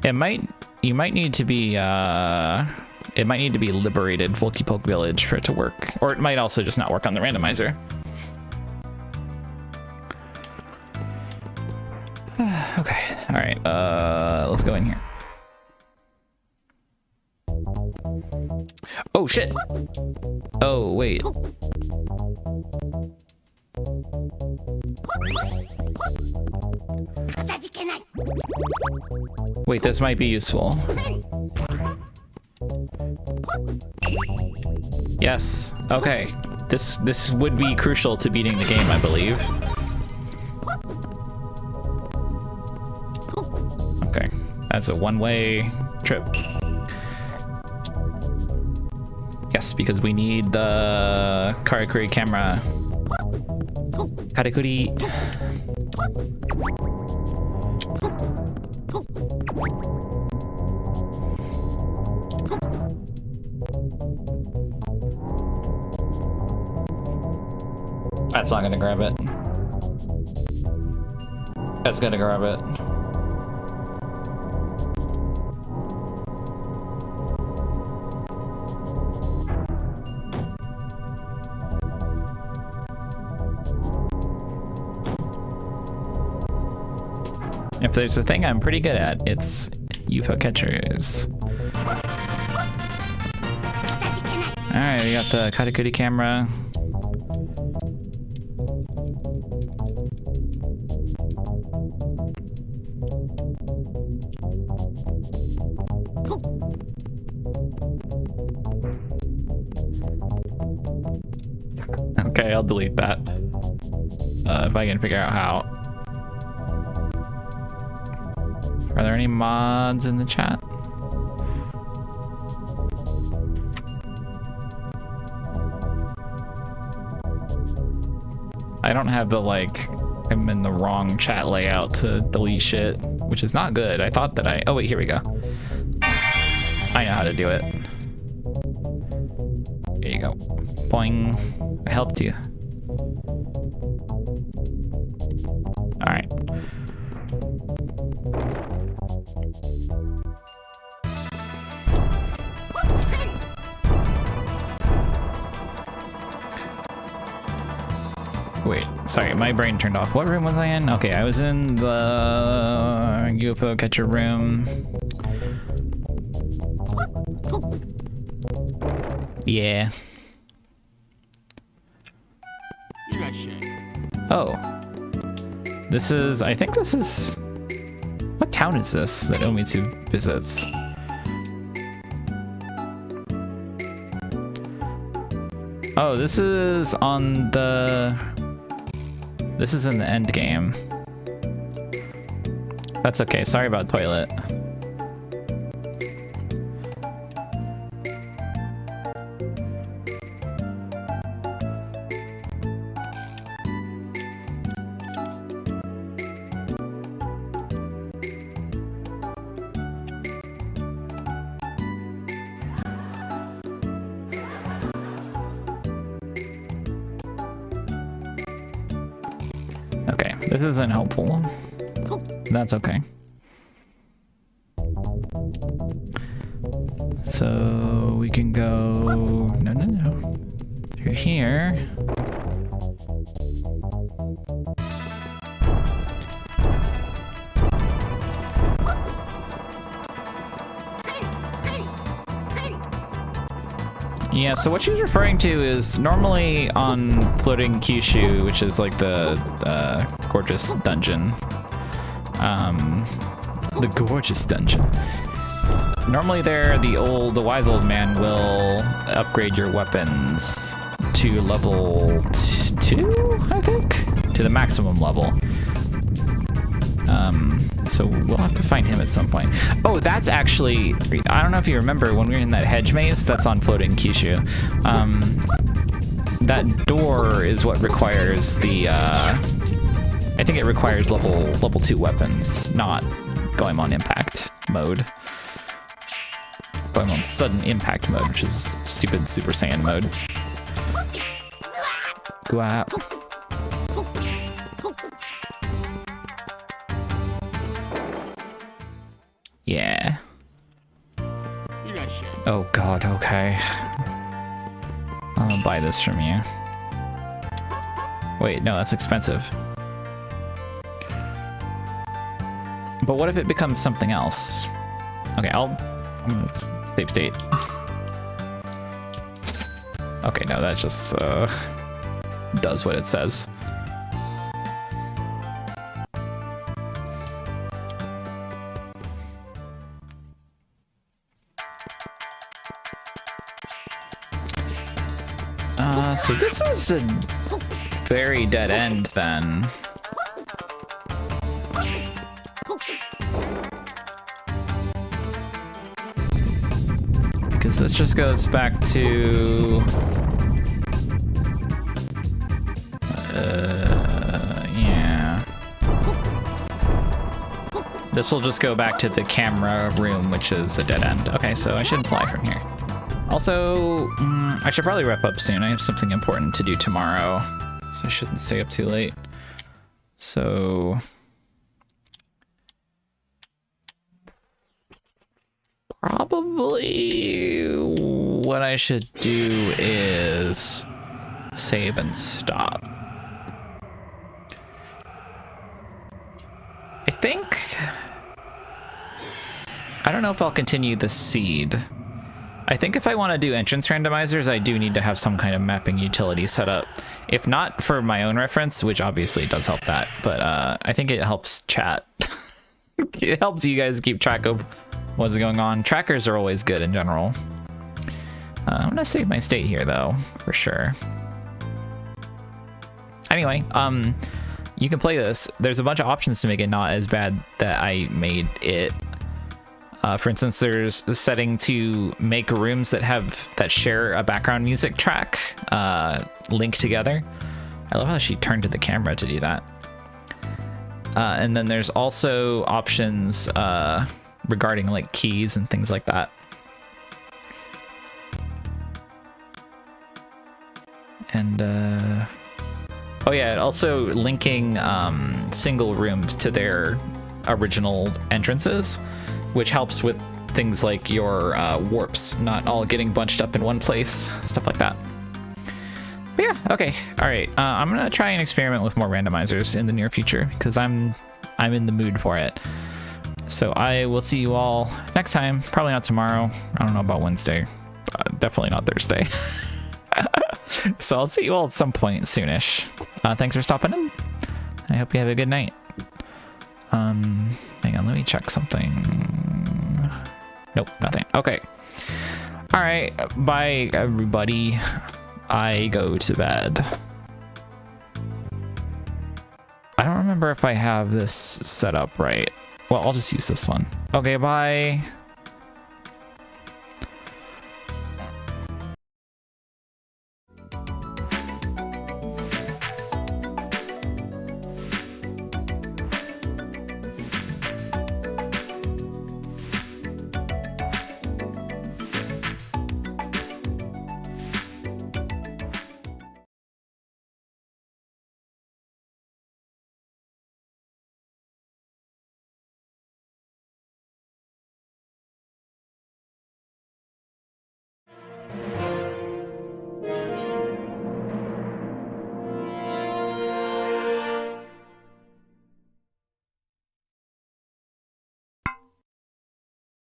You might need to be it might need to be liberated Volkipulk Village for it to work. Or it might also just not work on the randomizer. Okay, alright, let's go in here. Oh shit! Oh wait. Wait, this might be useful. Yes. Okay. This would be crucial to beating the game, I believe. Okay. That's a one-way trip. Yes, because we need the Karakuri camera. Karakuri. That's not gonna grab it. That's gonna grab it. If there's a thing I'm pretty good at, it's UFO catchers. Alright, we got the Katakuri camera. Okay, I'll delete that. If I can figure out how. Are there any mods in the chat? I don't have the, like, I'm in the wrong chat layout to delete shit, which is not good. I thought that oh wait, here we go. I know how to do it. Here you go. Boing. I helped you. All right. Wait, sorry, my brain turned off. What room was I in? Okay, I was in the UFO catcher room. Yeah. Oh. This is, I think this is, what town is this that Omitsu visits? Oh, this is on the, this is in the end game. That's okay, sorry about toilet. Okay, this isn't helpful. That's okay. So we can go, no, through here. Yeah, so what she's referring to is normally on Floating Kyushu, which is like the gorgeous dungeon. The gorgeous dungeon. Normally there, the wise old man will upgrade your weapons to level 2, I think? To the maximum level. So we'll have to find him at some point. Oh, that's actually, I don't know if you remember when we were in that hedge maze, that's on Floating Kyushu. That door is what requires the, I think it requires level 2 weapons, not goemon impact mode. Goemon sudden impact mode, which is stupid Super Saiyan mode. Guap. Yeah. Oh god, okay. I'll buy this from you. Wait, no, that's expensive. But what if it becomes something else? Okay, I'm gonna save state. Okay, no, that just does what it says. So this is a very dead end then. Because this just goes back to... yeah. This will just go back to the camera room, which is a dead end. Okay, so I should fly from here. Also, I should probably wrap up soon. I have something important to do tomorrow, so I shouldn't stay up too late. So probably what I should do is save and stop. I think, I don't know if I'll continue the seed. I think if I want to do entrance randomizers, I do need to have some kind of mapping utility set up. If not for my own reference, which obviously does help that, but I think it helps chat. It helps you guys keep track of what's going on. Trackers are always good in general. I'm gonna save my state here though, for sure. Anyway, you can play this. There's a bunch of options to make it not as bad that I made it. For instance, there's a setting to make rooms that share a background music track link together. I love how she turned to the camera to do that. And then there's also options regarding like keys and things like that. And oh yeah, also linking single rooms to their original entrances, which helps with things like your warps not all getting bunched up in one place, stuff like that. But yeah, okay, all right. I'm gonna try and experiment with more randomizers in the near future because I'm in the mood for it. So I will see you all next time. Probably not tomorrow. I don't know about Wednesday. Definitely not Thursday. So I'll see you all at some point soonish. Thanks for stopping in. I hope you have a good night. Hang on, let me check something. Nope, nothing. Okay. All right, bye everybody. I go to bed. I don't remember if I have this set up right. Well, I'll just use this one. Okay, bye.